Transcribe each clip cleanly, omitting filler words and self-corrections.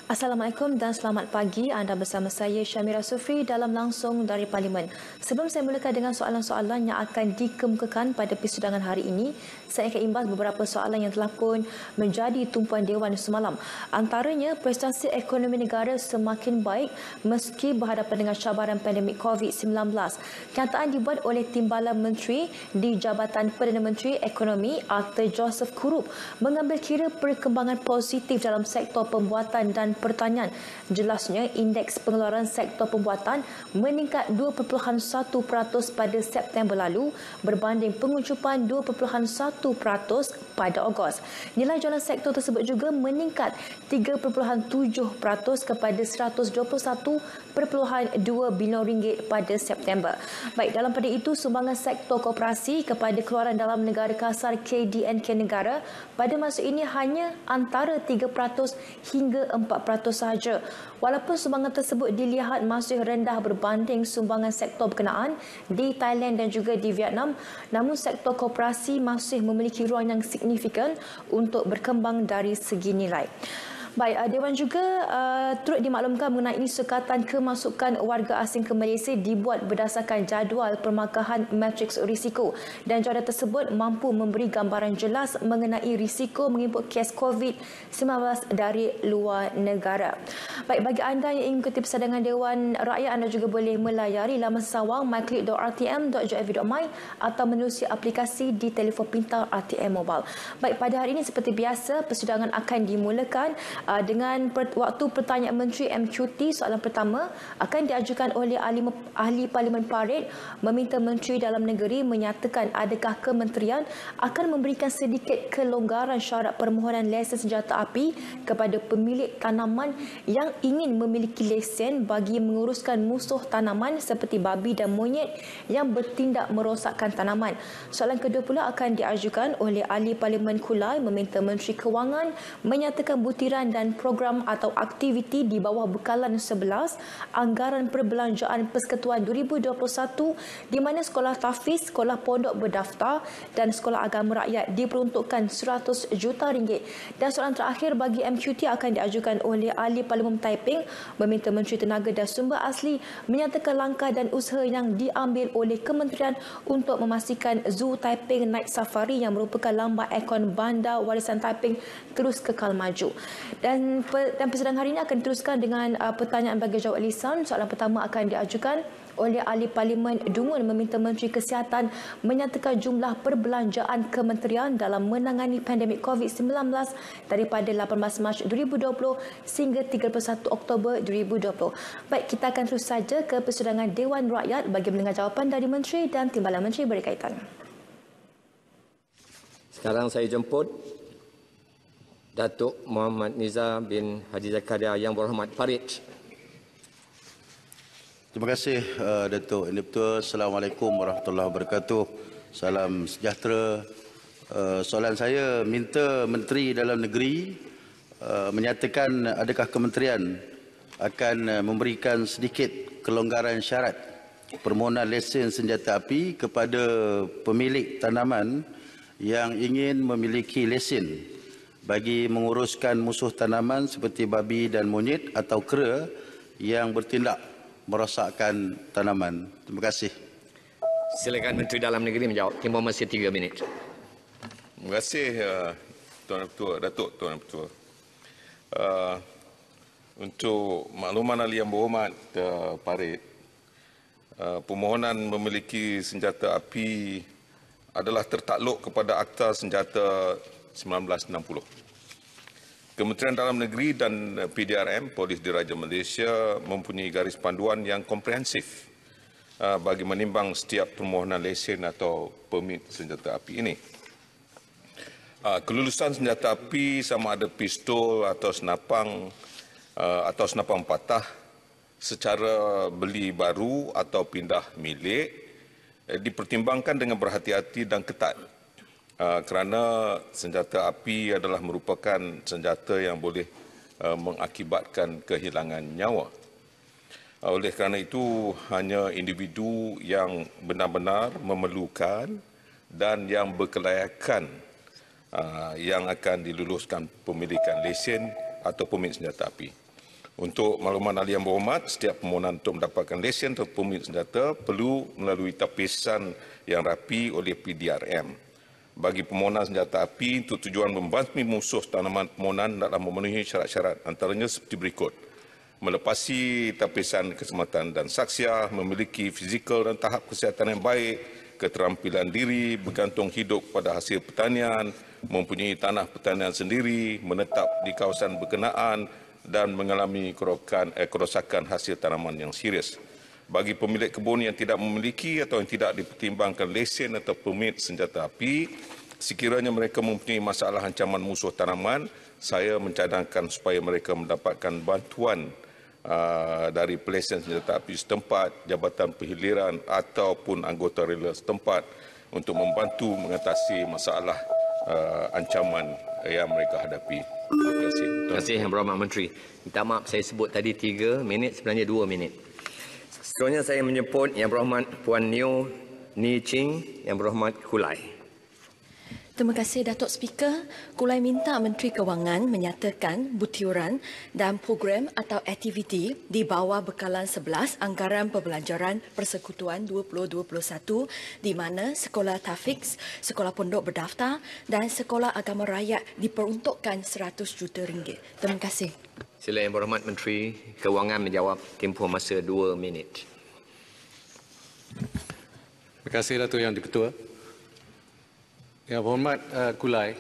Assalamualaikum dan selamat pagi. Anda bersama saya Syamira Sufri dalam Langsung dari Parlimen. Sebelum saya mulakan dengan soalan-soalan yang akan dikemukakan pada persidangan hari ini, saya akan imbas beberapa soalan yang telah pun menjadi tumpuan Dewan semalam. Antaranya, prestasi ekonomi negara semakin baik meski berhadapan dengan cabaran pandemik COVID-19. Kenyataan dibuat oleh Timbalan Menteri di Jabatan Perdana Menteri Ekonomi, Arthur Joseph Kurup, mengambil kira perkembangan positif dalam sektor pembuatan dan pertanian. Jelasnya, indeks pengeluaran sektor pembuatan meningkat 2.1% pada September lalu berbanding pengucupan 2.1% pada Ogos. Nilai jualan sektor tersebut juga meningkat 3.7% kepada 121.2 bilion ringgit pada September. Baik, dalam pada itu, sumbangan sektor koperasi kepada keluaran dalam negara kasar KDNK negara pada masa ini hanya antara 3% hingga 4% sahaja. Walaupun sumbangan tersebut dilihat masih rendah berbanding sumbangan sektor berkenaan di Thailand dan juga di Vietnam, namun sektor koperasi masih memiliki ruang yang signifikan untuk berkembang dari segi nilai. Baik, Dewan juga turut dimaklumkan mengenai sukatan kemasukan warga asing ke Malaysia dibuat berdasarkan jadual permakahan matriks risiko, dan jadual tersebut mampu memberi gambaran jelas mengenai risiko mengimport kes COVID-19 dari luar negara. Baik, bagi anda yang ingin mengikuti persidangan Dewan Rakyat, anda juga boleh melayari laman sawang myclick.rtm.gov.my atau menerusi aplikasi di telefon pintar RTM Mobile. Baik, pada hari ini seperti biasa, persidangan akan dimulakan dengan waktu pertanyaan Menteri MQT. Soalan pertama akan diajukan oleh ahli Parlimen Parit meminta Menteri Dalam Negeri menyatakan adakah kementerian akan memberikan sedikit kelonggaran syarat permohonan lesen senjata api kepada pemilik tanaman yang ingin memiliki lesen bagi menguruskan musuh tanaman seperti babi dan monyet yang bertindak merosakkan tanaman. Soalan kedua pula akan diajukan oleh ahli Parlimen Kulai meminta Menteri Kewangan menyatakan butiran dan program atau aktiviti di bawah bekalan 11 Anggaran Perbelanjaan Persekutuan 2021 di mana sekolah tahfiz, sekolah pondok berdaftar dan sekolah agama rakyat diperuntukkan RM100 juta. Dan soalan terakhir bagi MQT akan diajukan oleh ahli Parlimen Taiping meminta Menteri Tenaga dan Sumber Asli menyatakan langkah dan usaha yang diambil oleh kementerian untuk memastikan Zoo Taiping Night Safari yang merupakan lambang ikon bandar warisan Taiping terus kekal maju. Dan persidangan hari ini akan diteruskan dengan pertanyaan bagi jawab lisan. Soalan pertama akan diajukan oleh ahli Parlimen Dungun meminta Menteri Kesihatan menyatakan jumlah perbelanjaan kementerian dalam menangani pandemik COVID-19 daripada 18 Mac 2020 sehingga 31 Oktober 2020. Baik, kita akan terus saja ke persidangan Dewan Rakyat bagi mendengar jawapan dari Menteri dan Timbalan Menteri berkaitan. Sekarang saya jemput Datuk Muhammad Nizar bin Haji Zakaria Yang Berhormat Parit. Terima kasih Datuk Yang Dipertua. Assalamualaikum warahmatullahi wabarakatuh. Salam sejahtera. Soalan saya, minta Menteri Dalam Negeri menyatakan adakah kementerian akan memberikan sedikit kelonggaran syarat permohonan lesen senjata api kepada pemilik tanaman yang ingin memiliki lesen bagi menguruskan musuh tanaman seperti babi dan monyet atau kera yang bertindak merosakkan tanaman. Terima kasih. Silakan Menteri Dalam Negeri menjawab. Timur masih 3 minit. Terima kasih Tuan Ketua, Datuk Tuan Ketua. Untuk makluman ahli yang berhormat Parit, permohonan memiliki senjata api adalah tertakluk kepada Akta Senjata 1960. Kementerian Dalam Negeri dan PDRM, Polis Diraja Malaysia, mempunyai garis panduan yang komprehensif bagi menimbang setiap permohonan lesen atau permit senjata api ini. Kelulusan senjata api sama ada pistol atau senapang patah secara beli baru atau pindah milik dipertimbangkan dengan berhati-hati dan ketat. Kerana senjata api adalah merupakan senjata yang boleh mengakibatkan kehilangan nyawa. Oleh kerana itu, hanya individu yang benar-benar memerlukan dan yang berkelayakan yang akan diluluskan pemilikan lesen atau permit senjata api. Untuk makluman ahli yang berhormat, setiap permohonan untuk mendapatkan lesen atau permit senjata perlu melalui tapisan yang rapi oleh PDRM. Bagi permohonan senjata api untuk tujuan membasmi musuh tanaman permohonan dalam memenuhi syarat-syarat antaranya seperti berikut. Melepasi tapisan keselamatan dan saksiah, memiliki fizikal dan tahap kesihatan yang baik, keterampilan diri, bergantung hidup pada hasil pertanian, mempunyai tanah pertanian sendiri, menetap di kawasan berkenaan dan mengalami kerosakan hasil tanaman yang serius. Bagi pemilik kebun yang tidak memiliki atau yang tidak dipertimbangkan lesen atau permit senjata api, sekiranya mereka mempunyai masalah ancaman musuh tanaman, saya mencadangkan supaya mereka mendapatkan bantuan dari pelesen senjata api setempat, Jabatan Penghiliran ataupun anggota rela setempat untuk membantu mengatasi masalah ancaman yang mereka hadapi. Terima kasih. Terima kasih Yang Berhormat Menteri. Minta maaf saya sebut tadi 3 minit, sebenarnya 2 minit. Seterusnya saya menyebut Yang Berhormat Puan Neo Ni Ching, Yang Berhormat Kulai. Terima kasih Datuk Speaker. Kulai minta Menteri Kewangan menyatakan butiran dan program atau aktiviti di bawah bekalan 11 Anggaran Pembelajaran Persekutuan 2021 di mana Sekolah Tafiks, Sekolah Pondok Berdaftar dan Sekolah Agama Rakyat diperuntukkan RM100 juta. Terima kasih. Sila Yang Berhormat Menteri Kewangan menjawab, tempoh masa 2 minit. Terima kasih Datuk Yang Di-Pertua. Yang Berhormat Kulai,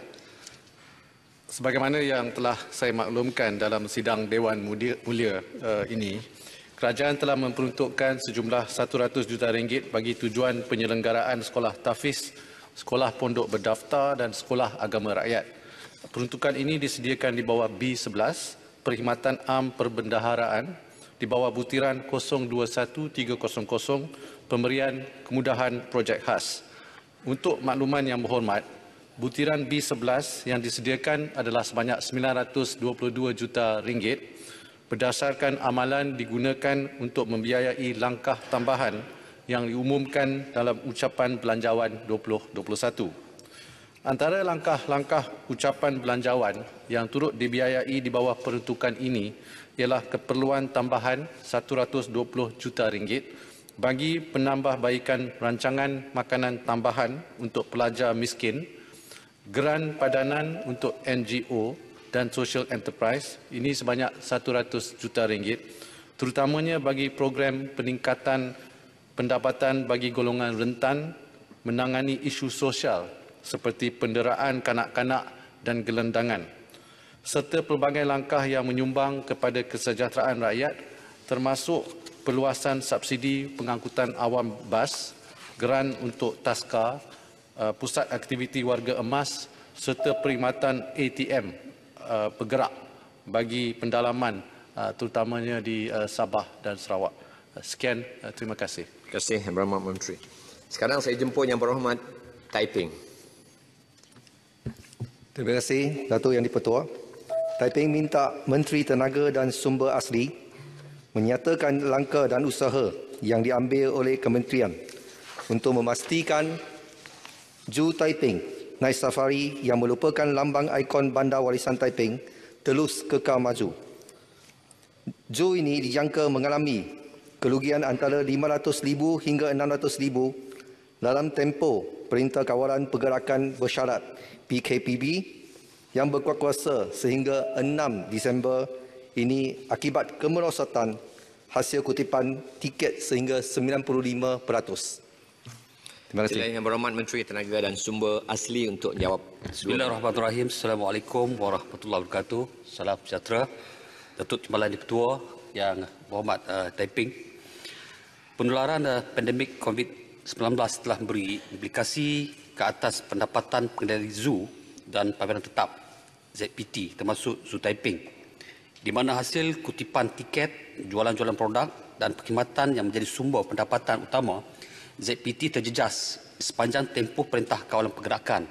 sebagaimana yang telah saya maklumkan dalam sidang Dewan Mulia ini, kerajaan telah memperuntukkan sejumlah RM100 juta bagi tujuan penyelenggaraan sekolah tafiz, sekolah pondok berdaftar dan sekolah agama rakyat. Peruntukan ini disediakan di bawah B11, Perkhidmatan Am Perbendaharaan, di bawah butiran 021300, Pemberian Kemudahan Projek Khas. Untuk makluman Yang Berhormat, butiran B11 yang disediakan adalah sebanyak RM922 juta berdasarkan amalan digunakan untuk membiayai langkah tambahan yang diumumkan dalam ucapan belanjawan 2021. Antara langkah-langkah ucapan belanjawan yang turut dibiayai di bawah peruntukan ini ialah keperluan tambahan RM120 juta bagi penambahbaikan rancangan makanan tambahan untuk pelajar miskin, geran padanan untuk NGO dan social enterprise, ini sebanyak RM100 juta, terutamanya bagi program peningkatan pendapatan bagi golongan rentan, menangani isu sosial seperti penderaan kanak-kanak dan gelandangan, serta pelbagai langkah yang menyumbang kepada kesejahteraan rakyat, termasuk perluasan subsidi pengangkutan awam bas, geran untuk taska, pusat aktiviti warga emas serta perkhidmatan ATM bergerak bagi pendalaman terutamanya di Sabah dan Sarawak. Sekian, terima kasih. Terima kasih Yang Berhormat Menteri. Sekarang saya jemput Yang Berhormat Taiping. Terima kasih Datuk Yang Di-Pertua. Taiping minta Menteri Tenaga dan Sumber Asli menyatakan langkah dan usaha yang diambil oleh kementerian untuk memastikan Zoo Taiping Night Safari yang merupakan lambang ikon Bandar Warisan Taiping terus kekal maju. Zoo ini dijangka mengalami kerugian antara RM500,000 hingga RM600,000 dalam tempoh Perintah Kawalan Pergerakan Bersyarat PKPB yang berkuasa sehingga 6 Disember ini akibat kemerosotan hasil kutipan tiket sehingga 95%. Terima kasih. Sila Yang Berhormat Menteri Tenaga dan Sumber Asli untuk jawab. Bismillahirrahmanirrahim. Assalamualaikum warahmatullahi wabarakatuh. Salam sejahtera. Datuk Timbalan Di-Pertua Yang Berhormat Taiping. Penularan pandemik COVID-19 telah memberi implikasi ke atas pendapatan pengendali zoo dan pameran tetap ZPT termasuk Zoo Taiping, di mana hasil kutipan tiket, jualan-jualan produk dan perkhidmatan yang menjadi sumber pendapatan utama ZPT terjejas sepanjang tempoh Perintah Kawalan Pergerakan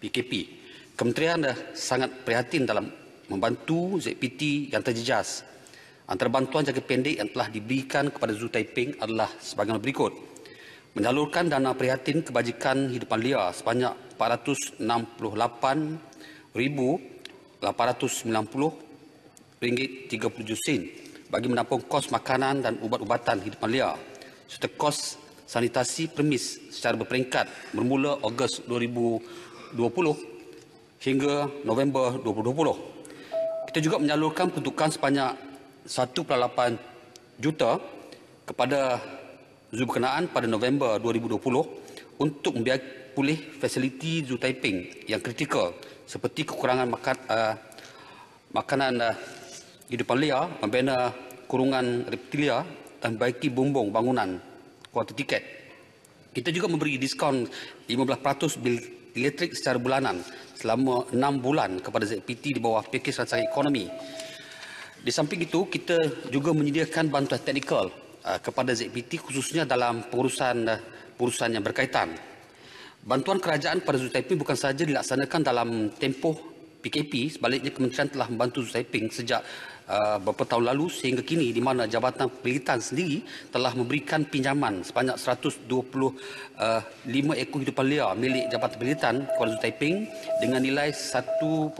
PKP. Kementerian sangat prihatin dalam membantu ZPT yang terjejas. Antara bantuan jangka pendek yang telah diberikan kepada Zoo Taiping adalah sebagaimana berikut. Menyalurkan dana prihatin kebajikan hidupan liar sebanyak RM468,890 ringgit 37 sen bagi menampung kos makanan dan ubat-ubatan hidupan liar serta kos sanitasi premis secara berperingkat bermula Ogos 2020 hingga November 2020. Kita juga menyalurkan peruntukan sebanyak 1.8 juta kepada Zoo berkenaan pada November 2020 untuk membiayai pulih fasiliti Zoo Taiping yang kritikal seperti kekurangan makanan hidupan liar, membina kurungan reptilia dan membaiki bumbung bangunan kuarter tiket. Kita juga memberi diskaun 15% bil elektrik secara bulanan selama 6 bulan kepada ZPT di bawah pakej rancangan ekonomi. Di samping itu, kita juga menyediakan bantuan teknikal kepada ZPT khususnya dalam pengurusan yang berkaitan. Bantuan kerajaan pada Zoo Taiping bukan sahaja dilaksanakan dalam tempoh PKP, sebaliknya kementerian telah membantu Zoo Taiping sejak beberapa tahun lalu sehingga kini, di mana Jabatan Penggelitan sendiri telah memberikan pinjaman sebanyak 125 ekor hidupan liar milik Jabatan Penggelitan kepada Zoo Taiping dengan nilai 1.1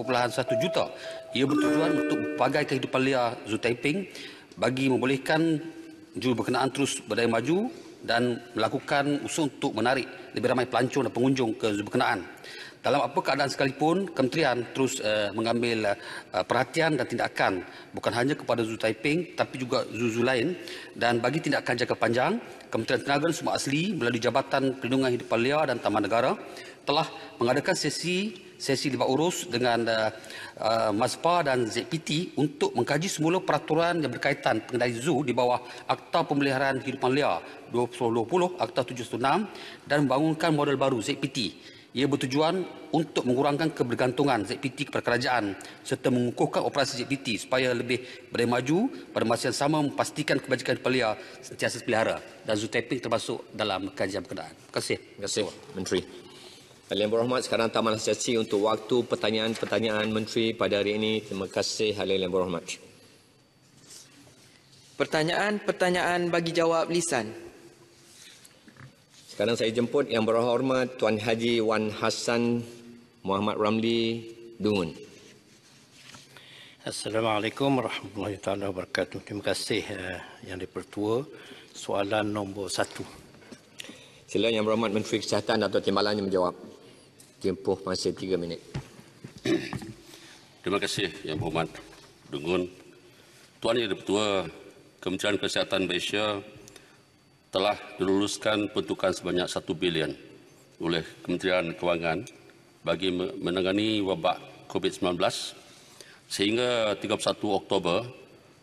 juta. Ia bertujuan untuk pelbagai kehidupan liar Zoo Taiping bagi membolehkan Zoo berkenaan terus berdaya maju dan melakukan usaha untuk menarik lebih ramai pelancong dan pengunjung ke zoo berkenaan. Dalam apa keadaan sekalipun, kementerian terus mengambil perhatian dan tindakan bukan hanya kepada Zoo Taiping tapi juga zoo-zoo lain, dan bagi tindakan jangka panjang, Kementerian Tenaga dan Sumber Asli melalui Jabatan Perlindungan Hidupan Liar dan Taman Negara telah mengadakan sesi libat urus dengan MASPA dan ZPT untuk mengkaji semula peraturan yang berkaitan pengendali zoo di bawah Akta Pemeliharaan Hidupan Liar 2020 Akta 716 dan membangunkan model baru ZPT. Ia bertujuan untuk mengurangkan kebergantungan ZPT kepada kerajaan serta mengukuhkan operasi ZPT supaya lebih berdaya maju, pada masa yang sama memastikan kebajikan hidupan liar sentiasa dipelihara dan Zoo Taiping termasuk dalam kajian berkenaan. Terima kasih. Terima kasih, Menteri. Yang berhormat, sekarang tamatlah sesi untuk waktu pertanyaan-pertanyaan Menteri pada hari ini. Terima kasih, yang berhormat. Pertanyaan bagi jawab lisan. Sekarang saya jemput Yang Berhormat Tuan Haji Wan Hassan Muhammad Ramli Dungun. Assalamualaikum warahmatullahi wabarakatuh. Terima kasih Yang Dipertua. Soalan nombor 1. Sila Yang Berhormat Menteri Kesihatan atau Timbalannya menjawab. Tempoh masa 3 minit. Terima kasih Yang Berhormat Dungun. Tuan Yang Dipertua, Kementerian Kesihatan Malaysia telah diluluskan peruntukan sebanyak 1 bilion oleh Kementerian Kewangan bagi menangani wabak COVID-19 sehingga 31 Oktober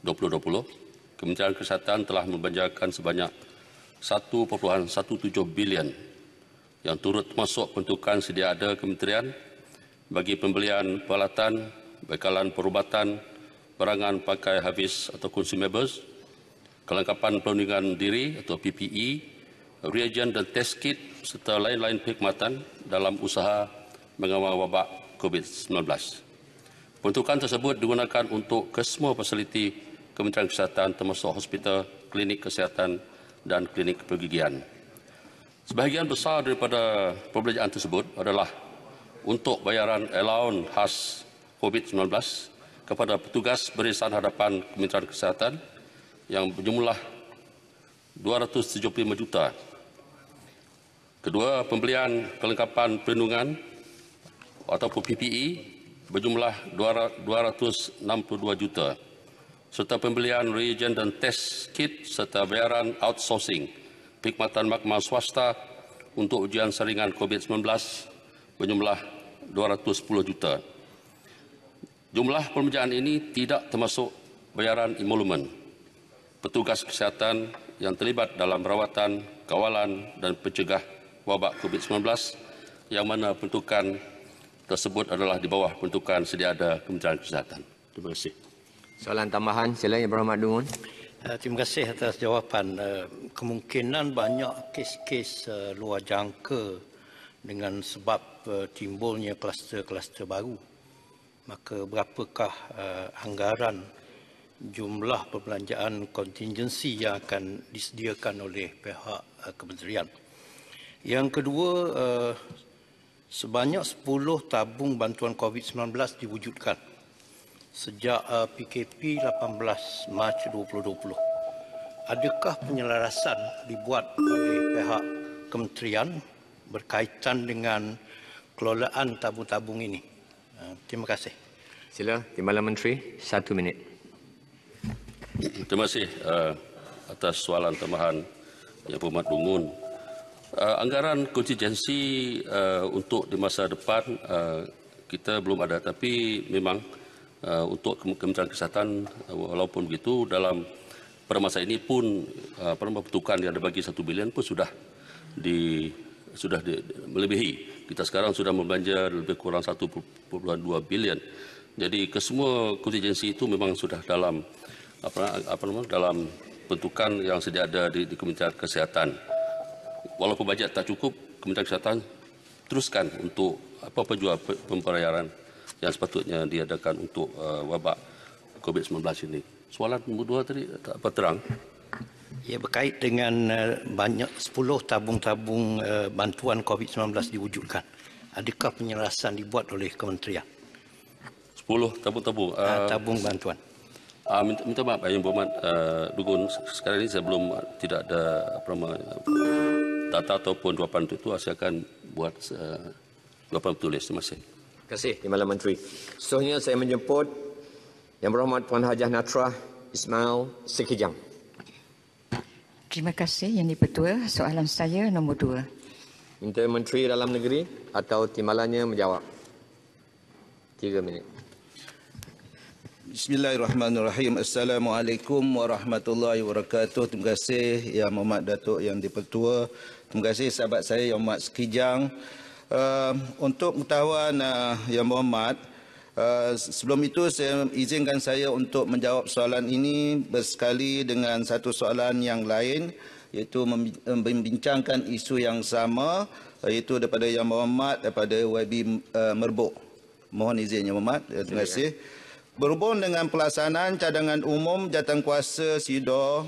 2020, Kementerian Kesihatan telah membelanjakan sebanyak 1.17 bilion yang turut masuk peruntukan sedia ada Kementerian bagi pembelian peralatan, bekalan perubatan, barangan pakai habis atau consumables, kelengkapan perlindungan diri atau PPE, reagen dan test kit serta lain-lain perkhidmatan dalam usaha mengawal wabak COVID-19. Peruntukan tersebut digunakan untuk kesemua fasiliti Kementerian Kesihatan termasuk hospital, klinik kesihatan dan klinik pergigian. Sebahagian besar daripada perbelanjaan tersebut adalah untuk bayaran allowance khas COVID-19 kepada petugas barisan hadapan Kementerian Kesihatan yang berjumlah 275 juta. Kedua, pembelian kelengkapan perlindungan ataupun PPE berjumlah 262 juta. Serta pembelian reagen dan test kit serta bayaran outsourcing perkhidmatan makmal swasta untuk ujian saringan COVID-19 berjumlah 210 juta. Jumlah perbelanjaan ini tidak termasuk bayaran emolumen petugas kesihatan yang terlibat dalam rawatan, kawalan dan pencegah wabak COVID-19 yang mana peruntukan tersebut adalah di bawah peruntukan sedia ada Kementerian Kesihatan. Terima kasih. Soalan tambahan, sila Yang Berhormat Dungun. Terima kasih atas jawapan. Kemungkinan banyak kes-kes luar jangka dengan sebab timbulnya kluster-kluster baru. Maka berapakah anggaran jumlah perbelanjaan kontingensi yang akan disediakan oleh pihak kementerian? Yang kedua, sebanyak 10 tabung bantuan COVID-19 diwujudkan sejak PKP 18 Mac 2020. Adakah penyelarasan dibuat oleh pihak kementerian berkaitan dengan kelolaan tabung-tabung ini? Terima kasih. Sila, Timbalan Menteri, 1 minit. Terima kasih atas soalan tambahan Yang Berhormat Dungun. Anggaran kontingensi untuk di masa depan kita belum ada, tapi memang untuk Kementerian Kesihatan walaupun begitu dalam pada masa ini pun peruntukan yang dibagi 1 bilion pun sudah melebihi. Kita sekarang sudah membelanja lebih kurang 1.2 bilion. Jadi kesemua kontingensi itu memang sudah dalam dalam bentukan yang sedia ada di Kementerian Kesihatan. Walaupun bajet tak cukup, Kementerian Kesihatan teruskan untuk apa-apa jua pembayaran yang sepatutnya diadakan untuk wabak COVID-19 ini. Soalan nombor 2 tadi tak apa terang. Ia berkait dengan banyak 10 tabung-tabung bantuan COVID-19 diwujudkan. Adakah penyelarasan dibuat oleh kementerian? 10 tabung-tabung. Tabung bantuan. Minta maaf Yang Berhormat Dugun, sekarang ini saya belum tidak ada data ataupun jawapan untuk itu. Saya akan buat jawapan tertulis. Terima kasih. Terima kasih, Timbalan Menteri. Seterusnya saya menjemput Yang Berhormat Puan Hajah Natrah Ismail Sekijang. Terima kasih Yang di-Pertua. Soalan saya nombor 2. Minta Menteri Dalam Negeri atau timbalannya menjawab. 3 minit. Bismillahirrahmanirrahim. Assalamualaikum warahmatullahi wabarakatuh. Terima kasih Yang Berhormat Datuk Yang di-Pertua. Terima kasih sahabat saya Yang Berhormat Sekijang. Untuk pengetahuan Yang Berhormat, sebelum itu saya izinkan saya untuk menjawab soalan ini bersekali dengan satu soalan yang lain, iaitu membincangkan isu yang sama, iaitu daripada Yang Berhormat daripada YB Merbuk. Mohon izin Yang Berhormat. Terima kasih. Berhubung dengan pelaksanaan cadangan umum jawatankuasa SIDO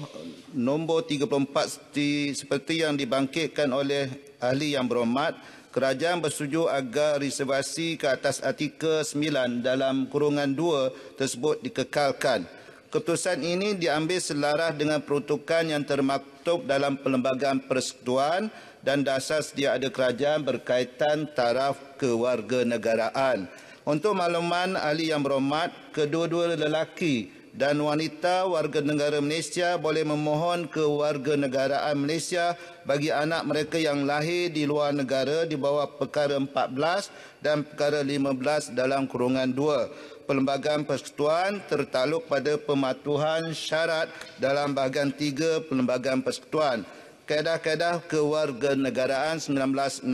nombor 34 seperti yang dibangkitkan oleh ahli Yang Berhormat, kerajaan bersetuju agar reservasi ke atas artikel 9 dalam kurungan 2 tersebut dikekalkan. Keputusan ini diambil selaras dengan peruntukan yang termaktub dalam Perlembagaan Persekutuan dan dasar sedia ada kerajaan berkaitan taraf kewarganegaraan. Untuk makluman ahli Yang Berhormat, kedua-dua lelaki dan wanita warga negara Malaysia boleh memohon kewarganegaraan Malaysia bagi anak mereka yang lahir di luar negara di bawah perkara 14 dan perkara 15 dalam kurungan 2. Perlembagaan Persekutuan tertakluk pada pematuhan syarat dalam bahagian 3 Perlembagaan Persekutuan, Kaedah-kaedah Kewarganegaraan 1964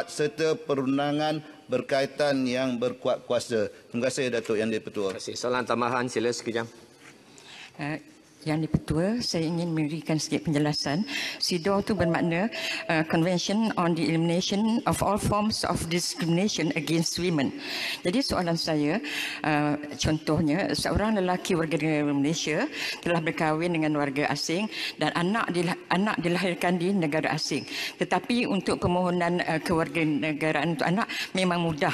serta perundangan berkaitan yang berkuat kuasa. Terima kasih Datuk Yang di-Pertua. Terima kasih. Soalan tambahan sila sekejap. Yang di-Pertua, saya ingin memberikan sedikit penjelasan. SIDO itu bermakna Convention on the Elimination of All Forms of Discrimination Against Women. Jadi soalan saya, contohnya seorang lelaki warga negara Malaysia telah berkahwin dengan warga asing dan anak dilahirkan di negara asing. Tetapi untuk permohonan kewarganegaraan untuk anak memang mudah.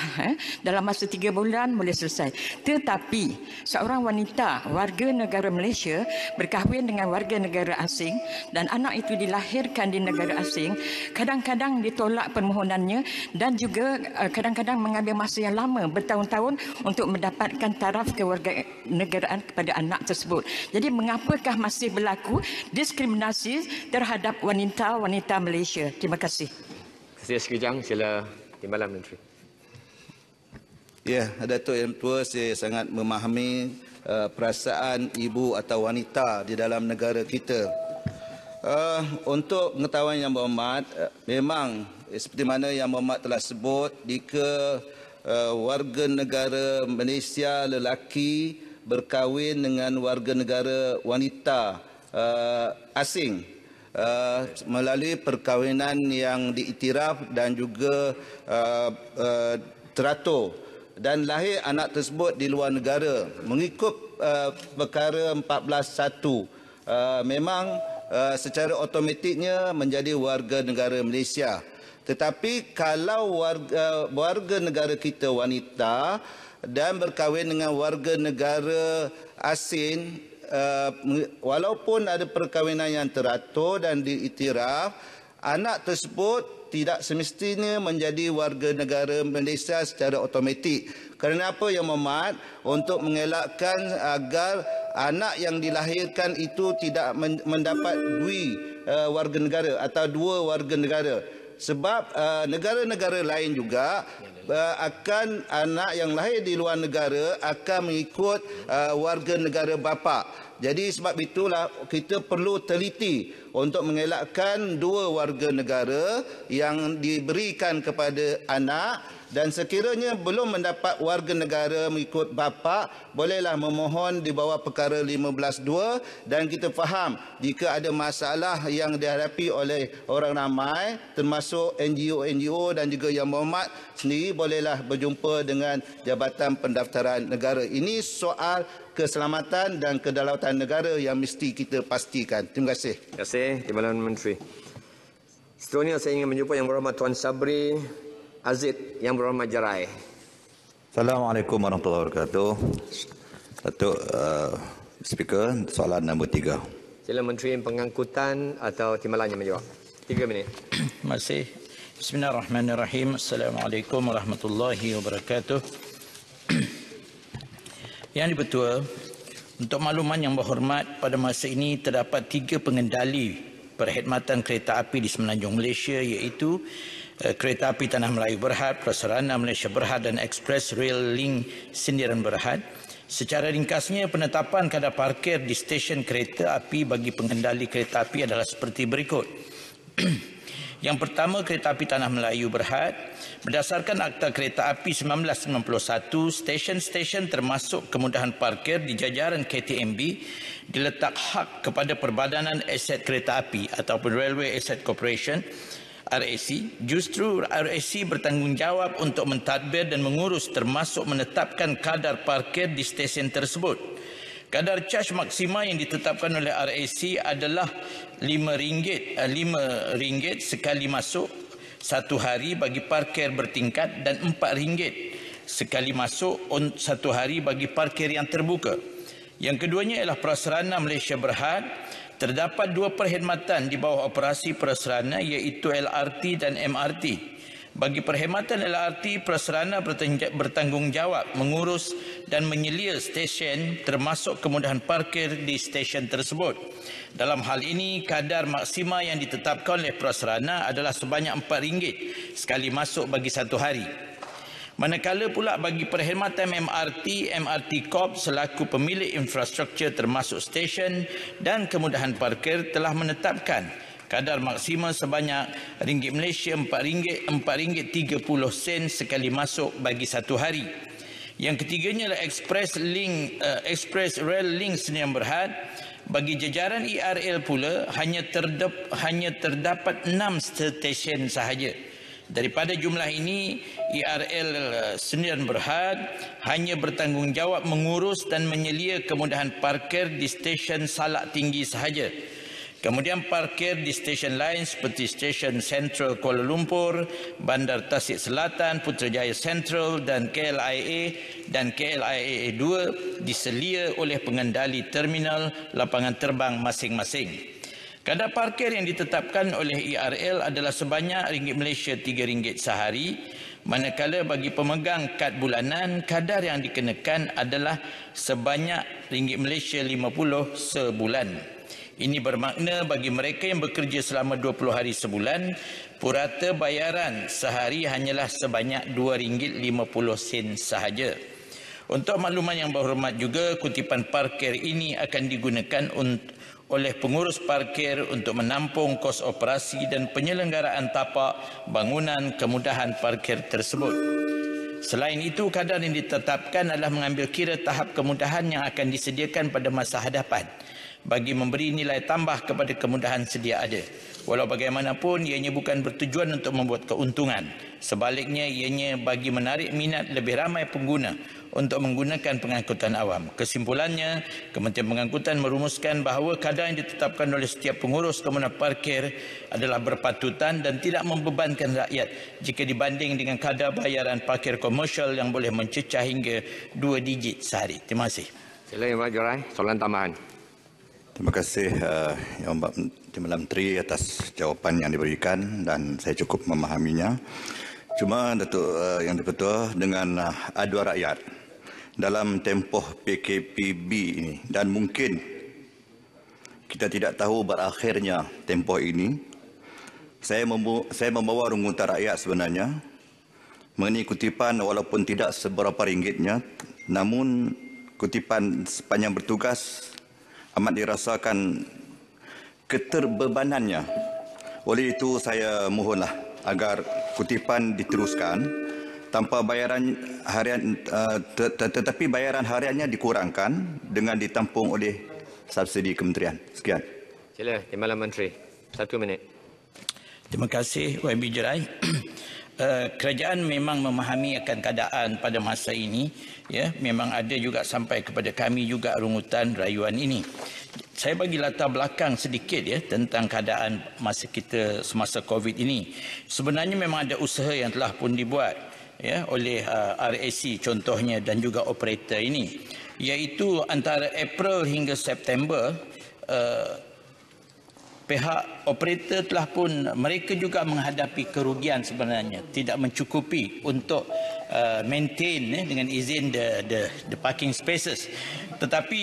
Dalam masa 3 bulan boleh selesai. Tetapi seorang wanita warga negara Malaysia berkahwin dengan warga negara asing dan anak itu dilahirkan di negara asing, kadang-kadang ditolak permohonannya dan juga kadang-kadang mengambil masa yang lama bertahun-tahun untuk mendapatkan taraf kewarganegaraan kepada anak tersebut. Jadi mengapakah masih berlaku diskriminasi terhadap wanita-wanita Malaysia? Terima kasih. Terima kasih sekejap. Sila Timbalan Menteri. Ya, Datuk Yang Tua, saya sangat memahami perasaan ibu atau wanita di dalam negara kita. Untuk pengetahuan Yang Berhormat, memang seperti mana Yang Berhormat telah sebut, jika warga negara Malaysia lelaki berkahwin dengan warga negara wanita asing melalui perkahwinan yang diiktiraf dan juga teratur, dan lahir anak tersebut di luar negara mengikut perkara 14.1, memang secara automatiknya menjadi warga negara Malaysia. Tetapi kalau warga negara kita wanita dan berkahwin dengan warga negara asing, walaupun ada perkahwinan yang teratur dan diiktiraf, anak tersebut tidak semestinya menjadi warga negara Malaysia secara automatik. Kerana apa, Yang Berhormat? Untuk mengelakkan agar anak yang dilahirkan itu tidak mendapat warga negara atau dua warga negara. Sebab negara-negara lain juga akan anak yang lahir di luar negara akan mengikut warga negara bapa. Jadi sebab itulah kita perlu teliti untuk mengelakkan dua warga negara yang diberikan kepada anak, dan sekiranya belum mendapat warga negara mengikut bapa, bolehlah memohon di bawah perkara 15.2, dan kita faham jika ada masalah yang dihadapi oleh orang ramai termasuk NGO dan juga Yang Berhormat sendiri, bolehlah berjumpa dengan Jabatan Pendaftaran Negara. Ini soal keselamatan dan kedaulatan negara yang mesti kita pastikan. Terima kasih. Terima kasih, Timbalan Menteri. Seterusnya saya ingin menjumpa Yang Berhormat Tuan Sabri Azid, Yang Berhormat Jarai. Assalamualaikum warahmatullahi wabarakatuh. Datuk Speaker, soalan nombor 3. Sila Menteri Pengangkutan atau Timbalannya menjawab. 3 minit. Terima kasih. Bismillahirrahmanirrahim. Assalamualaikum warahmatullahi wabarakatuh. Yang Dipertua, untuk makluman Yang Berhormat, pada masa ini terdapat 3 pengendali perkhidmatan kereta api di Semenanjung Malaysia, iaitu Kereta Api Tanah Melayu Berhad, Prasarana Malaysia Berhad dan Express Rail Link Sindiran Berhad. Secara ringkasnya, penetapan kadar parkir di stesen kereta api bagi pengendali kereta api adalah seperti berikut. Yang pertama, Kereta Api Tanah Melayu Berhad. Berdasarkan Akta Kereta Api 1991, stesen-stesen termasuk kemudahan parkir di jajaran KTMB diletak hak kepada Perbadanan Aset Kereta Api ataupun Railway Asset Corporation, RAC. Justru RAC bertanggungjawab untuk mentadbir dan mengurus termasuk menetapkan kadar parkir di stesen tersebut. Kadar caj maksima yang ditetapkan oleh RAC adalah RM5 sekali masuk satu hari bagi parkir bertingkat dan RM4 sekali masuk satu hari bagi parkir yang terbuka. Yang keduanya ialah Prasarana Malaysia Berhad. Terdapat 2 perkhidmatan di bawah operasi Prasarana, iaitu LRT dan MRT. Bagi perkhidmatan LRT, Prasarana bertanggungjawab mengurus dan menyelia stesen termasuk kemudahan parkir di stesen tersebut. Dalam hal ini, kadar maksima yang ditetapkan oleh Prasarana adalah sebanyak RM4 sekali masuk bagi satu hari. Manakala pula bagi perkhidmatan MRT Corp selaku pemilik infrastruktur termasuk stesen dan kemudahan parkir telah menetapkan kadar maksima sebanyak RM RM4.30 sekali masuk bagi satu hari. Yang ketiganya adalah Express Rail Link Sindiran Berhad. Bagi jajaran ERL pula hanya terdapat 6 stesen sahaja. Daripada jumlah ini, ERL Sindiran Berhad hanya bertanggungjawab mengurus dan menyelia kemudahan parkir di stesen Salak Tinggi sahaja. Kemudian parkir di stesen lain seperti stesen Sentral Kuala Lumpur, Bandar Tasik Selatan, Putrajaya Central dan KLIA 2 diselia oleh pengendali terminal lapangan terbang masing-masing. Kadar parkir yang ditetapkan oleh ERL adalah sebanyak RM3 sehari, manakala bagi pemegang kad bulanan, kadar yang dikenakan adalah sebanyak RM50 sebulan. Ini bermakna bagi mereka yang bekerja selama 20 hari sebulan, purata bayaran sehari hanyalah sebanyak RM2.50 sahaja. Untuk makluman Yang Berhormat juga, kutipan parkir ini akan digunakan oleh pengurus parkir untuk menampung kos operasi dan penyelenggaraan tapak bangunan kemudahan parkir tersebut. Selain itu, kadar yang ditetapkan adalah mengambil kira tahap kemudahan yang akan disediakan pada masa hadapan bagi memberi nilai tambah kepada kemudahan sedia ada. Walau bagaimanapun, ianya bukan bertujuan untuk membuat keuntungan. Sebaliknya, ianya bagi menarik minat lebih ramai pengguna untuk menggunakan pengangkutan awam. Kesimpulannya, Kementerian Pengangkutan merumuskan bahawa kadar yang ditetapkan oleh setiap pengurus komunal parkir adalah berpatutan dan tidak membebankan rakyat jika dibanding dengan kadar bayaran parkir komersial yang boleh mencecah hingga 2 digit sehari. Terima kasih. Sila Yang Berhormat Jorai, soalan tambahan. Terima kasih Yang Berhormat Menteri atas jawapan yang diberikan dan saya cukup memahaminya. Cuma Datuk Yang di-Pertua dengan aduan rakyat dalam tempoh PKPB ini dan mungkin kita tidak tahu berakhirnya tempoh ini, saya membawa rungutan rakyat sebenarnya mengenai kutipan walaupun tidak seberapa ringgitnya, namun kutipan sepanjang bertugas amat dirasakan keterbebanannya. Oleh itu saya mohonlah agar kutipan diteruskan tanpa bayaran harian, tetapi bayaran hariannya dikurangkan dengan ditampung oleh subsidi kementerian. Sekian. Sila Timbalan Menteri. 1 minit. Terima kasih YB Jerai. Kerajaan memang memahami akan keadaan pada masa ini, ya, memang ada juga sampai kepada kami juga rungutan rayuan ini. Saya bagi latar belakang sedikit ya tentang keadaan masa kita semasa Covid ini. Sebenarnya memang ada usaha yang telah pun dibuat ya oleh RAC contohnya dan juga operator ini, iaitu antara April hingga September pihak operator telah pun mereka juga menghadapi kerugian sebenarnya, tidak mencukupi untuk maintain dengan izin the parking spaces. Tetapi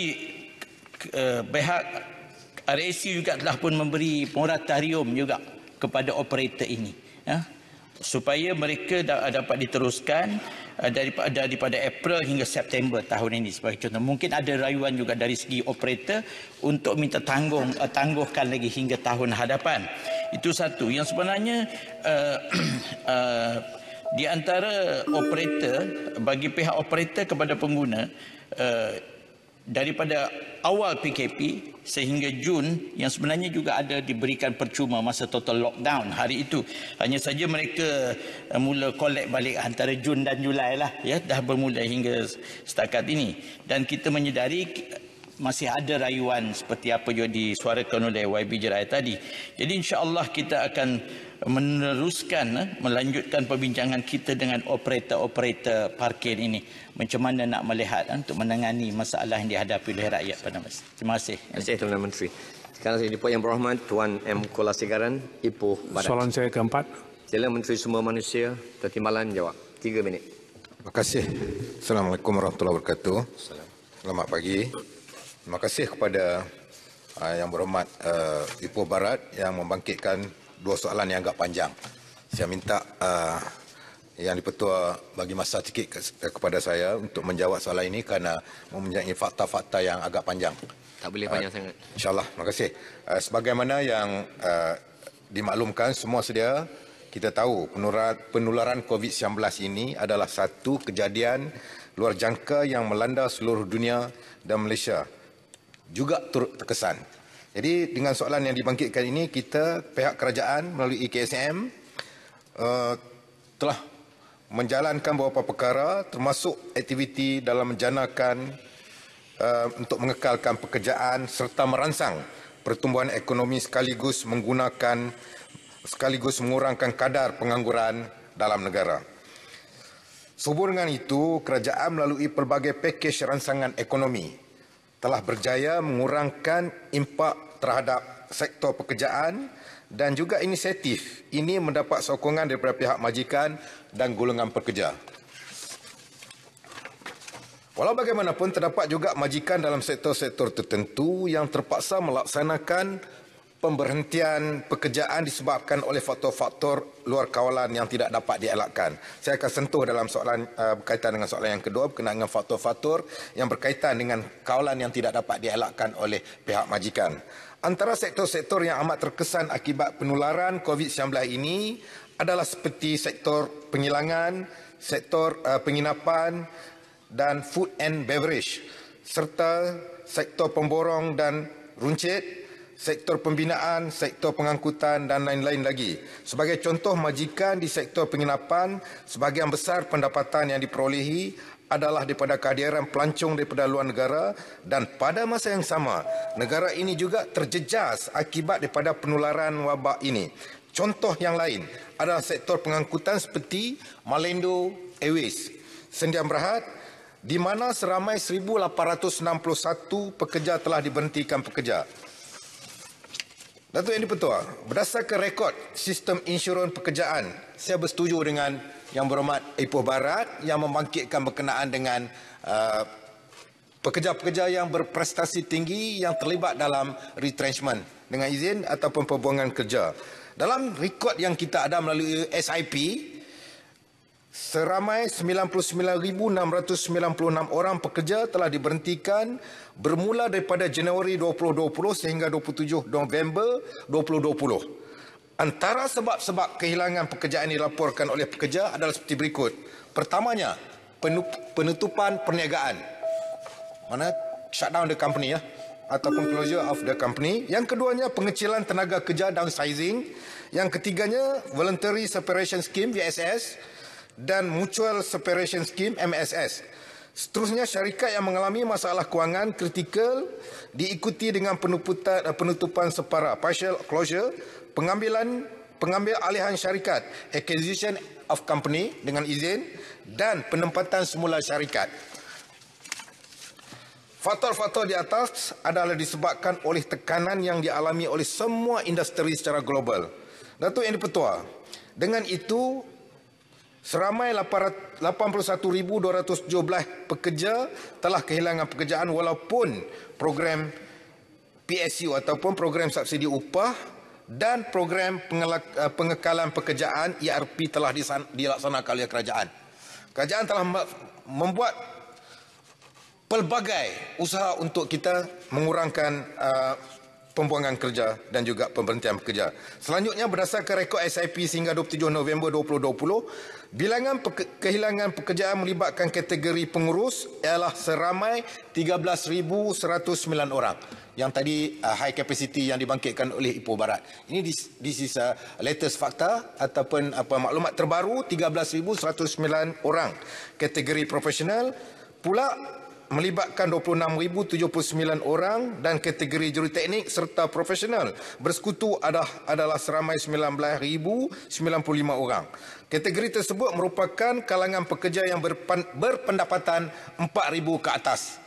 pihak RAC juga telah pun memberi moratorium juga kepada operator ini ya, supaya mereka dapat diteruskan daripada April hingga September tahun ini sebagai contoh. Mungkin ada rayuan juga dari segi operator untuk minta tangguhkan lagi hingga tahun hadapan. Itu satu. Yang sebenarnya di antara operator, bagi pihak operator kepada pengguna, daripada awal PKP sehingga Jun yang sebenarnya juga ada diberikan percuma masa total lockdown hari itu. Hanya saja mereka mula collect balik antara Jun dan Julai lah ya, dah bermula hingga setakat ini. Dan kita menyedari masih ada rayuan seperti apa juga disuarakan oleh YB Jerai tadi. Jadi insya-Allah kita akan meneruskan melanjutkan perbincangan kita dengan operator-operator parkir ini, macam mana nak melihat untuk menangani masalah yang dihadapi oleh rakyat pada masa. Terima kasih. Terima kasih Tuan Menteri. Sekarang saya Yang Berhormat Tuan M. Kulasegaran, Ipoh Barat. Soalan saya keempat. Sila Menteri Sumber Manusia, Timbalan jawab. 3 minit. Terima kasih. Assalamualaikum warahmatullahi wabarakatuh. Selamat pagi. Terima kasih kepada Yang Berhormat Ipoh Barat yang membangkitkan 2 soalan yang agak panjang. Saya minta Yang di-Pertua bagi masa sikit kepada saya untuk menjawab soalan ini kerana mempunyai fakta-fakta yang agak panjang. Tak boleh panjang sangat. InsyaAllah. Terima kasih. Sebagaimana yang dimaklumkan semua sedia, kita tahu penularan COVID-19 ini adalah satu kejadian luar jangka yang melanda seluruh dunia dan Malaysia juga turut terkesan. Jadi dengan soalan yang dibangkitkan ini, kita pihak kerajaan melalui KSM telah menjalankan beberapa perkara termasuk aktiviti dalam menjanakan untuk mengekalkan pekerjaan serta merangsang pertumbuhan ekonomi sekaligus mengurangkan kadar pengangguran dalam negara. Sehubungan dengan itu, kerajaan melalui pelbagai pakej rangsangan ekonomi telah berjaya mengurangkan impak terhadap sektor pekerjaan dan juga inisiatif ini mendapat sokongan daripada pihak majikan dan golongan pekerja. Walau bagaimanapun, terdapat juga majikan dalam sektor-sektor tertentu yang terpaksa melaksanakan pemberhentian pekerjaan disebabkan oleh faktor-faktor luar kawalan yang tidak dapat dielakkan. Saya akan sentuh dalam soalan berkaitan dengan soalan yang kedua berkenaan dengan faktor-faktor yang berkaitan dengan kawalan yang tidak dapat dielakkan oleh pihak majikan. Antara sektor-sektor yang amat terkesan akibat penularan COVID-19 ini adalah seperti sektor pengilangan, sektor penginapan dan food and beverage, serta sektor pemborong dan runcit, sektor pembinaan, sektor pengangkutan dan lain-lain lagi. Sebagai contoh, majikan di sektor penginapan, sebahagian besar pendapatan yang diperolehi adalah daripada kehadiran pelancong daripada luar negara, dan pada masa yang sama negara ini juga terjejas akibat daripada penularan wabak ini. Contoh yang lain adalah sektor pengangkutan seperti Malindo Airways, Sdn Bhd, di mana seramai 1,861 pekerja telah diberhentikan pekerja. Datuk Yang di-Pertua, berdasarkan rekod sistem insurans pekerjaan, saya bersetuju dengan Yang Berhormat Ipoh Barat yang membangkitkan berkenaan dengan pekerja-pekerja yang berprestasi tinggi yang terlibat dalam retrenchment dengan izin ataupun pembuangan kerja. Dalam rekod yang kita ada melalui SIP, seramai 99,696 orang pekerja telah diberhentikan bermula daripada Januari 2020 sehingga 27 November 2020. Antara sebab-sebab kehilangan pekerjaan yang dilaporkan oleh pekerja adalah seperti berikut. Pertamanya, penutupan perniagaan. Mana shutdown the company ataupun closure of the company. Yang keduanya, pengecilan tenaga kerja downsizing. Yang ketiganya, voluntary separation scheme VSS dan mutual separation scheme MSS. Seterusnya, syarikat yang mengalami masalah kewangan kritikal diikuti dengan penutupan separa partial closure, pengambil alihan syarikat acquisition of company dengan izin, dan penempatan semula syarikat. Faktor-faktor di atas adalah disebabkan oleh tekanan yang dialami oleh semua industri secara global. Datuk Yang di-Pertua, dengan itu seramai 81,217 pekerja telah kehilangan pekerjaan walaupun program PSU ataupun program subsidi upah dan program pengekalan pekerjaan ERP telah dilaksanakan oleh kerajaan. Kerajaan telah membuat pelbagai usaha untuk kita mengurangkan pembuangan kerja dan juga pemberhentian pekerja. Selanjutnya, berdasarkan rekod SIP sehingga 27 November 2020, bilangan kehilangan pekerjaan melibatkan kategori pengurus ialah seramai 13,109 orang. Yang tadi high capacity yang dibangkitkan oleh Ipoh Barat. Ini this is latest fakta ataupun maklumat terbaru, 13,109 orang. Kategori profesional pula melibatkan 26,079 orang dan kategori juruteknik serta profesional bersekutu adalah seramai 19,095 orang. Kategori tersebut merupakan kalangan pekerja yang berpendapatan 4,000 ke atas,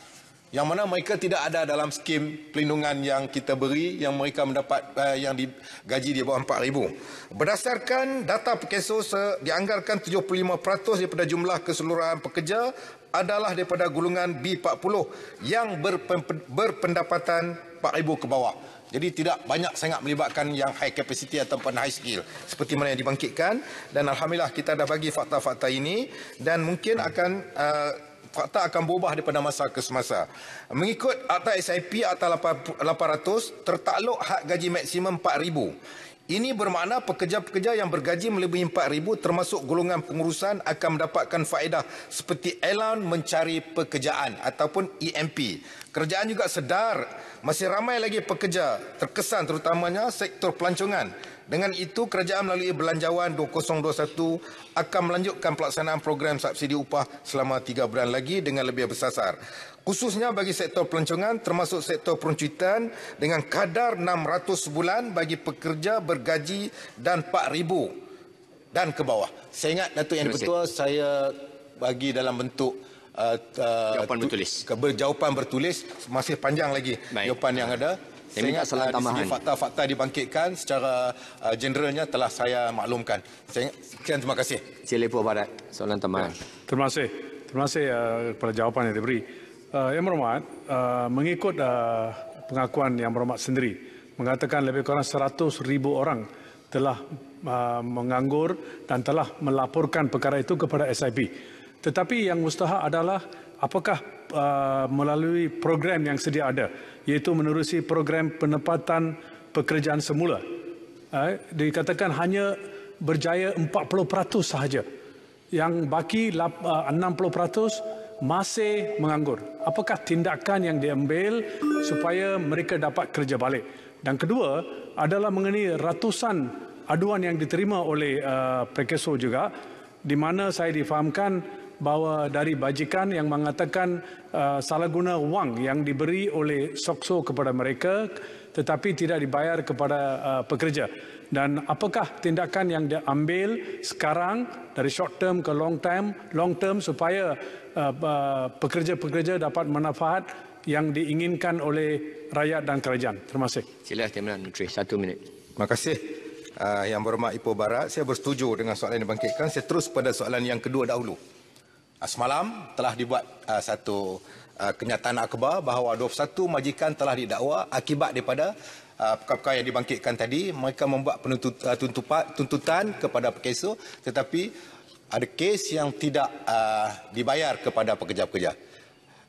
yang mana mereka tidak ada dalam skim pelindungan yang kita beri, yang mereka mendapat yang digaji di bawah 4,000. Berdasarkan data Perkeso, dianggarkan 75% daripada jumlah keseluruhan pekerja adalah daripada golongan B40 yang berpendapatan 4,000 ke bawah. Jadi tidak banyak sangat melibatkan yang high capacity ataupun high skill seperti mana yang dibangkitkan, dan alhamdulillah kita dah bagi fakta-fakta ini, dan mungkin fakta akan berubah daripada masa ke semasa. Mengikut Akta SIP Akta 800, tertakluk hak gaji maksimum 4,000. Ini bermakna pekerja-pekerja yang bergaji melebihi 4,000 termasuk golongan pengurusan akan mendapatkan faedah seperti Elan Mencari Pekerjaan ataupun EMP. Kerajaan juga sedar masih ramai lagi pekerja terkesan terutamanya sektor pelancongan. Dengan itu, kerajaan melalui Belanjawan 2021 akan melanjutkan pelaksanaan program subsidi upah selama 3 bulan lagi dengan lebih bersasar. Khususnya bagi sektor pelancongan termasuk sektor perancutan dengan kadar 600 sebulan bagi pekerja bergaji dan 4,000 dan ke bawah. Saya ingat Datuk Yang di-Pertua, saya bagi dalam bentuk jawapan bertulis, masih panjang lagi jawapan yang ada. Saya ingat soalan tambahan. Fakta-fakta dibangkitkan secara generalnya telah saya maklumkan. Sekian, terima kasih. Sila Ipoh Barat, soalan tambahan. Terima kasih kepada jawapan yang diberi. Yang Berhormat, mengikut pengakuan Yang Berhormat sendiri, mengatakan lebih kurang 100,000 orang telah menganggur dan telah melaporkan perkara itu kepada SIP. Tetapi yang mustahak adalah apakah melalui program yang sedia ada, iaitu menerusi program penempatan pekerjaan semula. Dikatakan hanya berjaya 40% sahaja. Yang baki 60% masih menganggur. Apakah tindakan yang diambil supaya mereka dapat kerja balik? Dan kedua adalah mengenai ratusan aduan yang diterima oleh Perkeso juga, di mana saya difahamkan bahawa dari bajikan yang mengatakan salah guna wang yang diberi oleh SOKSO kepada mereka tetapi tidak dibayar kepada pekerja. Dan apakah tindakan yang diambil sekarang dari short term ke long term supaya pekerja-pekerja dapat manfaat yang diinginkan oleh rakyat dan kerajaan. Terima kasih. Sila Timbalan Menteri, 1 minit. Terima kasih. Yang berhormat Ipoh Barat, saya bersetuju dengan soalan yang dibangkitkan. Saya terus pada soalan yang kedua dahulu. Semalam telah dibuat satu kenyataan akhbar bahawa 21 majikan telah didakwa akibat daripada perkara yang dibangkitkan tadi. Mereka membuat tuntutan kepada pekeso tetapi ada kes yang tidak dibayar kepada pekerja-pekerja.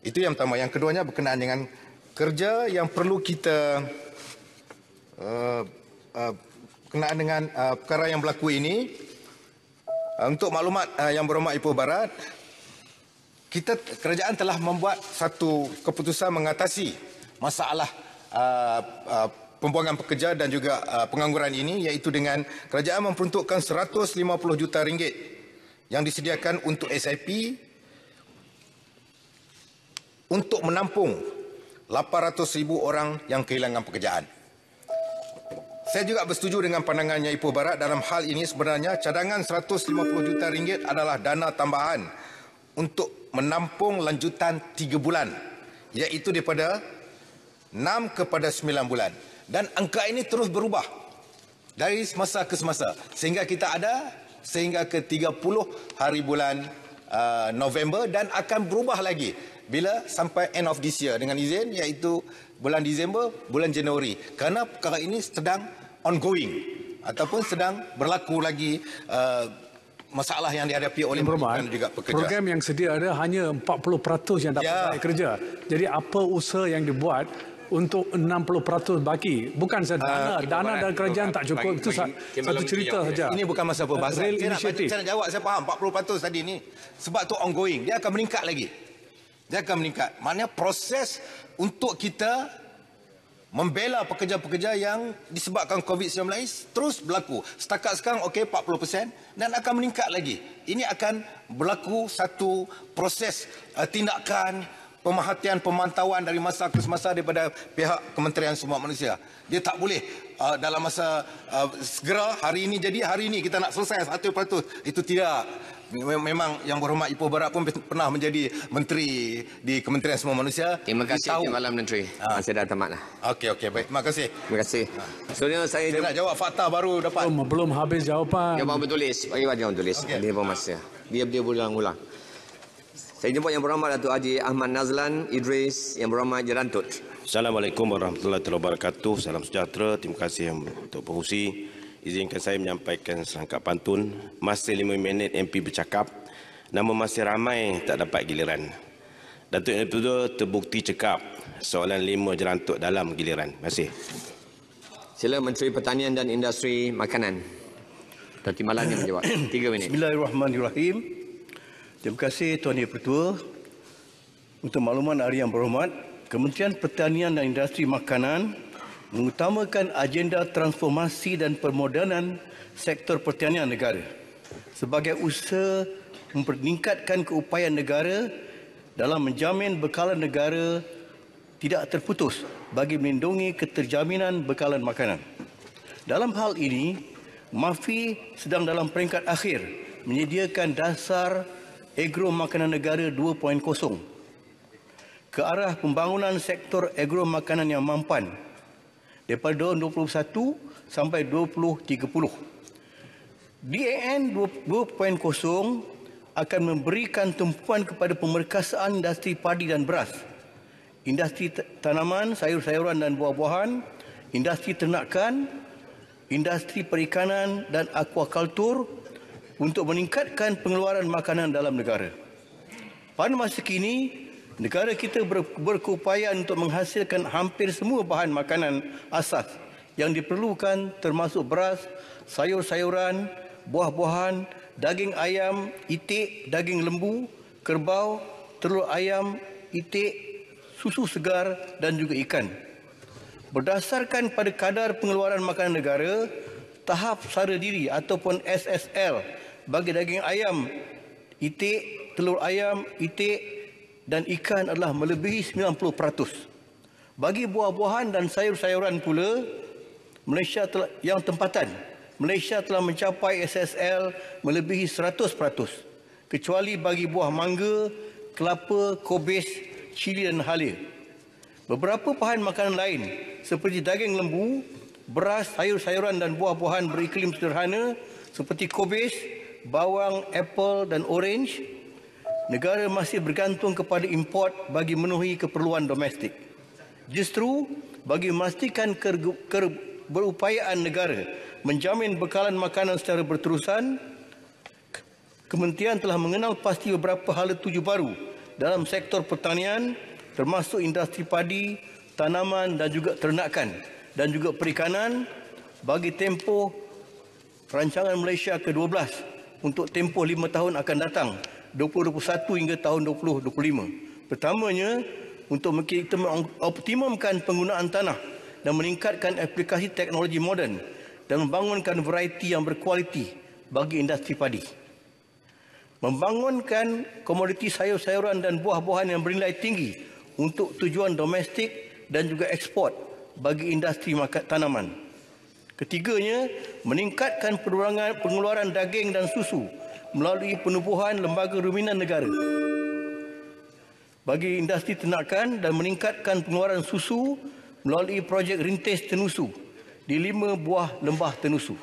Itu yang pertama. Yang keduanya berkenaan dengan kerja yang perlu kita berkenaan dengan perkara yang berlaku ini. Untuk maklumat yang berhormat Ipoh Barat, kerajaan telah membuat satu keputusan mengatasi masalah pembuangan pekerja dan juga pengangguran ini, iaitu dengan kerajaan memperuntukkan 150 juta ringgit yang disediakan untuk SIP untuk menampung 800,000 orang yang kehilangan pekerjaan. Saya juga bersetuju dengan pandangannya Ipoh Barat dalam hal ini. Sebenarnya cadangan 150 juta ringgit adalah dana tambahan untuk menampung lanjutan 3 bulan, iaitu daripada 6 kepada 9 bulan. Dan angka ini terus berubah dari semasa ke semasa sehingga kita ada sehingga ke 30 hari bulan November dan akan berubah lagi bila sampai end of this year dengan izin, iaitu bulan Disember, bulan Januari. Kerana perkara ini sedang ongoing ataupun sedang berlaku lagi masalah yang dihadapi oleh majikan dan juga pekerja. Program yang sedia ada hanya 40% yang dapat kerja. Jadi apa usaha yang dibuat untuk 60% baki? Bukan saja dana dan kerajaan tak cukup. Itu satu cerita saja. Ini bukan masa perbahasan. Saya nak jawab, saya faham 40% tadi ni. Sebab tu ongoing. Dia akan meningkat lagi. Dia akan meningkat. Maknanya proses untuk kita membela pekerja-pekerja yang disebabkan COVID-19 terus berlaku. Setakat sekarang okey 40% dan akan meningkat lagi. Ini akan berlaku satu proses tindakan pemerhatian pemantauan dari masa ke semasa daripada pihak Kementerian Sumber Manusia. Dia tak boleh dalam masa segera hari ini jadi hari ini kita nak selesai 1%. Itu tidak. Memang yang berhormat Ipoh Barat pun pernah menjadi menteri di Kementerian Sumber Manusia. Terima kasih Timbalan Menteri. Saya dah tamatlah. Okey, baik. Terima kasih. Terima kasih. Sebenarnya saya nak jawab fakta baru dapat. Belum habis jawapan. Jawapan bertulis. Bagi jawapan tulis. Dia pun masa. Dia ulang-ulang. Saya jemput yang berhormat Datuk Haji Ahmad Nazlan Idris, yang berhormat Jerantut. Assalamualaikum warahmatullahi wabarakatuh. Salam sejahtera. Terima kasih untuk pengurusi. Izinkan saya menyampaikan serangkap pantun. Masih 5 minit MP bercakap, namun masih ramai tak dapat giliran. Datuk yang kedua terbukti cekap. Soalan 5 Jerantut dalam giliran. Terima kasih. Sila Menteri Pertanian dan Industri Makanan. Datuk Timbalan yang menjawab. 3 minit. Bismillahirrahmanirrahim. Terima kasih Tuan Yang Pertua. Untuk makluman hari yang berhormat, Kementerian Pertanian dan Industri Makanan mengutamakan agenda transformasi dan permodernan sektor pertanian negara sebagai usaha meningkatkan keupayaan negara dalam menjamin bekalan negara tidak terputus bagi melindungi keterjaminan bekalan makanan. Dalam hal ini, MAFI sedang dalam peringkat akhir menyediakan dasar agro makanan negara 2.0 ke arah pembangunan sektor agro makanan yang mampan daripada 2021 sampai 2030. DAN 2.0 akan memberikan tumpuan kepada pemerkasaan industri padi dan beras, industri tanaman, sayur-sayuran dan buah-buahan, industri ternakan, industri perikanan dan aquakultur untuk meningkatkan pengeluaran makanan dalam negara. Pada masa kini, negara kita berkeupayaan untuk menghasilkan hampir semua bahan makanan asas yang diperlukan termasuk beras, sayur-sayuran, buah-buahan, daging ayam, itik, daging lembu, kerbau, telur ayam, itik, susu segar dan juga ikan. Berdasarkan pada kadar pengeluaran makanan negara, tahap sara diri ataupun SSL bagi daging ayam, itik, telur ayam, itik dan ikan adalah melebihi 90%. Bagi buah-buahan dan sayur-sayuran pula, yang tempatan, Malaysia telah mencapai SSL melebihi 100%. Kecuali bagi buah mangga, kelapa, kobis, cili dan halia. Beberapa bahan makanan lain seperti daging lembu, beras, sayur-sayuran dan buah-buahan beriklim sederhana seperti kobis, bawang, apple dan orange, negara masih bergantung kepada import bagi memenuhi keperluan domestik. Justru bagi memastikan berupayaan negara menjamin bekalan makanan secara berterusan, Kementerian telah mengenal pasti beberapa hala tuju baru dalam sektor pertanian, termasuk industri padi, tanaman dan juga ternakan dan juga perikanan bagi tempoh rancangan Malaysia ke-12 untuk tempoh 5 tahun akan datang, 2021 hingga tahun 2025. Pertamanya, untuk kita mengoptimumkan penggunaan tanah dan meningkatkan aplikasi teknologi moden dan membangunkan varieti yang berkualiti bagi industri padi. Membangunkan komoditi sayur-sayuran dan buah-buahan yang bernilai tinggi untuk tujuan domestik dan juga ekspor bagi industri tanaman. Ketiganya, meningkatkan pengeluaran daging dan susu melalui penubuhan lembaga ruminan negara bagi industri ternakan dan meningkatkan pengeluaran susu melalui projek rintis tenusu di 5 buah lembah tenusu.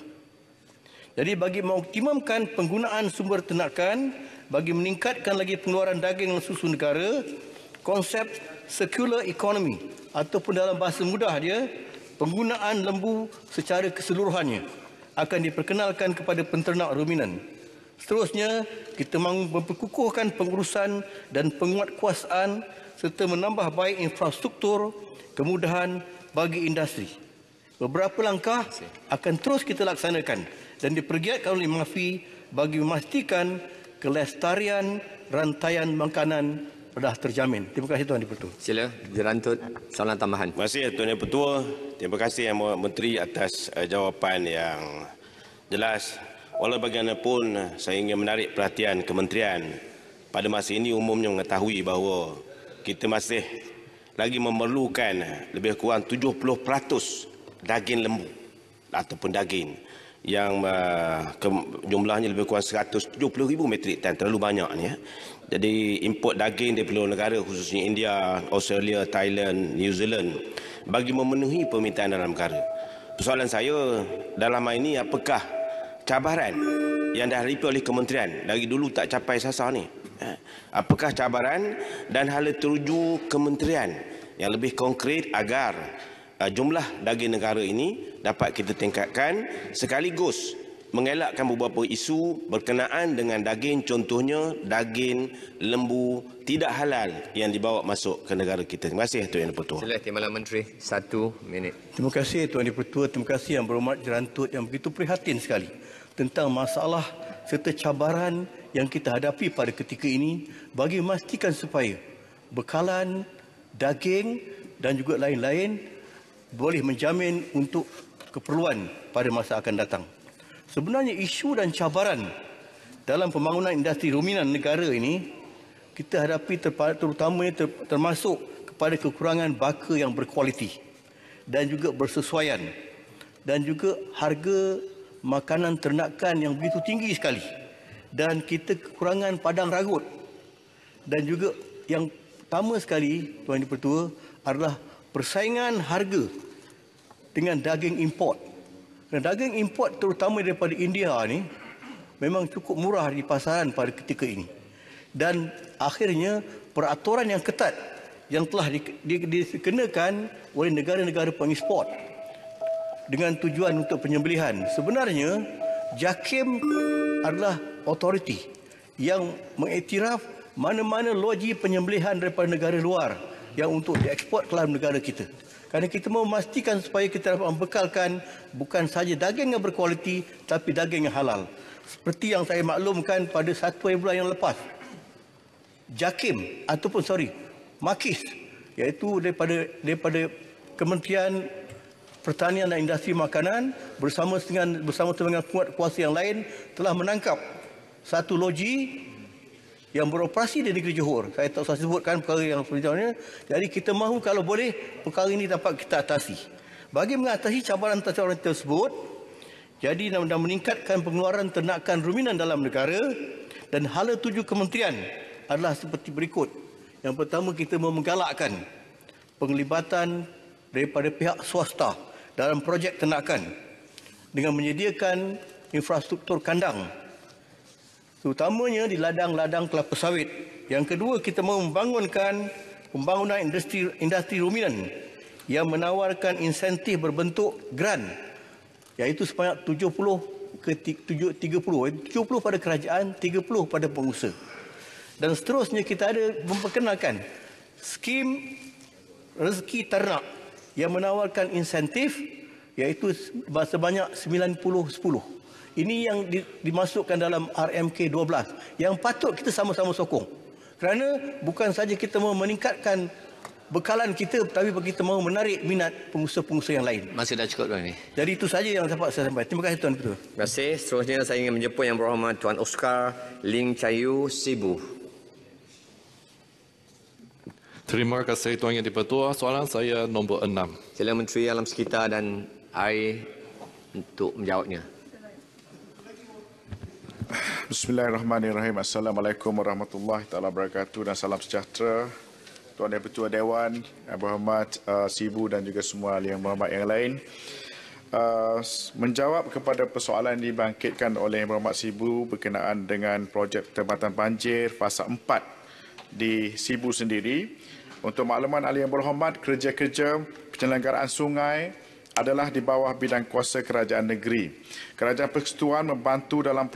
Jadi bagi mengoptimumkan penggunaan sumber ternakan, bagi meningkatkan lagi pengeluaran daging dan susu negara, konsep circular economy ataupun dalam bahasa mudah dia, penggunaan lembu secara keseluruhannya akan diperkenalkan kepada penternak ruminan. Seterusnya, kita memperkukuhkan pengurusan dan penguatkuasaan serta menambah baik infrastruktur, kemudahan bagi industri. Beberapa langkah akan terus kita laksanakan dan dipergiatkan oleh MAFI bagi memastikan kelestarian rantaian makanan sudah terjamin. Terima kasih Tuan Di-Pertua. Sila dirantut soalan tambahan. Terima kasih Tuan Di-Pertua. Terima kasih Yang Mohd Menteri atas jawapan yang jelas. Walau bagaimanapun saya ingin menarik perhatian kementerian pada masa ini umumnya mengetahui bahawa kita masih lagi memerlukan lebih kurang 70% daging lembu ataupun daging yang jumlahnya lebih kurang 170,000 metrik tan, terlalu banyak ni ya. Jadi import daging dari luar negara khususnya India, Australia, Thailand, New Zealand bagi memenuhi permintaan dalam negara. Persoalan saya dalam hal ini, apakah cabaran yang dihadapi oleh kementerian dari dulu tak capai sasar ni? Apakah cabaran dan hala teruju kementerian yang lebih konkret agar jumlah daging negara ini dapat kita tingkatkan sekaligus mengelakkan beberapa isu berkenaan dengan daging, contohnya daging lembu tidak halal yang dibawa masuk ke negara kita. Terima kasih Tuan Di-Pertua. Sila Timbalan Menteri, 1 minit. Terima kasih Tuan Di-Pertua. Terima kasih Yang Berhormat Jerantut yang begitu prihatin sekali tentang masalah serta cabaran yang kita hadapi pada ketika ini bagi memastikan supaya bekalan, daging dan juga lain-lain boleh menjamin untuk keperluan pada masa akan datang. Sebenarnya isu dan cabaran dalam pembangunan industri ruminan negara ini kita hadapi terutamanya termasuk kepada kekurangan baka yang berkualiti dan juga bersesuaian dan juga harga makanan ternakan yang begitu tinggi sekali dan kita kekurangan padang ragut dan juga yang pertama sekali Tuan Di-Pertua adalah persaingan harga dengan daging import. Dan daging import terutama daripada India ni memang cukup murah di pasaran pada ketika ini. Dan akhirnya peraturan yang ketat yang telah dikenakan oleh negara-negara pengeksport dengan tujuan untuk penyembelihan. Sebenarnya JAKIM adalah autoriti yang mengiktiraf mana-mana loji penyembelihan daripada negara luar yang untuk dieksport ke dalam negara kita. Kerana kita mahu memastikan supaya kita dapat membekalkan bukan sahaja daging yang berkualiti tapi daging yang halal. Seperti yang saya maklumkan pada 1 bulan yang lepas. JAKIM ataupun MAKIS iaitu daripada Kementerian Pertanian dan Industri Makanan bersama dengan kuat kuasa yang lain telah menangkap satu loji yang beroperasi di negeri Johor. Saya tak usah sebutkan perkara yang sebenarnya. Jadi kita mahu kalau boleh perkara ini dapat kita atasi. Bagi mengatasi cabaran-cabaran tersebut, jadi dan meningkatkan pengeluaran ternakan ruminan dalam negara, dan hala tuju kementerian adalah seperti berikut. Yang pertama, kita mahu menggalakkan penglibatan daripada pihak swasta dalam projek ternakan dengan menyediakan infrastruktur kandang, terutamanya di ladang-ladang kelapa sawit. Yang kedua, kita mahu membangunkan pembangunan industri ruminan yang menawarkan insentif berbentuk grant, iaitu sebanyak 70 ke 30, 70 pada kerajaan, 30 pada pengusaha. Dan seterusnya kita ada memperkenalkan skim rezeki ternak yang menawarkan insentif, iaitu sebanyak 90-10. Ini yang dimasukkan dalam RMK 12 yang patut kita sama-sama sokong. Kerana bukan saja kita mahu meningkatkan bekalan kita, tapi kita mahu menarik minat pengusaha-pengusaha yang lain. Masih dah cukup tuan ni. Jadi itu saja yang dapat saya sampaikan. Terima kasih Tuan Ketua. Terima kasih. Seterusnya saya ingin menjemput Yang Berhormat Tuan Oscar Ling Chayu Sibu. Terima kasih Tuan Yang di-Pertua. Soalan saya nombor 6. Sila Menteri Alam Sekitar dan Air untuk menjawabnya. Bismillahirrahmanirrahim. Assalamualaikum warahmatullahi taala wabarakatuh dan salam sejahtera. Tuan Yang Bertua Dewan, Yang Berhormat Sibu dan juga semua Yang Berhormat yang lain. Menjawab kepada persoalan dibangkitkan oleh Yang Berhormat Sibu berkenaan dengan projek Tempatan Banjir fasa 4 di Sibu sendiri. Untuk makluman ahli Yang Berhormat, kerja-kerja penyelenggaraan sungai adalah di bawah bidang kuasa kerajaan negeri. Kerajaan Persekutuan membantu dalam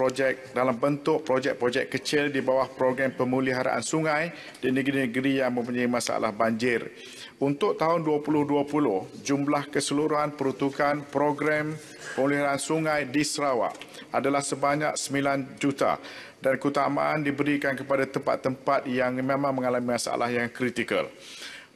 bentuk projek-projek kecil di bawah program pemuliharaan sungai di negeri-negeri yang mempunyai masalah banjir. Untuk tahun 2020, jumlah keseluruhan peruntukan program pemuliharaan sungai di Sarawak adalah sebanyak 9 juta dan keutamaan diberikan kepada tempat-tempat yang memang mengalami masalah yang kritikal.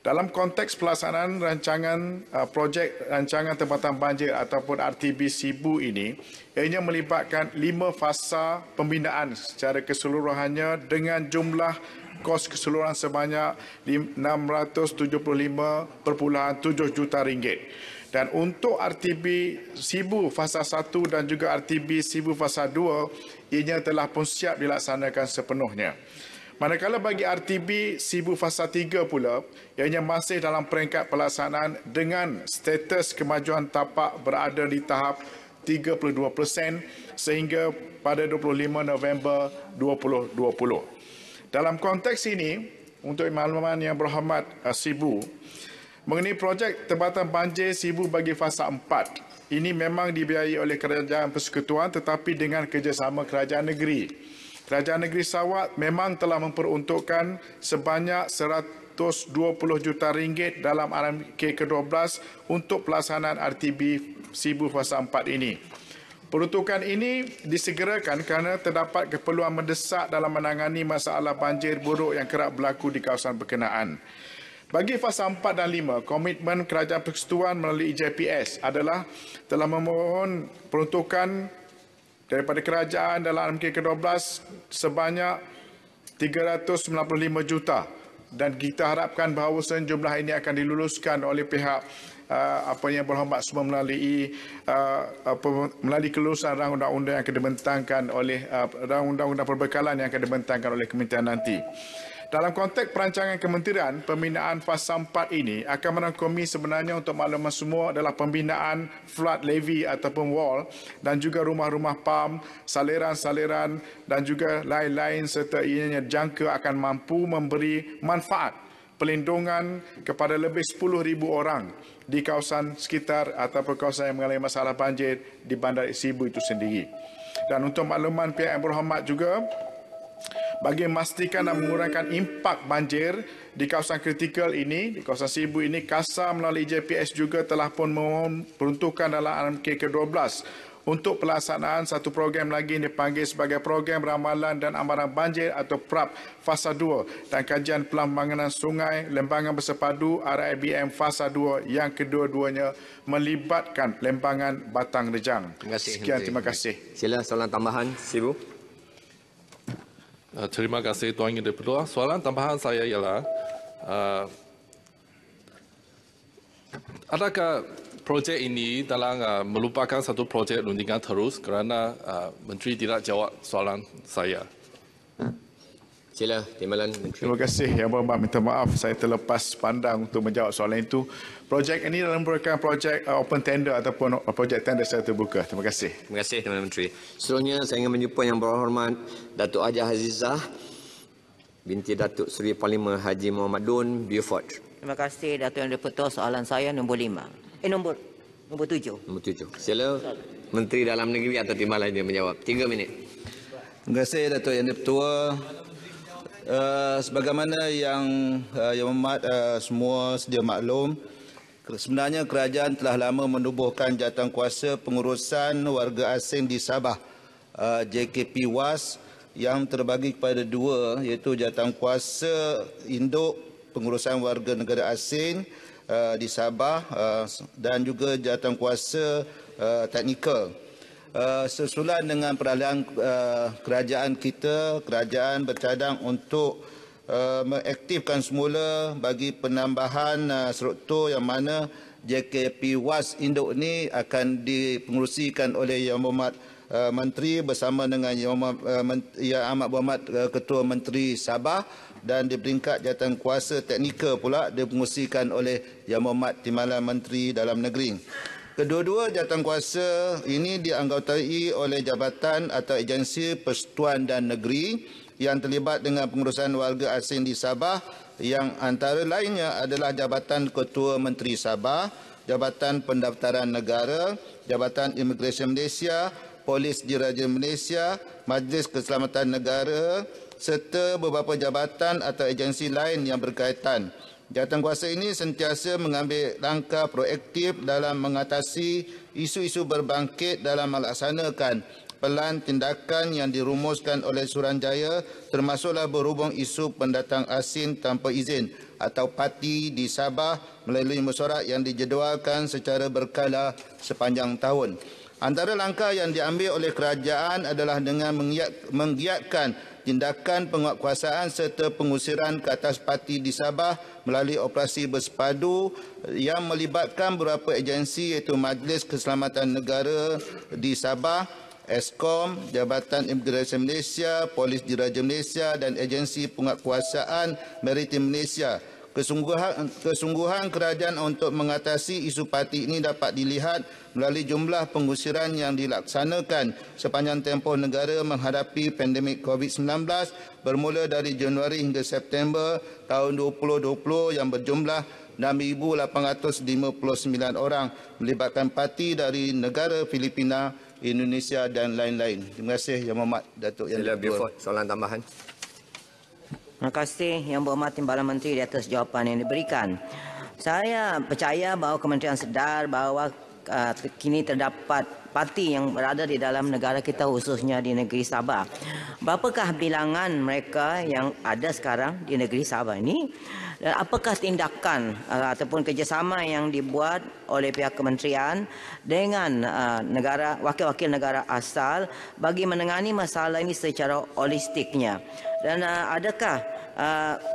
Dalam konteks pelaksanaan rancangan projek rancangan tempatan banjir ataupun RTB Sibu ini, ianya melibatkan 5 fasa pembinaan secara keseluruhannya dengan jumlah kos keseluruhan sebanyak 675.7 juta ringgit. Dan untuk RTB Sibu fasa 1 dan juga RTB Sibu fasa 2, ianya telah pun siap dilaksanakan sepenuhnya. Manakala bagi RTB Sibu fasa 3 pula, ianya masih dalam peringkat pelaksanaan dengan status kemajuan tapak berada di tahap 32% sehingga pada 25 November 2020. Dalam konteks ini, untuk makluman Yang Berhormat Sibu, mengenai projek Tempatan Banjir Sibu bagi fasa 4, ini memang dibiayai oleh Kerajaan Persekutuan tetapi dengan kerjasama kerajaan negeri. Kerajaan Negeri Sarawak memang telah memperuntukkan sebanyak 120 juta ringgit dalam RMK ke-12 untuk pelaksanaan RTB Sibu fasa 4 ini. Peruntukan ini disegerakan kerana terdapat keperluan mendesak dalam menangani masalah banjir buruk yang kerap berlaku di kawasan berkenaan. Bagi fasa 4 dan 5, komitmen Kerajaan Persekutuan melalui JPS adalah telah memohon peruntukan daripada kerajaan dalam RMK ke-12 sebanyak 395 juta dan kita harapkan bahawa jumlah ini akan diluluskan oleh pihak Yang Berhormat semua melalui kelulusan rang undang-undang yang akan dibentangkan oleh rang undang-undang perbekalan yang akan dibentangkan oleh kementerian nanti. Dalam konteks perancangan kementerian, pembinaan fasa 4 ini akan merangkumi sebenarnya untuk makluman semua adalah pembinaan flood levee ataupun wall dan juga rumah-rumah pam, saliran-saliran dan juga lain-lain serta ianya jangka akan mampu memberi manfaat pelindungan kepada lebih 10,000 orang di kawasan sekitar ataupun kawasan yang mengalami masalah banjir di Bandar Sibu itu sendiri. Dan untuk makluman pihak Yang Berhormat juga, bagi memastikan dan mengurangkan impak banjir di kawasan kritikal ini, di kawasan Sibu ini, KASA melalui JPS juga telah pun memohon peruntukan dalam RMK ke-12 untuk pelaksanaan satu program lagi yang dipanggil sebagai Program Ramalan dan Amaran Banjir atau PRAP Fasa 2 dan kajian pembangunan sungai Lembangan Bersepadu RIBM Fasa 2 yang kedua-duanya melibatkan Lembangan Batang Rejang. Terima kasih. Sekian, terima kasih. Sila soalan tambahan, Sibu. Terima kasih Tuan Yang Dipertua. Soalan tambahan saya ialah adakah projek ini dalam melupakan satu projek rundingan terus kerana Menteri tidak jawab soalan saya? Sila, Timbalan Menteri. Terima kasih Yang Berhormat. Minta maaf saya terlepas pandang untuk menjawab soalan itu. Projek ini adalah merupakan projek open tender ataupun projek tender secara terbuka. Terima kasih. Terima kasih Timbalan Menteri. Seterusnya saya ingin menjumpa Yang Berhormat Datuk Hajah Azizah binti Datuk Seri Parlimen Haji Muhammad Dun, Beaufort. Terima kasih Datuk Yang Dipertua. Soalan saya nombor 5. Nombor 7. Nombor 7. Sila Menteri Dalam Negeri atau Timbalan dia menjawab. 3 minit. Terima kasih Datuk Yang Dipertua. Sebagaimana yang Berhormat semua sedia maklum, sebenarnya kerajaan telah lama menubuhkan jawatankuasa pengurusan warga asing di Sabah, JKP WAS, yang terbagi kepada 2, iaitu jawatankuasa induk pengurusan warga negara asing di Sabah dan juga jawatankuasa teknikal. Sesulan dengan peralihan kerajaan kita, kerajaan bercadang untuk mengaktifkan semula bagi penambahan struktur yang mana JKP WAS induk ini akan dipengerusikan oleh Yang Berhormat Menteri bersama dengan Yang Amat Berhormat Ketua Menteri Sabah, dan di peringkat jawatankuasa teknikal pula dipengerusikan oleh Yang Berhormat Timbalan Menteri Dalam Negeri. Kedua-dua jawatankuasa ini dianggotai oleh jabatan atau agensi persekutuan dan negeri yang terlibat dengan pengurusan warga asing di Sabah, yang antara lainnya adalah Jabatan Ketua Menteri Sabah, Jabatan Pendaftaran Negara, Jabatan Imigresen Malaysia, Polis Diraja Malaysia, Majlis Keselamatan Negara serta beberapa jabatan atau agensi lain yang berkaitan. Jawatankuasa ini sentiasa mengambil langkah proaktif dalam mengatasi isu-isu berbangkit dalam melaksanakan pelan tindakan yang dirumuskan oleh Suruhanjaya, termasuklah berhubung isu pendatang asing tanpa izin atau parti di Sabah melalui mesyuarat yang dijadualkan secara berkala sepanjang tahun. Antara langkah yang diambil oleh kerajaan adalah dengan menggiatkan tindakan penguatkuasaan serta pengusiran ke atas parti di Sabah melalui operasi bersepadu yang melibatkan beberapa agensi iaitu Majlis Keselamatan Negara di Sabah, Eskom, Jabatan Imigresen Malaysia, Polis Diraja Malaysia dan Agensi Penguatkuasaan Maritim Malaysia. Kesungguhan kerajaan untuk mengatasi isu parti ini dapat dilihat melalui jumlah pengusiran yang dilaksanakan sepanjang tempoh negara menghadapi pandemik COVID-19 bermula dari Januari hingga September tahun 2020 yang berjumlah 6,859 orang melibatkan parti dari negara Filipina, Indonesia dan lain-lain. Terima kasih Yang Berhormat Datuk Yang Dipertua. Soalan tambahan. Terima kasih Yang Berhormat Timbalan Menteri di atas jawapan yang diberikan. Saya percaya bahawa Kementerian sedar bahawa kini terdapat parti yang berada di dalam negara kita, khususnya di negeri Sabah. Berapakah bilangan mereka yang ada sekarang di negeri Sabah ini? Dan apakah tindakan ataupun kerjasama yang dibuat oleh pihak kementerian dengan wakil-wakil negara asal bagi menangani masalah ini secara holistiknya? Dan adakah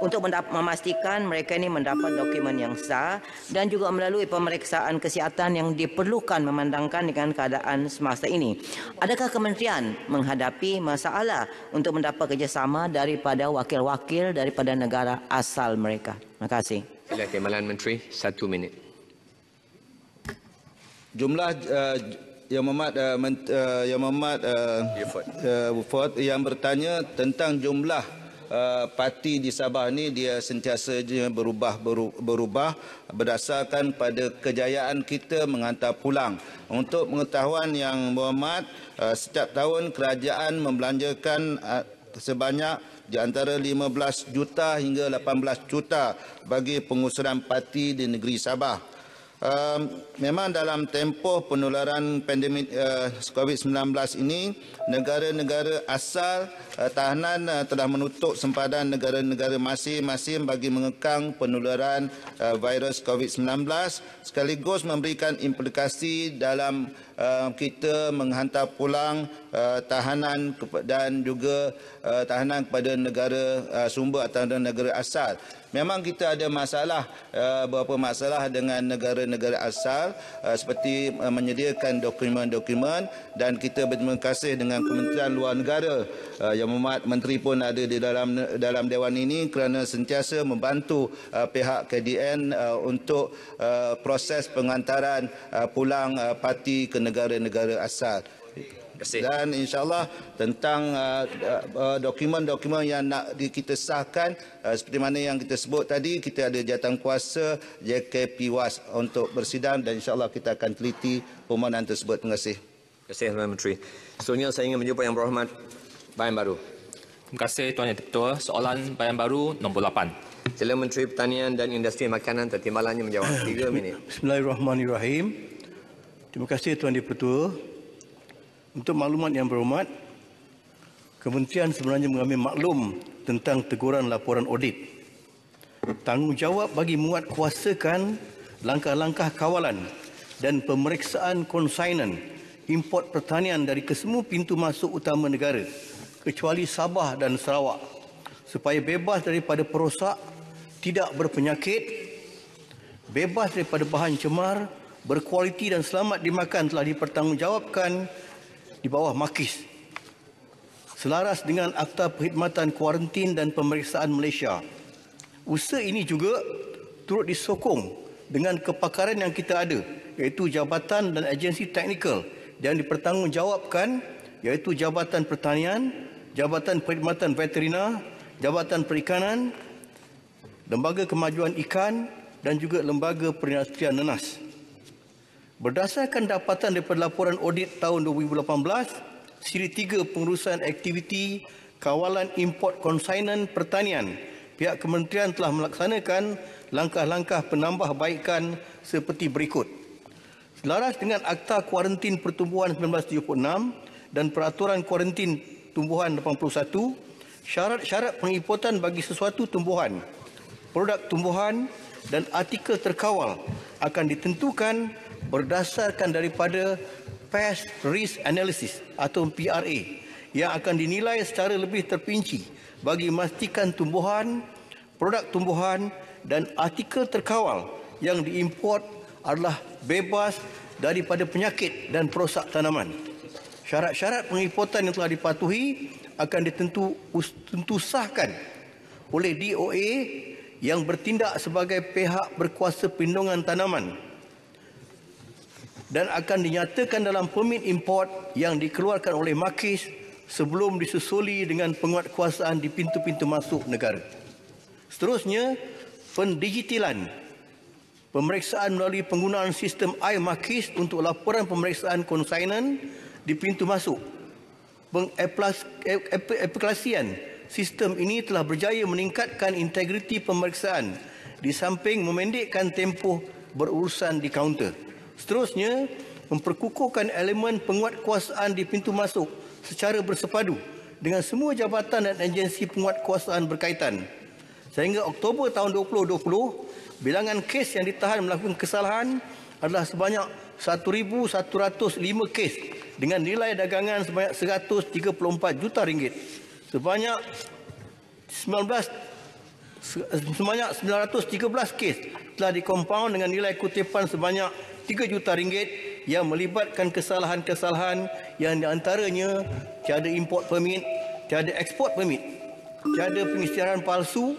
untuk memastikan mereka ini mendapat dokumen yang sah dan juga melalui pemeriksaan kesihatan yang diperlukan memandangkan dengan keadaan semasa ini? Adakah kementerian menghadapi masalah untuk mendapat kerjasama daripada wakil-wakil daripada negara asal mereka? Terima kasih. Sila Timbalan Menteri, 1 minit. Jumlah Yang Berhormat Beaufort yang bertanya tentang jumlah parti di Sabah ni, dia sentiasa berubah berdasarkan pada kejayaan kita menghantar pulang. Untuk pengetahuan Yang Berhormat, setiap tahun kerajaan membelanjakan sebanyak di antara 15 juta hingga 18 juta bagi pengusiran parti di negeri Sabah. Memang dalam tempoh penularan pandemik COVID-19 ini, negara-negara asal tahanan telah menutup sempadan negara-negara masing-masing bagi mengekang penularan virus COVID-19 sekaligus memberikan implikasi dalam kita menghantar pulang tahanan dan juga tahanan kepada negara sumber atau negara asal. Memang kita ada masalah, beberapa masalah dengan negara-negara asal seperti menyediakan dokumen-dokumen, dan kita berterima kasih dengan Kementerian Luar Negara. Yang Berhormat Menteri pun ada di dalam Dewan ini kerana sentiasa membantu pihak KDN untuk proses pengantaran pulang parti ke negara-negara asal. Dan insyaAllah tentang dokumen-dokumen yang nak kita sahkan, seperti mana yang kita sebut tadi, kita ada jawatankuasa JKP-WAS untuk bersidang, dan insyaAllah kita akan teliti permohonan tersebut. Terima kasih. Terima kasih Tuan Menteri. Seterusnya saya ingin menjumpa Yang Berhormat Bayan Baru. Terima kasih Tuan Yang Ketua. Soalan Bayan Baru nombor 8. Sila Menteri Pertanian dan Industri Makanan tertimbalannya menjawab 3 minit. Bismillahirrahmanirrahim. Terima kasih Tuan Yang Ketua. Untuk maklumat Yang Berhormat, Kementerian sebenarnya mengambil maklum tentang teguran laporan audit. Tanggungjawab bagi menguatkuasakan langkah-langkah kawalan dan pemeriksaan konsainan import pertanian dari kesemua pintu masuk utama negara, kecuali Sabah dan Sarawak, supaya bebas daripada perosak, tidak berpenyakit, bebas daripada bahan cemar, berkualiti dan selamat dimakan, telah dipertanggungjawabkan di bawah Makis, selaras dengan Akta Perkhidmatan Kuarantin dan Pemeriksaan Malaysia. Usaha ini juga turut disokong dengan kepakaran yang kita ada, iaitu jabatan dan agensi teknikal yang dipertanggungjawabkan, iaitu Jabatan Pertanian, Jabatan Perkhidmatan Veterina, Jabatan Perikanan, Lembaga Kemajuan Ikan dan juga Lembaga Perindustrian Nenas. Berdasarkan dapatan daripada laporan audit tahun 2018, siri 3 pengurusan aktiviti kawalan import konsainan pertanian, pihak kementerian telah melaksanakan langkah-langkah penambahbaikan seperti berikut. Selaras dengan Akta Kuarantin Pertumbuhan 1976 dan Peraturan Kuarantin Tumbuhan 81, syarat-syarat pengimportan bagi sesuatu tumbuhan, produk tumbuhan dan artikel terkawal akan ditentukan berdasarkan daripada Pest Risk Analysis atau PRA yang akan dinilai secara lebih terperinci bagi memastikan tumbuhan, produk tumbuhan dan artikel terkawal yang diimport adalah bebas daripada penyakit dan perosak tanaman. Syarat-syarat pengimportan yang telah dipatuhi akan ditentusahkan oleh DOA yang bertindak sebagai pihak berkuasa perlindungan tanaman dan akan dinyatakan dalam permit import yang dikeluarkan oleh Makis sebelum disusuli dengan penguatkuasaan di pintu-pintu masuk negara. Seterusnya, pendigitilan pemeriksaan melalui penggunaan sistem iMakis untuk laporan pemeriksaan konsainan di pintu masuk. Pengaplikasian sistem ini telah berjaya meningkatkan integriti pemeriksaan di samping memendekkan tempoh berurusan di kaunter. Seterusnya, memperkukuhkan elemen penguatkuasaan di pintu masuk secara bersepadu dengan semua jabatan dan agensi penguatkuasaan berkaitan. Sehingga Oktober tahun 2020, bilangan kes yang ditahan melakukan kesalahan adalah sebanyak 1,105 kes dengan nilai dagangan sebanyak 134 juta ringgit. Sebanyak 913 kes telah dikompaun dengan nilai kutipan sebanyak 3 juta ringgit yang melibatkan kesalahan-kesalahan yang diantaranya tiada import permit, tiada ekspor permit, tiada pengisytiharan palsu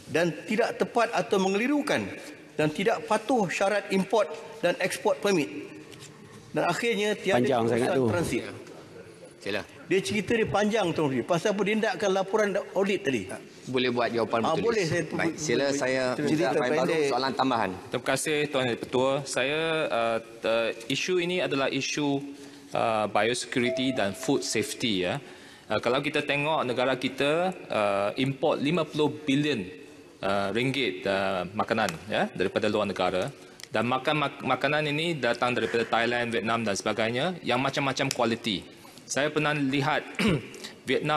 dan tidak tepat atau mengelirukan dan tidak patuh syarat import dan ekspor permit. Dan akhirnya tiada pengurusan transit. Sila. Dia cerita dia panjang Tuan Menteri. Pasal apa dia nakkan laporan audit tadi? Boleh buat jawapan bertulis. Boleh saya baik, sila saya minta baru soalan tambahan. Terima kasih Tuan Yang Ketua. Saya isu ini adalah isu biosecurity dan food safety ya. Kalau kita tengok negara kita import 50 bilion ringgit makanan ya daripada luar negara, dan makanan ini datang daripada Thailand, Vietnam dan sebagainya yang macam-macam kualiti. Saya pernah lihat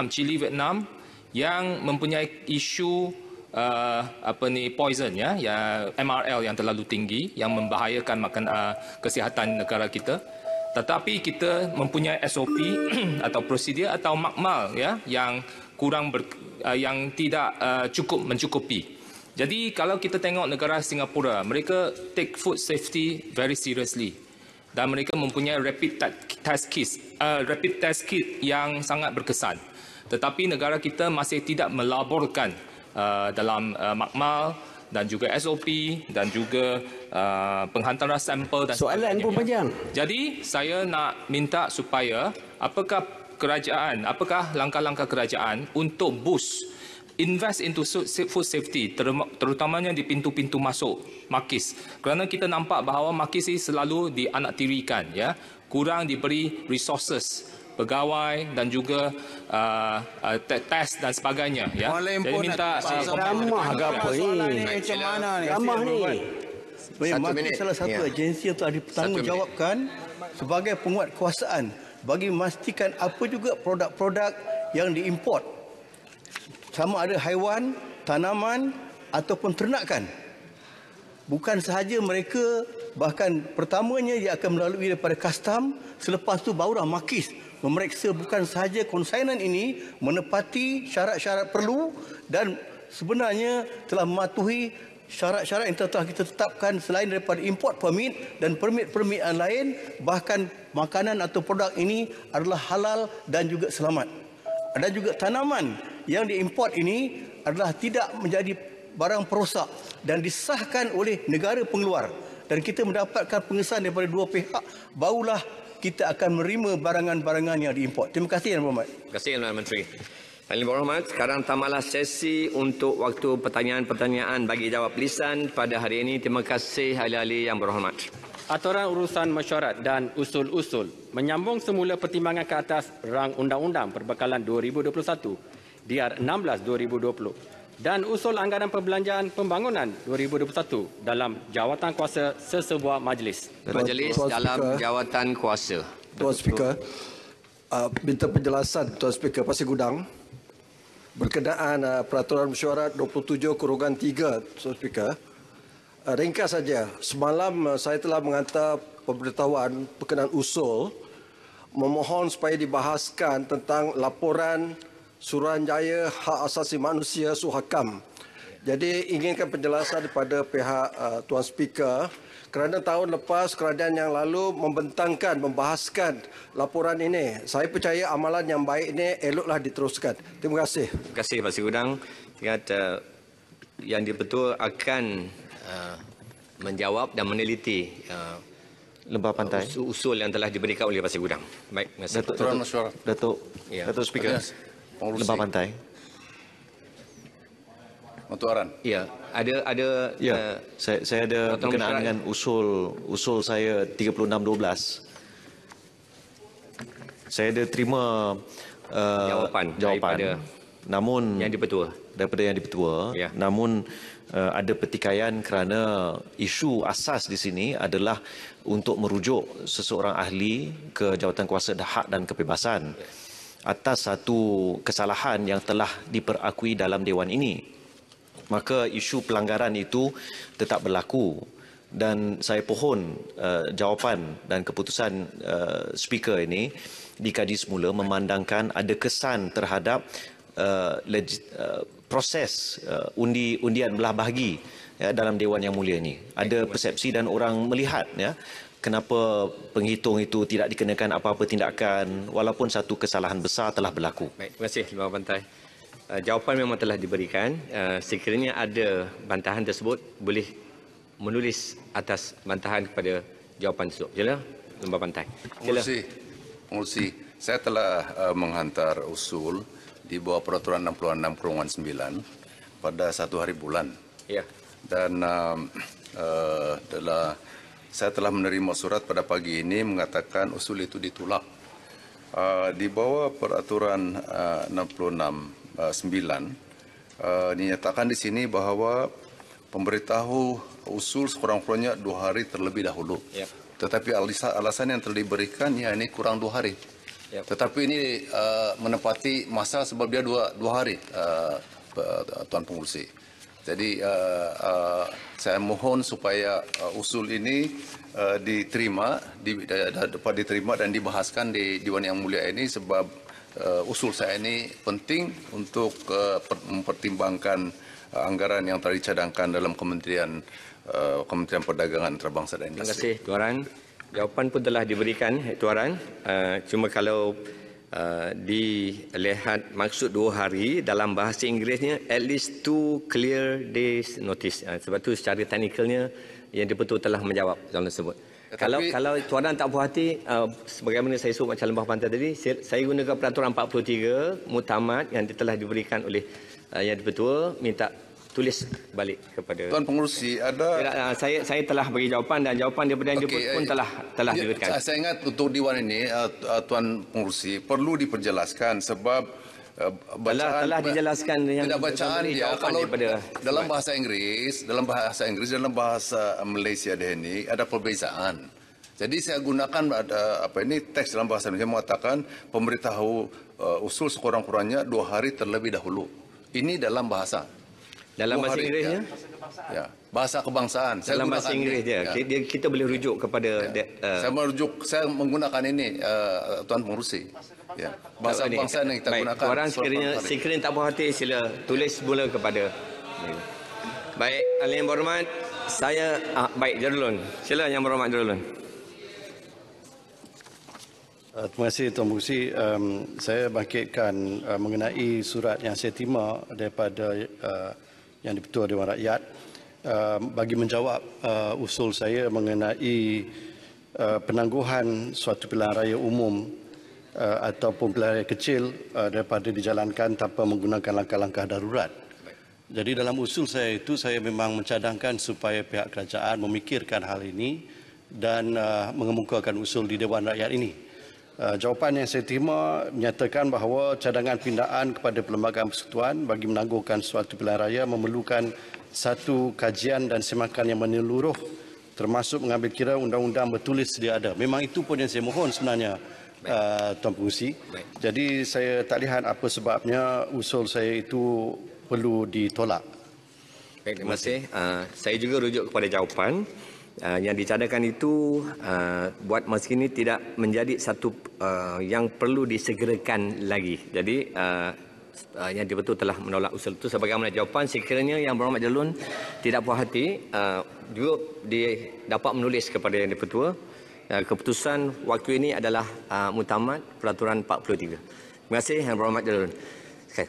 Chili Vietnam yang mempunyai isu poison ya, MRL yang terlalu tinggi yang membahayakan kesihatan negara kita. Tetapi kita mempunyai SOP atau prosedur atau makmal ya yang yang tidak cukup mencukupi. Jadi kalau kita tengok negara Singapura, mereka take food safety very seriously dan mereka mempunyai rapid test kit yang sangat berkesan. Tetapi negara kita masih tidak melaporkan dalam makmal dan juga SOP dan juga penghantaran sampel dan soalan pun panjang. Jadi saya nak minta supaya apakah langkah-langkah kerajaan untuk boost invest into food safety terutamanya di pintu-pintu masuk Makis, kerana kita nampak bahawa Makis ini selalu dianaktirikan ya, kurang diberi resources pegawai dan juga test dan sebagainya ya. Jadi minta ramah ke apa ni? Macam mana ni? Ramah ni. Makis salah satu agensi yang telah dipertanggungjawabkan sebagai penguat kuasaan bagi memastikan apa juga produk-produk yang diimport, sama ada haiwan, tanaman ataupun ternakan. Bukan sahaja mereka, bahkan pertamanya ia akan melalui daripada custom, selepas tu barulah Makis memeriksa bukan sahaja konsainan ini menepati syarat-syarat perlu dan sebenarnya telah mematuhi syarat-syarat yang telah kita tetapkan selain daripada import permit dan permit-permit yang lain, bahkan makanan atau produk ini adalah halal dan juga selamat. Ada juga tanaman yang diimport ini adalah tidak menjadi barang perosak dan disahkan oleh negara pengeluar, dan kita mendapatkan pengesahan daripada dua pihak, barulah kita akan menerima barangan-barangan yang diimport. Terima kasih Yang Berhormat. Terima kasih Yang Menteri. Yang Berhormat, sekarang tamatlah sesi untuk waktu pertanyaan-pertanyaan bagi jawab lisan pada hari ini. Terima kasih ahli-ahli Yang Berhormat. Aturan urusan mesyuarat dan usul-usul menyambung semula pertimbangan ke atas rang undang-undang perbekalan 2021 DR 16 2020 dan usul anggaran perbelanjaan pembangunan 2021 dalam jawatan kuasa sesebuah majlis. Majlis dalam jawatan kuasa. Tuan Speaker, minta penjelasan Tuan Speaker Pasir Gudang berkenaan peraturan mesyuarat 27/3 Tuan Speaker. Ringkas saja, semalam saya telah menghantar pemberitahuan berkenaan usul memohon supaya dibahaskan tentang laporan Suruhanjaya Hak Asasi Manusia Suhakam. Jadi inginkan penjelasan daripada pihak Tuan Speaker kerana tahun lepas kerajaan yang lalu membentangkan, membahaskan laporan ini. Saya percaya amalan yang baik ini eloklah diteruskan. Terima kasih. Terima kasih Pak Gudang. Ingat yang dibetul akan menjawab dan meneliti Lembah Pantai usul yang telah diberikan oleh Pasir Gudang. Baik, terima kasih. Datuk Speaker. Lembah Pantai. Untuk Aran. Ya, ada ya, saya ada berkenaan dengan usul saya 3612. Saya ada terima jawapan. Namun daripada yang dipertua. Ya. Namun ada pertikaian kerana isu asas di sini adalah untuk merujuk seseorang ahli ke jawatan kuasa hak dan kebebasan atas satu kesalahan yang telah diperakui dalam Dewan ini. Maka isu pelanggaran itu tetap berlaku dan saya pohon jawapan dan keputusan speaker ini dikaji semula memandangkan ada kesan terhadap proses undian belah bahagi ya, dalam Dewan Yang Mulia ini. Ada persepsi dan orang melihat ya, kenapa penghitung itu tidak dikenakan apa-apa tindakan walaupun satu kesalahan besar telah berlaku. Baik, terima kasih Lembah Pantai. Jawapan memang telah diberikan. Sekiranya ada bantahan tersebut, boleh menulis atas bantahan kepada jawapan tersebut. Sila, Lembah Pantai. Pengurusi, saya telah menghantar usul di bawah peraturan 66/9 pada 1 hari bulan. Ya. Dan saya telah menerima surat pada pagi ini mengatakan usul itu ditolak. Di bawah peraturan 66/9 dinyatakan di sini bahawa pemberitahu usul sekurang-kurangnya 2 hari terlebih dahulu. Ya. Tetapi alasan yang telah diberikan ya ini kurang 2 hari. Ya. Tetapi ini menepati masa sebab dia 2 hari, Tuan Pengurusi. Jadi saya mohon supaya usul ini dapat diterima dan dibahaskan di Dewan Yang Mulia ini sebab usul saya ini penting untuk mempertimbangkan anggaran yang telah dicadangkan dalam Kementerian Perdagangan Antarabangsa dan Industri. Terima kasih, Tuan. Jawapan pun telah diberikan, Tuan. Cuma kalau dilihat maksud 2 hari dalam bahasa Inggerisnya at least 2 clear days notice. Sebab tu secara teknikalnya yang di-Pertua telah menjawab soalan tersebut. Kalau Tuan tak puas hati, sebagaimana saya sebut macam Lembah Pantai tadi, saya gunakan peraturan 43 muktamad yang telah diberikan oleh yang di-Pertua, minta tulis balik kepada Tuan Pengerusi ada saya telah bagi jawapan dan jawapan daripada yang di-Pertua pun telah diberikan. Saya ingat untuk Dewan ini Tuan Pengerusi perlu diperjelaskan sebab telah dijelaskan yang bacaan dia kalau dalam bahasa Inggris, dalam bahasa Malaysia ini ada perbezaan. Jadi saya gunakan teks dalam bahasa Indonesia mengatakan pemberitahu usul sekurang-kurangnya 2 hari terlebih dahulu. Ini dalam bahasa. Dalam bahasa Inggerisnya? Ya, bahasa kebangsaan. Dalam bahasa Inggris dia. Kita boleh rujuk kepada saya menggunakan ini Tuan Pengerusi. Ya, bahasa kebangsaan yang kita gunakan. Orang sekiranya tak puas hati sila tulis semula kepada. Baik, ahli yang berhormat, saya baik Jarulun. Sila yang berhormat Jarulun. Terima kasih Tuan Pengerusi. Saya bangkitkan mengenai surat yang saya terima daripada Yang di-Pertua Dewan Rakyat bagi menjawab usul saya mengenai penangguhan suatu pilihan raya umum ataupun pilihan raya kecil daripada dijalankan tanpa menggunakan langkah-langkah darurat. Jadi dalam usul saya itu saya memang mencadangkan supaya pihak kerajaan memikirkan hal ini dan mengemukakan usul di Dewan Rakyat ini. Jawapan yang saya terima menyatakan bahawa cadangan pindaan kepada Perlembagaan Persekutuan bagi menangguhkan suatu pilihan raya memerlukan satu kajian dan semakan yang menyeluruh termasuk mengambil kira undang-undang bertulis sedia ada. Memang itu pun yang saya mohon sebenarnya Tuan Pengerusi. Jadi saya tak lihat apa sebabnya usul saya itu perlu ditolak. Baik, terima kasih. Saya juga rujuk kepada jawapan. Yang dicadangkan itu buat masa ini tidak menjadi satu yang perlu disegerakan lagi. Jadi yang di-Pertua telah menolak usul itu sebagaimana jawapan. Sekiranya Yang Berhormat Jalun tidak puas hati, juga dapat menulis kepada Yang di-Pertua. Keputusan waktu ini adalah muktamad peraturan 43. Terima kasih Yang Berhormat Jalun. Okay.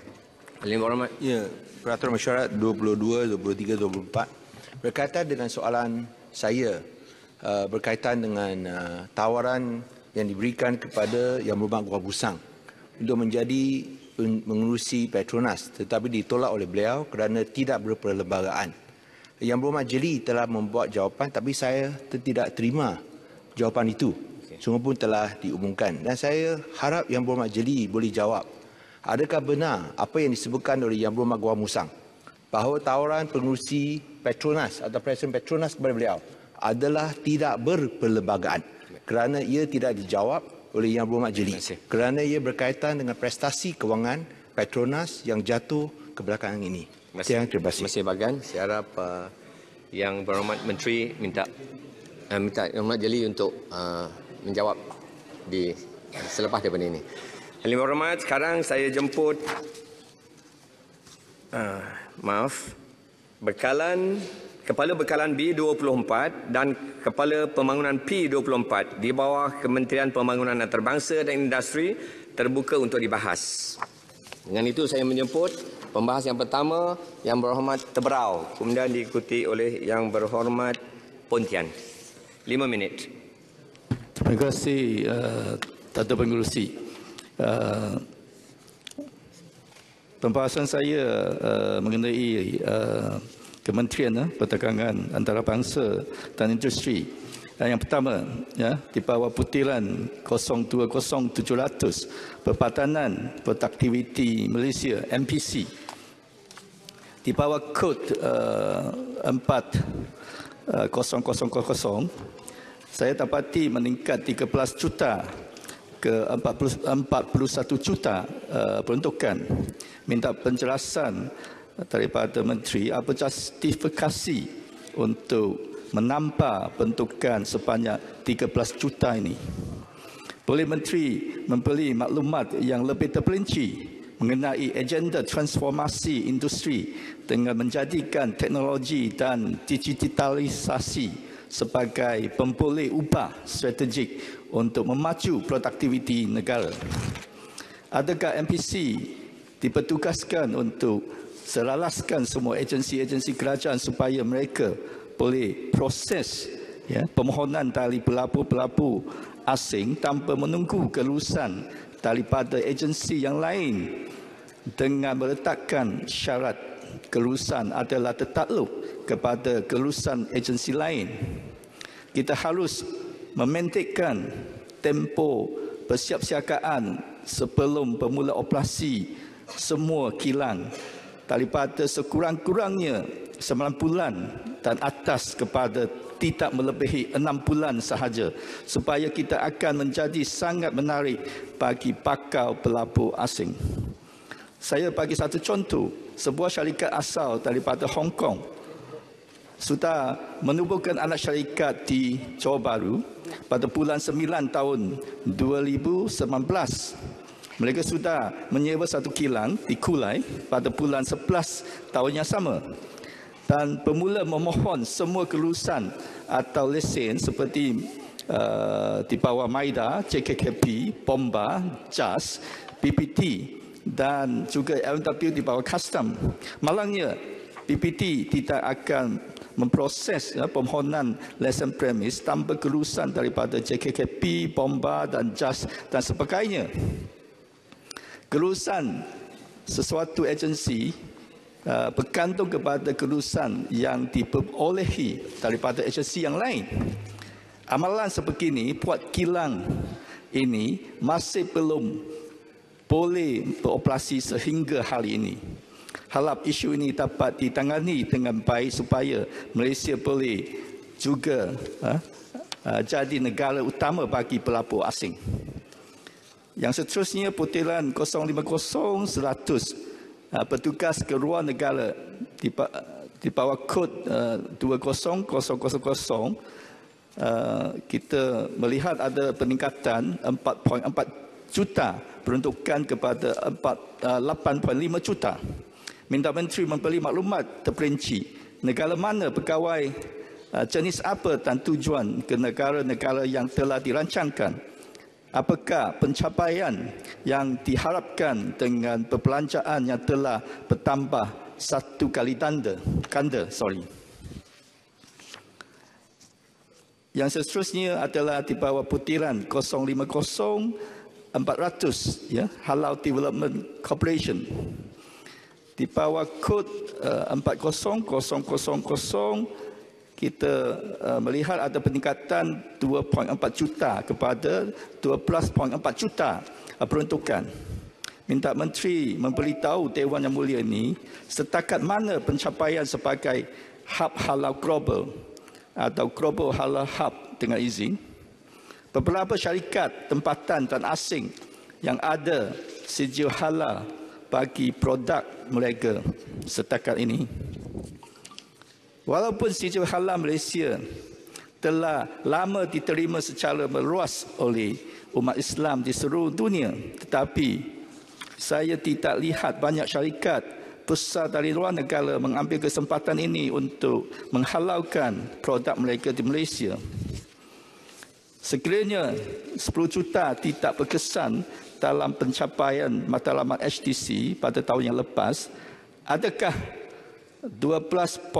Yang Berhormat. Ya, peraturan mesyuarat 22, 23, 24 berkaitan dengan soalan saya berkaitan dengan tawaran yang diberikan kepada Yang Berhormat Gua Busang untuk menjadi mengurusi Petronas, tetapi ditolak oleh beliau kerana tidak berperlembagaan. Yang Berhormat Jeli telah membuat jawapan, tapi saya tidak terima jawapan itu. Semua pun telah diumumkan dan saya harap Yang Berhormat Jeli boleh jawab. Adakah benar apa yang disebutkan oleh Yang Berhormat Gua Busang bahawa tawaran pengurusi Petronas atau Presiden Petronas kepada beliau adalah tidak berperlembagaan kerana ia tidak dijawab oleh Yang Berhormat Jeli kerana ia berkaitan dengan prestasi kewangan Petronas yang jatuh ke belakangan ini. Terima kasih. Terima kasih Bagan. Saya harap Yang Berhormat Menteri minta Yang Berhormat Jeli untuk menjawab selepas daripada ini. Yang Berhormat, sekarang saya jemput Kepala Bekalan B24 dan Kepala Pembangunan P24 di bawah Kementerian Pembangunan Antarabangsa dan Industri terbuka untuk dibahas. Dengan itu saya menjemput pembahas yang pertama Yang Berhormat Teberau, kemudian diikuti oleh Yang Berhormat Pontian. 5 minit. Terima kasih Dato' Pengerusi. Pembahasan saya mengenai Kementerian Perdagangan Antarabangsa dan Industri. Yang pertama, di bawah putiran 020700 Perpadanan Produktiviti Malaysia MPC, di bawah kod 4000, saya dapati meningkat 13 juta ke 41 juta peruntukan. Minta penjelasan daripada Menteri apa justifikasi untuk menampar peruntukan sebanyak 13 juta ini. Boleh Menteri memberi maklumat yang lebih terperinci mengenai agenda transformasi industri dengan menjadikan teknologi dan digitalisasi sebagai pemboleh ubah strategik untuk memacu produktiviti negara. Adakah MPC dipertugaskan untuk selalaskan semua agensi-agensi kerajaan supaya mereka boleh proses permohonan dari pelapor-pelapor asing tanpa menunggu kelulusan daripada agensi yang lain dengan meletakkan syarat kelulusan adalah tertakluk kepada kelulusan agensi lain. Kita harus mementikkan tempoh persiapsiagaan sebelum bermula operasi semua kilang daripada sekurang-kurangnya 9 bulan dan atas kepada tidak melebihi 6 bulan sahaja, supaya kita akan menjadi sangat menarik bagi bakal pelapor asing. Saya bagi satu contoh, sebuah syarikat asal daripada Hong Kong sudah menubuhkan anak syarikat di Johor Bahru pada bulan 9 tahun 2019. Mereka sudah menyewa satu kilang di Kulai pada bulan 11 tahun yang sama. Dan bermula memohon semua kelulusan atau lesen seperti di bawah MAIDA, JKKP, Bomba, JAS, PPT dan juga LW di bawah custom. Malangnya PPT tidak akan memproses permohonan lesen premis tanpa kelulusan daripada JKKP, Bomba dan JAS dan sebagainya. Kelulusan sesuatu agensi bergantung kepada kelulusan yang diperolehi daripada agensi yang lain. Amalan sebegini buat kilang ini masih belum boleh beroperasi sehingga hari ini. Harap isu ini dapat ditangani dengan baik supaya Malaysia boleh juga jadi negara utama bagi pelapor asing. Yang seterusnya putiran 050-100 petugas ke luar negara di bawah kod 20000 kita melihat ada peningkatan 4.4 juta peruntukan kepada 8.5 juta. Minta Menteri memberi maklumat terperinci negara mana pegawai jenis apa dan tujuan ke negara-negara yang telah dirancangkan. Apakah pencapaian yang diharapkan dengan perbelanjaan yang telah bertambah 1 kali ganda. Yang seterusnya adalah di bawah putiran 050-400 Halal Development Corporation. Di bawah kod 40000 kita melihat ada peningkatan 2.4 juta kepada 12.4 juta peruntukan. Minta Menteri memberitahu Dewan Yang Mulia ini setakat mana pencapaian sebagai hub halal global atau global halal hub dengan izin. Beberapa syarikat tempatan dan asing yang ada sijil halal bagi produk mereka setakat ini. Walaupun sijil halal Malaysia telah lama diterima secara meluas oleh umat Islam di seluruh dunia, tetapi saya tidak lihat banyak syarikat besar dari luar negara mengambil kesempatan ini untuk menghalalkan produk mereka di Malaysia. Sekiranya 10 juta tidak berkesan dalam pencapaian matlamat HTC pada tahun yang lepas, adakah 12.4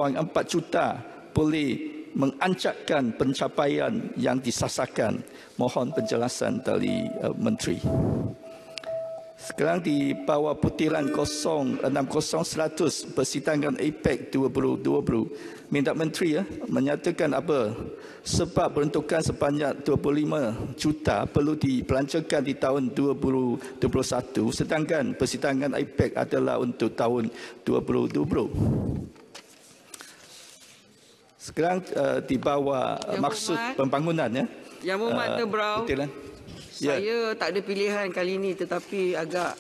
juta boleh mengancakkan pencapaian yang disasarkan? Mohon penjelasan dari Menteri. Sekarang di bawah putiran 060-100 persidangan APEC 2020, minta Menteri menyatakan apa sebab peruntukan sebanyak 25 juta perlu dibelanjakan di tahun 2021 sedangkan persidangan APEC adalah untuk tahun 2020. Sekarang di bawah maksud pembangunan Yang Muhammad tu bro. Saya tak ada pilihan kali ini tetapi agak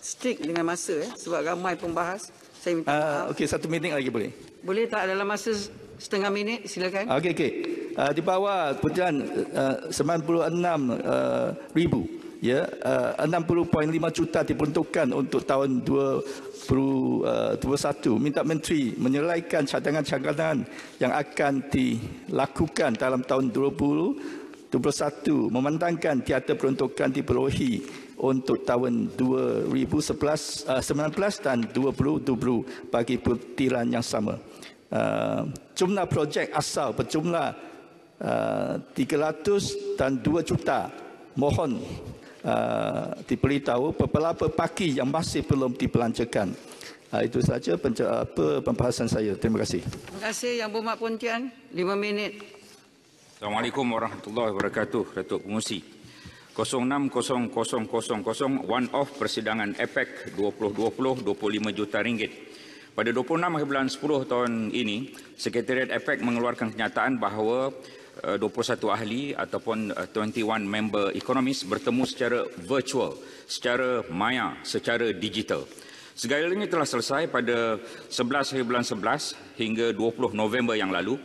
strict dengan masa sebab ramai pembahas. Saya minta maaf. Okey, 1 minit lagi boleh? Boleh tak dalam masa setengah minit, silakan. Okey. Di bawah putaran 96,000 ya, 60.5 juta diperuntukkan untuk tahun 2021. Minta Menteri menyelaikan cadangan-cadangan yang akan dilakukan dalam tahun 2021 memandangkan tiada peruntukan diperolehi untuk tahun 2019 dan 2020 bagi putaran yang sama. Jumlah projek asal berjumlah 300 dan 2 juta. Mohon diberitahu beberapa paki yang masih belum dibelanjakan. Itu saja pembahasan saya. Terima kasih. Terima kasih Yang Berhormat Pontian. 5 minit. Assalamualaikum warahmatullahi wabarakatuh. Datuk Pengurusi 060000 one-off persidangan APEC 2020 25 juta ringgit. Pada 26 bulan 10 tahun ini, Sekretariat APEC mengeluarkan kenyataan bahawa 21 ahli ataupun 21 member ekonomis bertemu secara virtual, secara maya, secara digital. Segalanya telah selesai pada 11 bulan 11 hingga 20 November yang lalu.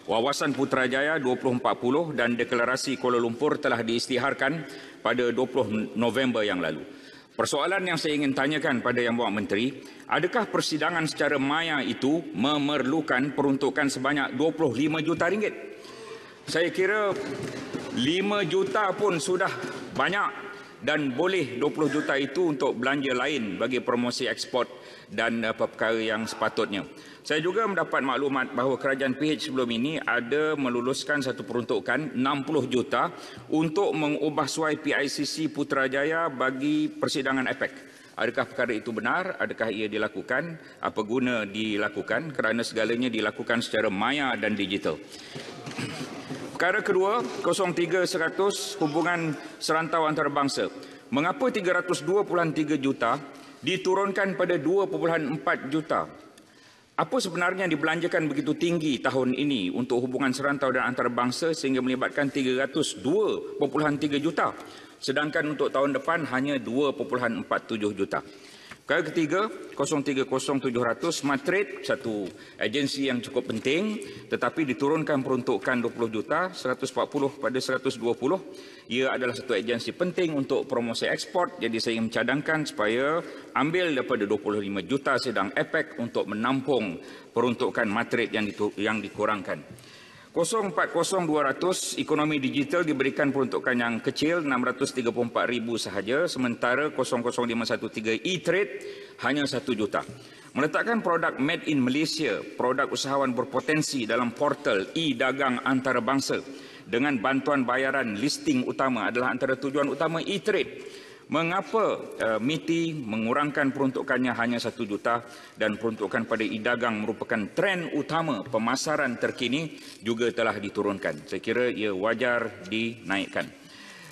Wawasan Putrajaya 2040 dan Deklarasi Kuala Lumpur telah diisytiharkan pada 20 November yang lalu. Persoalan yang saya ingin tanyakan pada Yang Berhormat Menteri, adakah persidangan secara maya itu memerlukan peruntukan sebanyak 25 juta ringgit? Saya kira 5 juta pun sudah banyak dan boleh 20 juta itu untuk belanja lain bagi promosi ekspor dan perkara yang sepatutnya. Saya juga mendapat maklumat bahawa kerajaan PH sebelum ini ada meluluskan satu peruntukan 60 juta untuk mengubah suai PICC Putrajaya bagi persidangan APEC. Adakah perkara itu benar? Adakah ia dilakukan? Apa guna dilakukan? Kerana segalanya dilakukan secara maya dan digital. Perkara kedua, 03-100 hubungan serantau antarabangsa. Mengapa 302.3 juta diturunkan pada 2.4 juta? Apa sebenarnya yang dibelanjakan begitu tinggi tahun ini untuk hubungan serantau dan antarabangsa sehingga melibatkan 302.3 juta? Sedangkan untuk tahun depan hanya 2.47 juta. Perkara ketiga, 030700 Matret, satu agensi yang cukup penting tetapi diturunkan peruntukan 20 juta, 140 pada 120. Ia adalah satu agensi penting untuk promosi ekspor, jadi saya ingin mencadangkan supaya ambil daripada 25 juta sedang APEC untuk menampung peruntukan Matret yang dikurangkan. 040200 ekonomi digital diberikan peruntukan yang kecil 634,000 sahaja, sementara 00513 e-trade hanya 1 juta. Meletakkan produk made in Malaysia, produk usahawan berpotensi dalam portal e-dagang antarabangsa dengan bantuan bayaran listing utama adalah antara tujuan utama e-trade. Mengapa MITI mengurangkan peruntukannya hanya 1 juta dan peruntukan pada e-dagang merupakan trend utama pemasaran terkini juga telah diturunkan. Saya kira ia wajar dinaikkan.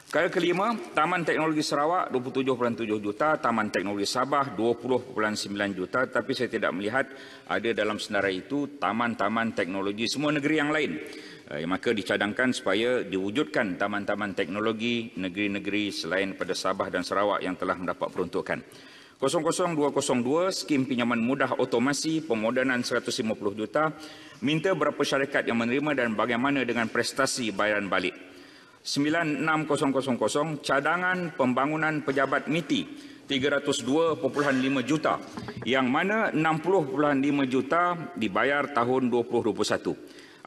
Perkara kelima, Taman Teknologi Sarawak 27.7 juta, Taman Teknologi Sabah 20.9 juta, tapi saya tidak melihat ada dalam senarai itu taman-taman teknologi semua negeri yang lain. Maka dicadangkan supaya diwujudkan taman-taman teknologi negeri-negeri selain pada Sabah dan Sarawak yang telah mendapat peruntukan. 00202 skim pinjaman mudah otomasi pemodenan 150 juta, minta berapa syarikat yang menerima dan bagaimana dengan prestasi bayaran balik. 96000 cadangan pembangunan pejabat MITI 302.5 juta, yang mana 60.5 juta dibayar tahun 2021.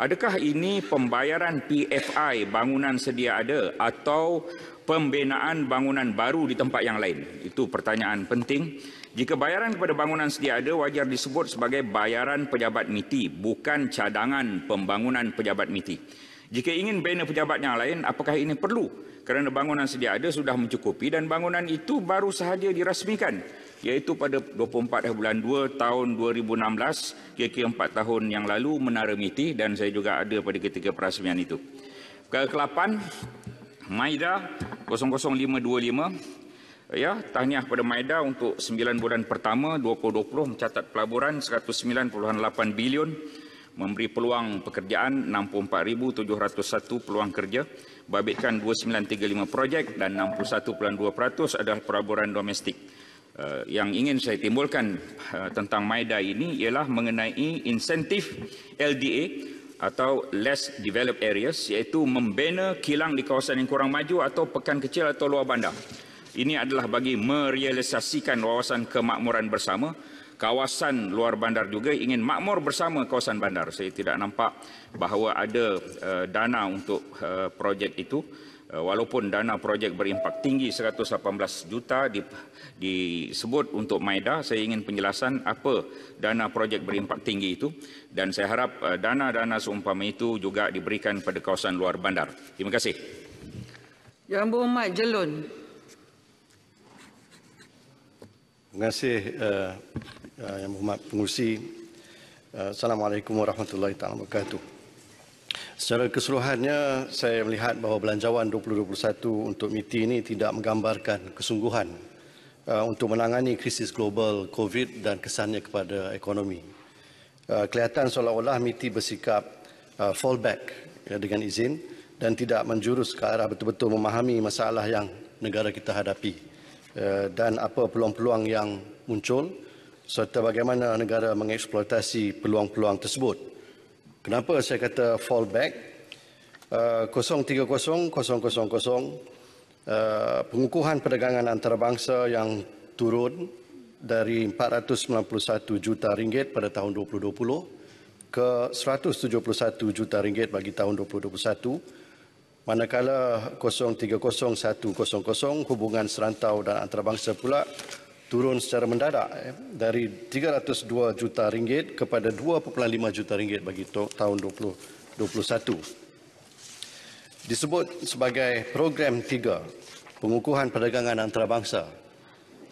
Adakah ini pembayaran PFI bangunan sedia ada atau pembinaan bangunan baru di tempat yang lain? Itu pertanyaan penting. Jika bayaran kepada bangunan sedia ada, wajar disebut sebagai bayaran pejabat MITI, bukan cadangan pembangunan pejabat MITI. Jika ingin bina pejabat yang lain, apakah ini perlu? Kerana bangunan sedia ada sudah mencukupi dan bangunan itu baru sahaja dirasmikan, iaitu pada 24 bulan 2 tahun 2016, kira-kira 4 tahun yang lalu, Menara MITI, dan saya juga ada pada ketika perasmian itu. Perkara ke-8, Maida 00525, ya, tahniah pada Maida untuk 9 bulan pertama 2020 mencatat pelaburan 109.8 bilion, memberi peluang pekerjaan 64,701 peluang kerja, babitkan 2935 projek dan 61.2% adalah pelaburan domestik. Yang ingin saya timbulkan tentang Maida ini ialah mengenai insentif LDA atau less developed areas, iaitu membina kilang di kawasan yang kurang maju atau pekan kecil atau luar bandar. Ini adalah bagi merealisasikan wawasan kemakmuran bersama. Kawasan luar bandar juga ingin makmur bersama kawasan bandar. Saya tidak nampak bahawa ada dana untuk projek itu. Walaupun dana projek berimpak tinggi 118 juta disebut untuk Maida, saya ingin penjelasan apa dana projek berimpak tinggi itu, dan saya harap dana-dana seumpama itu juga diberikan pada kawasan luar bandar. Terima kasih. Yang Berhormat Jelun. Terima kasih Yang Berhormat Pengerusi. Assalamualaikum warahmatullahi wabarakatuh. Secara keseluruhannya, saya melihat bahawa Belanjawan 2021 untuk MITI ini tidak menggambarkan kesungguhan untuk menangani krisis global COVID dan kesannya kepada ekonomi. Kelihatan seolah-olah MITI bersikap fallback dengan izin dan tidak menjurus ke arah betul-betul memahami masalah yang negara kita hadapi dan apa peluang-peluang yang muncul serta bagaimana negara mengeksploitasi peluang-peluang tersebut. Kenapa saya kata fallback? 030-000 pengukuhan perdagangan antarabangsa yang turun dari 491 juta ringgit pada tahun 2020 ke 171 juta ringgit bagi tahun 2021, manakala 030-100 hubungan serantau dan antarabangsa pula turun secara mendadak dari 302 juta ringgit kepada 2.5 juta ringgit bagi tahun 2021. Disebut sebagai program 3, pengukuhan perdagangan antarabangsa,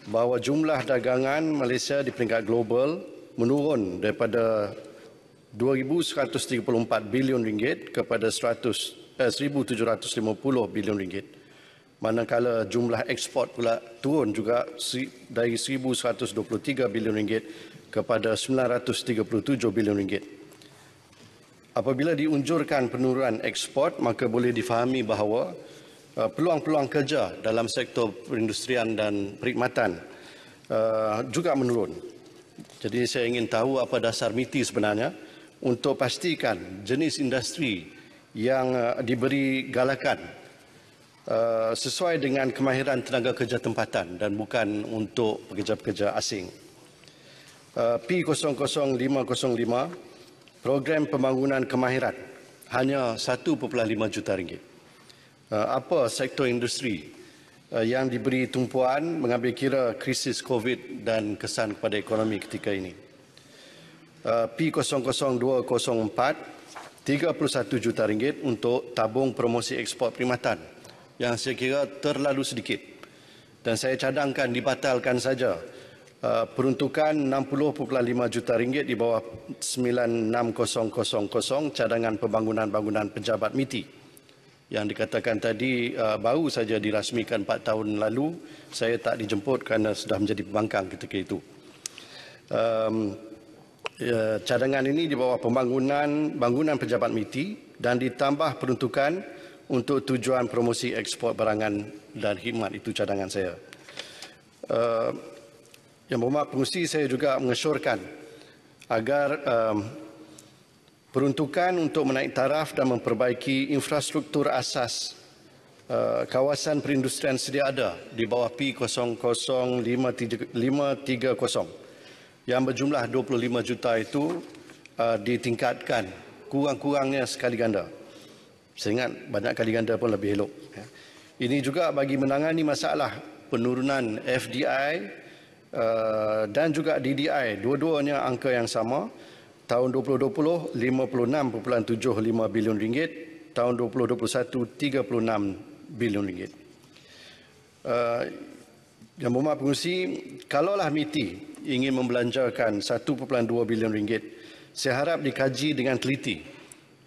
bahawa jumlah dagangan Malaysia di peringkat global menurun daripada 2,134 bilion ringgit kepada 1,750 bilion ringgit. Manakala jumlah ekspor pula turun juga dari 1,123 bilion ringgit kepada 937 bilion ringgit. Apabila diunjurkan penurunan ekspor, maka boleh difahami bahawa peluang-peluang kerja dalam sektor perindustrian dan perkhidmatan juga menurun. Jadi saya ingin tahu apa dasar MITI sebenarnya untuk pastikan jenis industri yang diberi galakan sesuai dengan kemahiran tenaga kerja tempatan dan bukan untuk pekerja-pekerja asing. P00505, program pembangunan kemahiran, hanya 1.5 juta ringgit. Apa sektor industri yang diberi tumpuan mengambil kira krisis COVID dan kesan kepada ekonomi ketika ini? P00204, 31 juta ringgit untuk tabung promosi ekspor perkhidmatan, yang saya kira terlalu sedikit. Dan saya cadangkan dibatalkan saja peruntukan 60.5 juta ringgit di bawah 96000 cadangan pembangunan pejabat MITI yang dikatakan tadi baru saja dirasmikan 4 tahun lalu. Saya tak dijemput kerana sudah menjadi pembangkang ketika itu. Cadangan ini di bawah bangunan pejabat MITI dan ditambah peruntukan untuk tujuan promosi ekspor barangan dan khidmat. Itu cadangan saya. Yang Berhormat Pengerusi, saya juga mengesyorkan agar peruntukan untuk menaik taraf dan memperbaiki infrastruktur asas kawasan perindustrian sedia ada di bawah P00530 yang berjumlah 25 juta itu ditingkatkan kurang-kurangnya sekali ganda. Saya ingat banyak kali ganda pun lebih elok. Ini juga bagi menangani masalah penurunan FDI dan juga DDI. Dua-duanya angka yang sama. Tahun 2020, 56.75 bilion ringgit. Tahun 2021, 36 bilion ringgit. Yang Berhormat Pengerusi, kalaulah MITI ingin membelanjakan 1.2 bilion ringgit, saya harap dikaji dengan teliti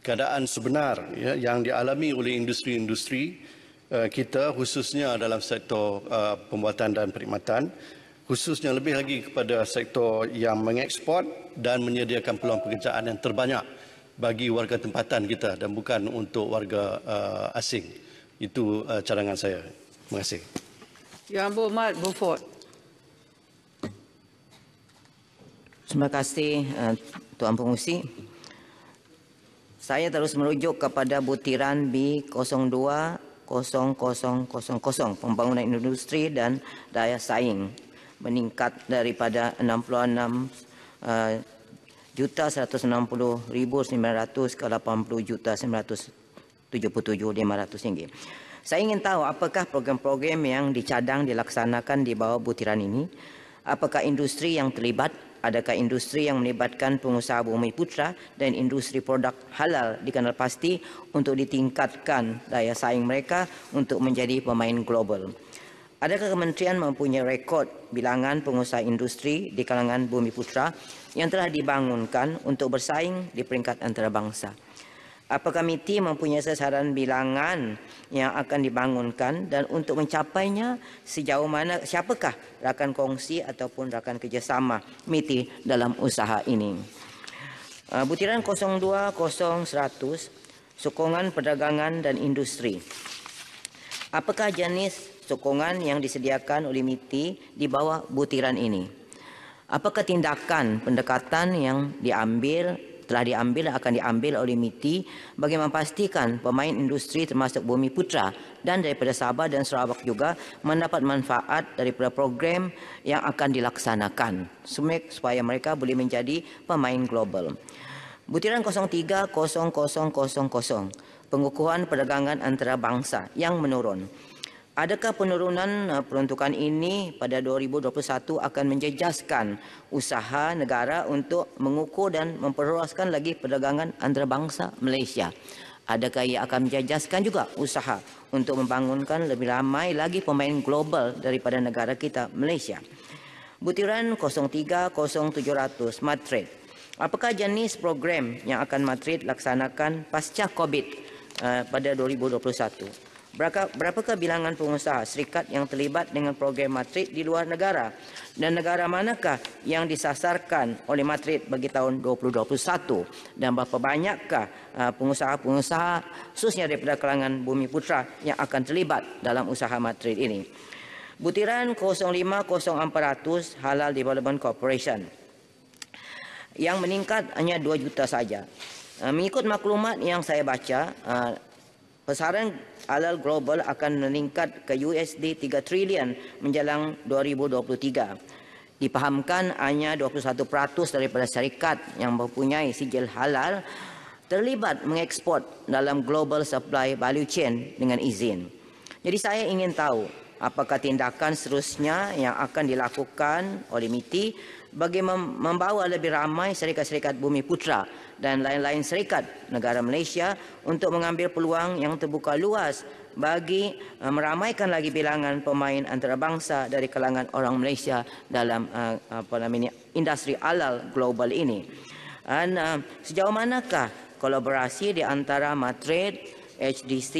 keadaan sebenar yang dialami oleh industri-industri kita, khususnya dalam sektor pembuatan dan perkhidmatan, khususnya lebih lagi kepada sektor yang mengekspor dan menyediakan peluang pekerjaan yang terbanyak bagi warga tempatan kita dan bukan untuk warga asing. Itu cadangan saya. Terima kasih. Yang Berhormat Beaufort. Terima kasih Tuan Pengerusi. Saya terus merujuk kepada butiran B020000 pembangunan industri dan daya saing meningkat daripada 66,160,900 ke 80,977,500 ringgit. Saya ingin tahu apakah program-program yang dicadang dilaksanakan di bawah butiran ini, apakah industri yang terlibat, adakah industri yang melibatkan pengusaha Bumi Putra dan industri produk halal dikenal pasti untuk ditingkatkan daya saing mereka untuk menjadi pemain global. Adakah kementerian mempunyai rekod bilangan pengusaha industri di kalangan Bumi Putra yang telah dibangunkan untuk bersaing di peringkat antarabangsa? Apakah MITI mempunyai sasaran bilangan yang akan dibangunkan dan untuk mencapainya sejauh mana siapakah rakan kongsi ataupun rakan kerjasama MITI dalam usaha ini? Butiran 020100 sokongan perdagangan dan industri. Apakah jenis sokongan yang disediakan oleh MITI di bawah butiran ini? Apakah tindakan pendekatan yang telah diambil dan akan diambil oleh MITI bagi memastikan pemain industri termasuk Bumi Putra dan daripada Sabah dan Sarawak juga mendapat manfaat daripada program yang akan dilaksanakan supaya mereka boleh menjadi pemain global. Butiran 030000 pengukuhan perdagangan antarabangsa yang menurun. Adakah penurunan peruntukan ini pada 2021 akan menjejaskan usaha negara untuk mengukur dan memperluaskan lagi perdagangan antarabangsa Malaysia? Adakah ia akan menjejaskan juga usaha untuk membangunkan lebih ramai lagi pemain global daripada negara kita Malaysia? Butiran 030700 Madrid. Apakah jenis program yang akan Madrid laksanakan pasca COVID pada 2021? Berapakah bilangan pengusaha syarikat yang terlibat dengan program Madrid di luar negara? Dan negara manakah yang disasarkan oleh Madrid bagi tahun 2021? Dan berapa banyakkah pengusaha-pengusaha khususnya daripada kalangan Bumi Putra yang akan terlibat dalam usaha Madrid ini? Butiran 050400 Halal Development Corporation yang meningkat hanya 2 juta saja. Mengikut maklumat yang saya baca, pasaran halal global akan meningkat ke USD 3 trilion menjelang 2023. Dipahamkan hanya 21% daripada syarikat yang mempunyai sijil halal terlibat mengekspor dalam global supply value chain dengan izin. Jadi saya ingin tahu apakah tindakan seterusnya yang akan dilakukan oleh MITI bagi membawa lebih ramai syarikat-syarikat Bumi Putra dan lain-lain syarikat negara Malaysia untuk mengambil peluang yang terbuka luas bagi meramaikan lagi bilangan pemain antarabangsa dari kalangan orang Malaysia dalam industri halal global ini. Dan sejauh manakah kolaborasi di antara Madrid, HDC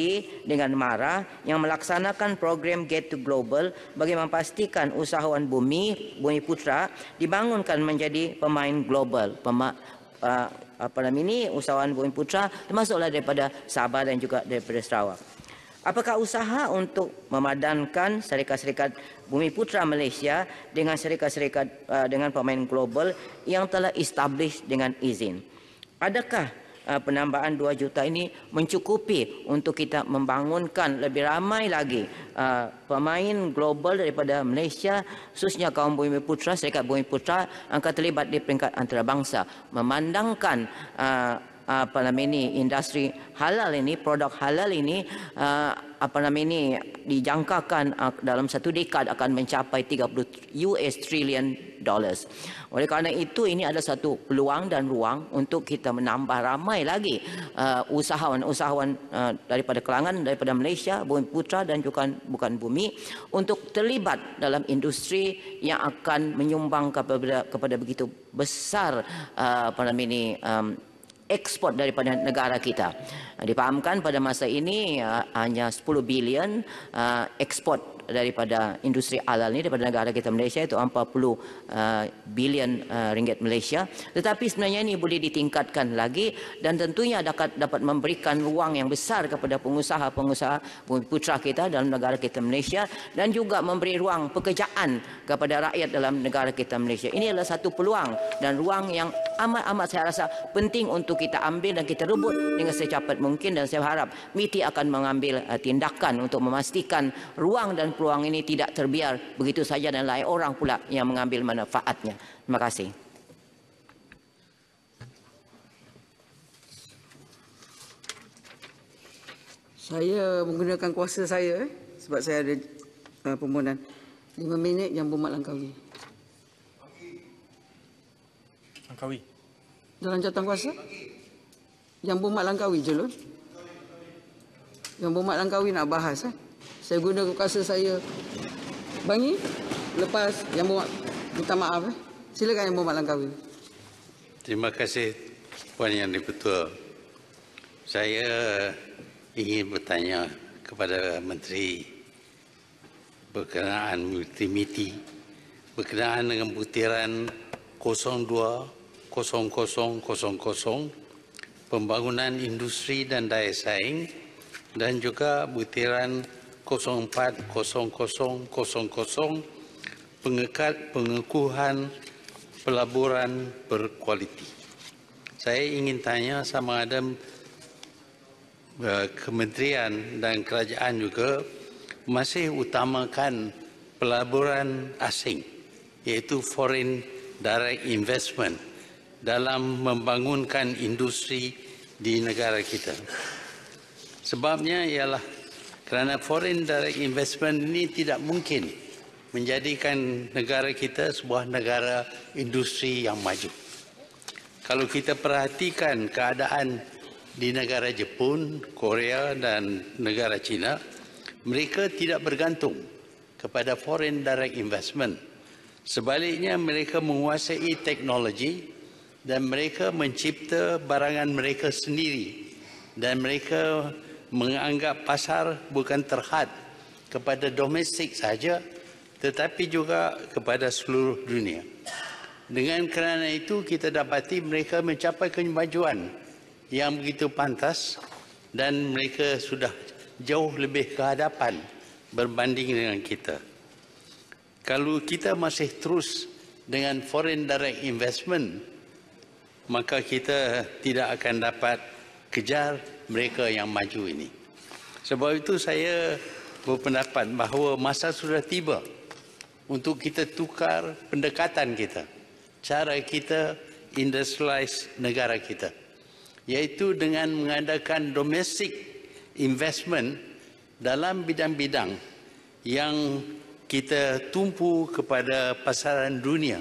dengan MARA yang melaksanakan program Get to Global bagi memastikan usahawan Bumi Putra dibangunkan menjadi pemain global, usahawan Bumi Putra termasuklah daripada Sabah dan juga daripada Sarawak. Apakah usaha untuk memadankan syarikat-syarikat Bumi Putra Malaysia dengan syarikat-syarikat dengan pemain global yang telah establish dengan izin? Adakah penambahan 2 juta ini mencukupi untuk kita membangunkan lebih ramai lagi pemain global daripada Malaysia, khususnya kaum Bumi Putra, syarikat Bumi Putra akan terlibat di peringkat antarabangsa, memandangkan industri halal ini, produk halal ini dijangkakan dalam 1 dekad akan mencapai $30 trilion. Oleh kerana itu ini ada satu peluang dan ruang untuk kita menambah ramai lagi usahawan-usahawan daripada kalangan daripada Malaysia, Bumi Putra dan juga bukan bumi untuk terlibat dalam industri yang akan menyumbang kepada begitu besar ekspor daripada negara kita. Dipahamkan pada masa ini hanya 10 bilion ekspor daripada industri halal ini daripada negara kita Malaysia, itu 40 bilion ringgit Malaysia. Tetapi sebenarnya ini boleh ditingkatkan lagi dan tentunya dapat memberikan ruang yang besar kepada pengusaha-pengusaha Bumi Putra kita dalam negara kita Malaysia dan juga memberi ruang pekerjaan kepada rakyat dalam negara kita Malaysia. Ini adalah satu peluang dan ruang yang amat saya rasa penting untuk kita ambil dan kita rebut dengan secepat mungkin, dan saya harap MITI akan mengambil tindakan untuk memastikan ruang dan peluang ini tidak terbiar begitu saja dan lain orang pula yang mengambil manfaatnya. Terima kasih. Saya menggunakan kuasa saya sebab saya ada permohonan 5 minit yang berhormat Langkawi. Langkawi. Dalam jawatan kuasa? Yang berhormat Langkawi je loh. Yang berhormat Langkawi nak bahas. Saya guna kuasa saya. Bangi, lepas yang berhormat, minta maaf. Silakan yang berhormat Langkawi. Terima kasih Puan Yang di-Pertua. Saya ingin bertanya kepada Menteri berkenaan MITI berkenaan dengan butiran 020000 pembangunan industri dan daya saing, dan juga butiran 040000 pengukuhan pelaburan berkualiti. Saya ingin tanya sama ada kementerian dan kerajaan juga masih utamakan pelaburan asing, iaitu foreign direct investment dalam membangunkan industri di negara kita. Sebabnya ialah kerana foreign direct investment ini tidak mungkin menjadikan negara kita sebuah negara industri yang maju. Kalau kita perhatikan keadaan di negara Jepun, Korea dan negara China, mereka tidak bergantung kepada foreign direct investment. Sebaliknya mereka menguasai teknologi dan mereka mencipta barangan mereka sendiri, dan mereka menganggap pasar bukan terhad kepada domestik saja tetapi juga kepada seluruh dunia. Dengan kerana itu kita dapati mereka mencapai kemajuan yang begitu pantas dan mereka sudah jauh lebih ke hadapan berbanding dengan kita. Kalau kita masih terus dengan foreign direct investment, maka kita tidak akan dapat kejar mereka yang maju ini. Sebab itu saya berpendapat bahawa masa sudah tiba untuk kita tukar pendekatan kita, cara kita industrialize negara kita, iaitu dengan mengadakan domestic investment dalam bidang-bidang yang kita tumpu kepada pasaran dunia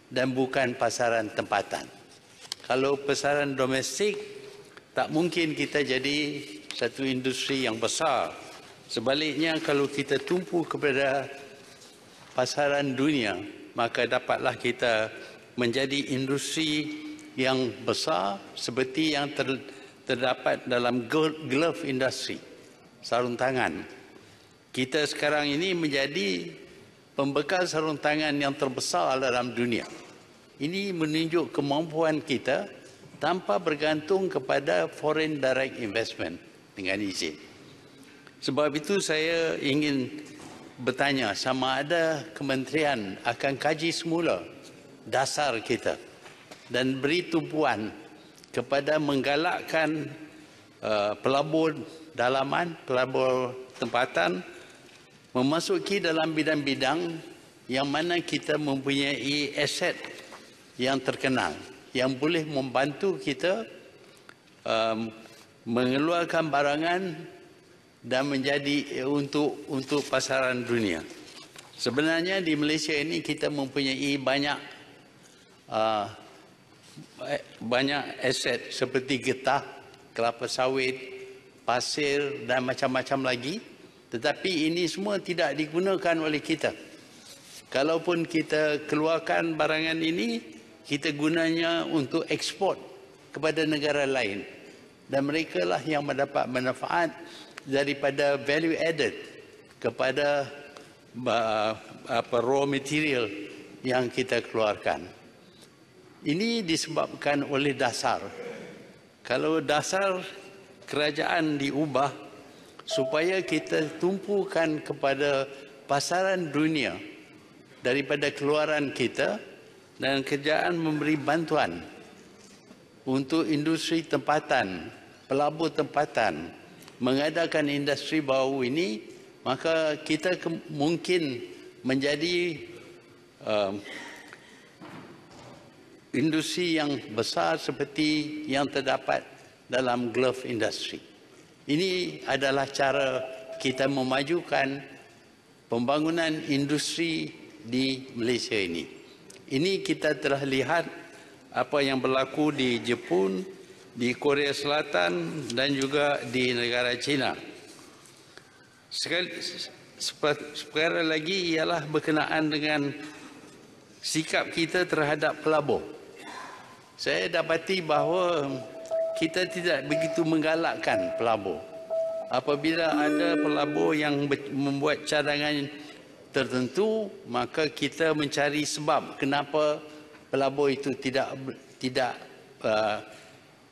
dan bukan pasaran tempatan. Kalau pasaran domestik, tak mungkin kita jadi satu industri yang besar. Sebaliknya, kalau kita tumpu kepada pasaran dunia, maka dapatlah kita menjadi industri yang besar seperti yang terdapat dalam glove industry, sarung tangan. Kita sekarang ini menjadi pembekal sarung tangan yang terbesar dalam dunia. Ini menunjuk kemampuan kita tanpa bergantung kepada foreign direct investment dengan izin. Sebab itu saya ingin bertanya sama ada kementerian akan kaji semula dasar kita dan beri tumpuan kepada menggalakkan pelabur dalaman, pelabur tempatan memasuki dalam bidang-bidang yang mana kita mempunyai aset yang terkenal yang boleh membantu kita mengeluarkan barangan dan menjadi untuk pasaran dunia. Sebenarnya di Malaysia ini kita mempunyai banyak aset seperti getah, kelapa sawit, pasir dan macam-macam lagi. Tetapi ini semua tidak digunakan oleh kita. Kalaupun kita keluarkan barangan ini, kita gunanya untuk ekspor kepada negara lain. Dan mereka lah yang mendapat manfaat daripada value added kepada raw material yang kita keluarkan. Ini disebabkan oleh dasar. Kalau dasar kerajaan diubah supaya kita tumpukan kepada pasaran dunia daripada keluaran kita, dan kerajaan memberi bantuan untuk industri tempatan, pelabur tempatan, mengadakan industri baru ini, maka kita mungkin menjadi industri yang besar seperti yang terdapat dalam glove industry. Ini adalah cara kita memajukan pembangunan industri di Malaysia ini. Ini kita telah lihat apa yang berlaku di Jepun, di Korea Selatan dan juga di negara China. Perkara lagi ialah berkenaan dengan sikap kita terhadap pelabur. Saya dapati bahawa kita tidak begitu menggalakkan pelabur. Apabila ada pelabur yang membuat cadangan tertentu, maka kita mencari sebab kenapa pelabur itu tidak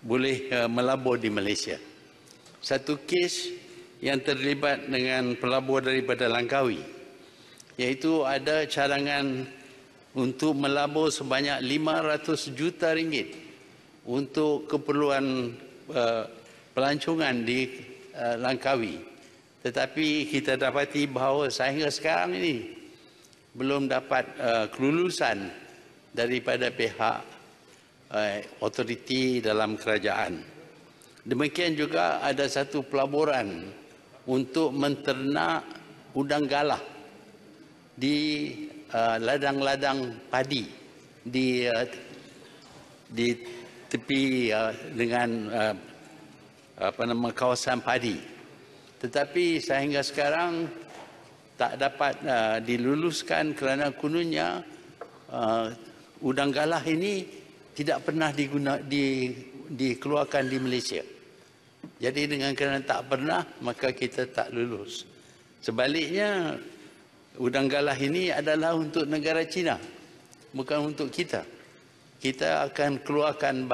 boleh melabur di Malaysia. Satu kes yang terlibat dengan pelabur daripada Langkawi, iaitu ada cadangan untuk melabur sebanyak 500 juta ringgit untuk keperluan pelancongan di Langkawi. Tetapi kita dapati bahawa sehingga sekarang ini belum dapat kelulusan daripada pihak otoriti dalam kerajaan. Demikian juga ada satu pelaburan untuk menternak udang galah di ladang-ladang padi di tepi dengan kawasan padi. Tetapi sehingga sekarang tak dapat diluluskan kerana kononnya udang galah ini tidak pernah dikeluarkan di Malaysia. Jadi dengan kerana tak pernah, maka kita tak lulus. Sebaliknya, udang galah ini adalah untuk negara China, bukan untuk kita. Kita akan keluarkan,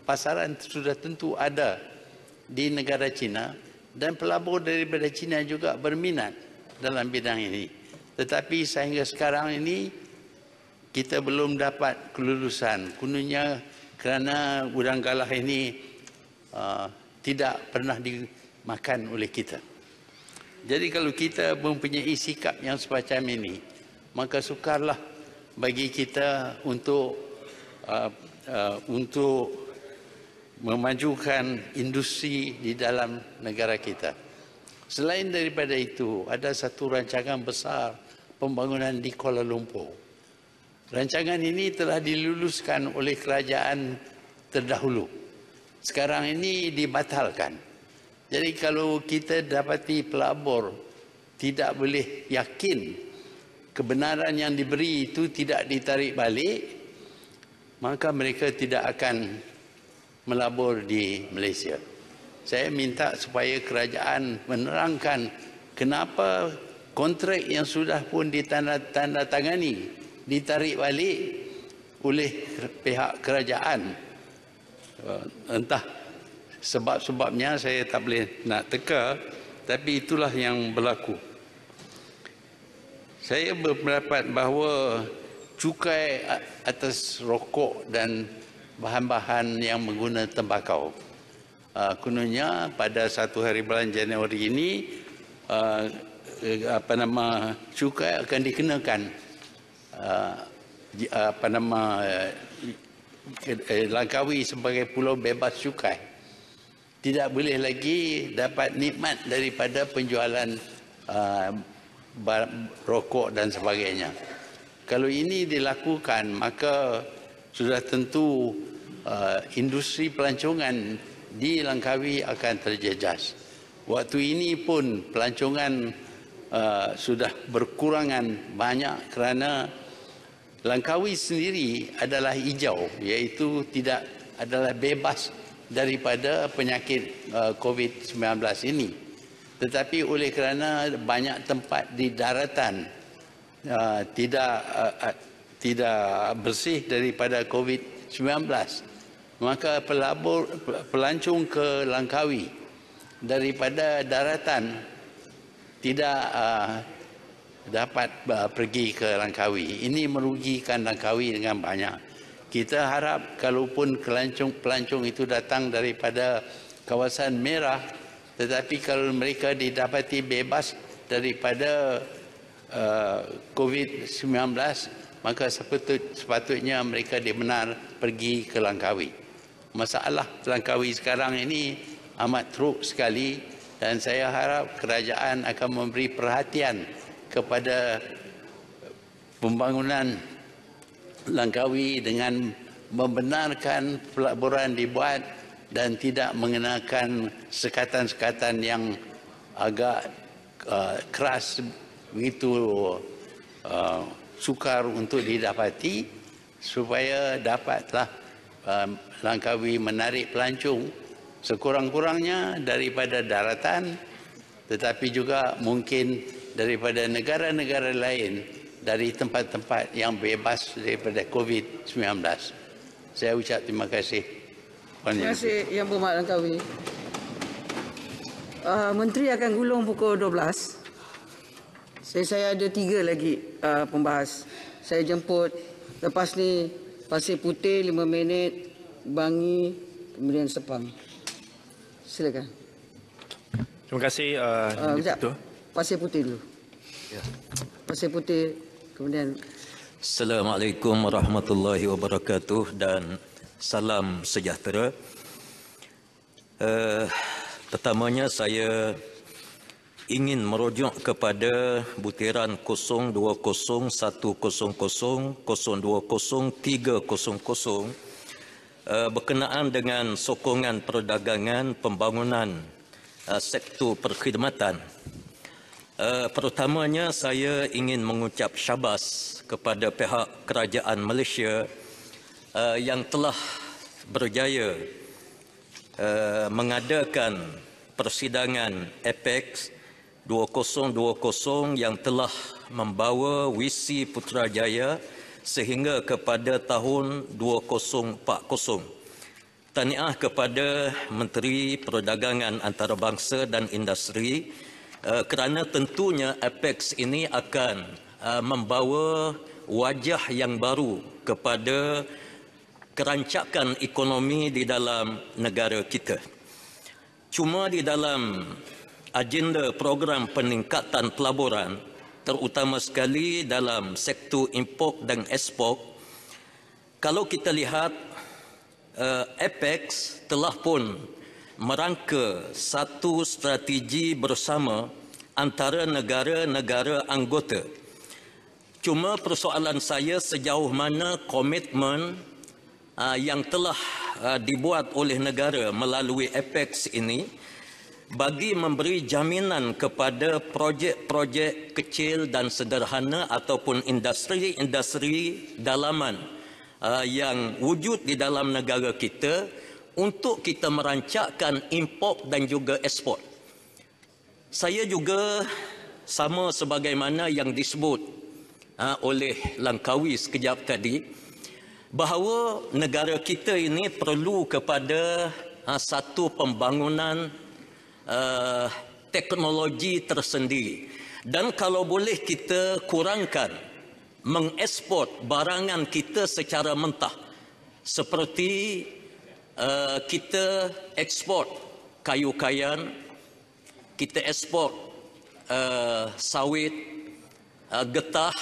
pasaran sudah tentu ada di negara China, dan pelabur daripada China juga berminat dalam bidang ini. Tetapi sehingga sekarang ini kita belum dapat kelulusan. Kononnya kerana udang galah ini tidak pernah dimakan oleh kita. Jadi kalau kita mempunyai sikap yang semacam ini, maka sukarlah bagi kita untuk memajukan industri di dalam negara kita. Selain daripada itu, ada satu rancangan besar pembangunan di Kuala Lumpur. Rancangan ini telah diluluskan oleh kerajaan terdahulu. Sekarang ini dibatalkan. Jadi kalau kita dapati pelabur tidak boleh yakin kebenaran yang diberi itu tidak ditarik balik, maka mereka tidak akan melabur di Malaysia. Saya minta supaya kerajaan menerangkan kenapa kontrak yang sudah pun ditandatangani ditarik balik oleh pihak kerajaan. Entah sebab-sebabnya saya tak boleh nak teka, tapi itulah yang berlaku. Saya berpendapat bahawa cukai atas rokok dan bahan-bahan yang menggunakan tembakau, kononnya pada 1 hari bulan Januari ini cukai akan dikenakan Langkawi sebagai pulau bebas cukai. Tidak boleh lagi dapat nikmat daripada penjualan rokok dan sebagainya. Kalau ini dilakukan, maka sudah tentu industri pelancongan di Langkawi akan terjejas. Waktu ini pun pelancongan sudah berkurangan banyak kerana Langkawi sendiri adalah hijau, iaitu tidak adalah bebas daripada penyakit COVID-19 ini. Tetapi oleh kerana banyak tempat di daratan tidak bersih daripada COVID-19, maka pelancong ke Langkawi daripada daratan tidak dapat pergi ke Langkawi. Ini merugikan Langkawi dengan banyak. kita harap kalaupun pelancong itu datang daripada kawasan merah, tetapi kalau mereka didapati bebas daripada COVID-19, maka sepatutnya mereka dibenar pergi ke Langkawi. Masalah Langkawi sekarang ini amat teruk sekali dan saya harap kerajaan akan memberi perhatian kepada pembangunan Langkawi dengan membenarkan pelaburan dibuat dan tidak mengenakan sekatan-sekatan yang agak keras, begitu sukar untuk didapati, supaya dapatlah Langkawi menarik pelancong sekurang-kurangnya daripada daratan, tetapi juga mungkin daripada negara-negara lain, dari tempat-tempat yang bebas daripada COVID-19. Saya ucap terima kasih. Terima kasih Yang Berhormat Langkawi. Menteri akan gulung pukul 12. Saya ada 3 lagi pembahas. Saya jemput lepas ni Pasir Putih 5 minit, Bangi, kemudian Sepang. Silakan. Terima kasih Ketua. Pasir Putih dulu. Ya. Pasir Putih, kemudian. Assalamualaikum warahmatullahi wabarakatuh dan salam sejahtera. Pertamanya saya ingin merujuk kepada butiran 020100020300 berkenaan dengan sokongan perdagangan pembangunan sektor perkhidmatan. Pertamanya saya ingin mengucap syabas kepada pihak kerajaan Malaysia yang telah berjaya mengadakan persidangan APEX 2020 yang telah membawa visi Putrajaya sehingga kepada tahun 2040. Tahniah kepada Menteri Perdagangan Antarabangsa dan Industri kerana tentunya APEX ini akan membawa wajah yang baru kepada kerancakan ekonomi di dalam negara kita. Cuma di dalam agenda program peningkatan pelaburan, terutama sekali dalam sektor import dan ekspor, kalau kita lihat APEX telah pun merangka satu strategi bersama antara negara-negara anggota. Cuma persoalan saya sejauh mana komitmen yang telah dibuat oleh negara melalui APEX ini bagi memberi jaminan kepada projek-projek kecil dan sederhana ataupun industri-industri dalaman yang wujud di dalam negara kita untuk kita merancakkan import dan juga ekspor. Saya juga sama sebagaimana yang disebut oleh Langkawi sekejap tadi, bahawa negara kita ini perlu kepada satu pembangunan teknologi tersendiri. Dan kalau boleh kita kurangkan mengekspor barangan kita secara mentah, seperti kita ekspor kayu-kayan, kita ekspor sawit, getah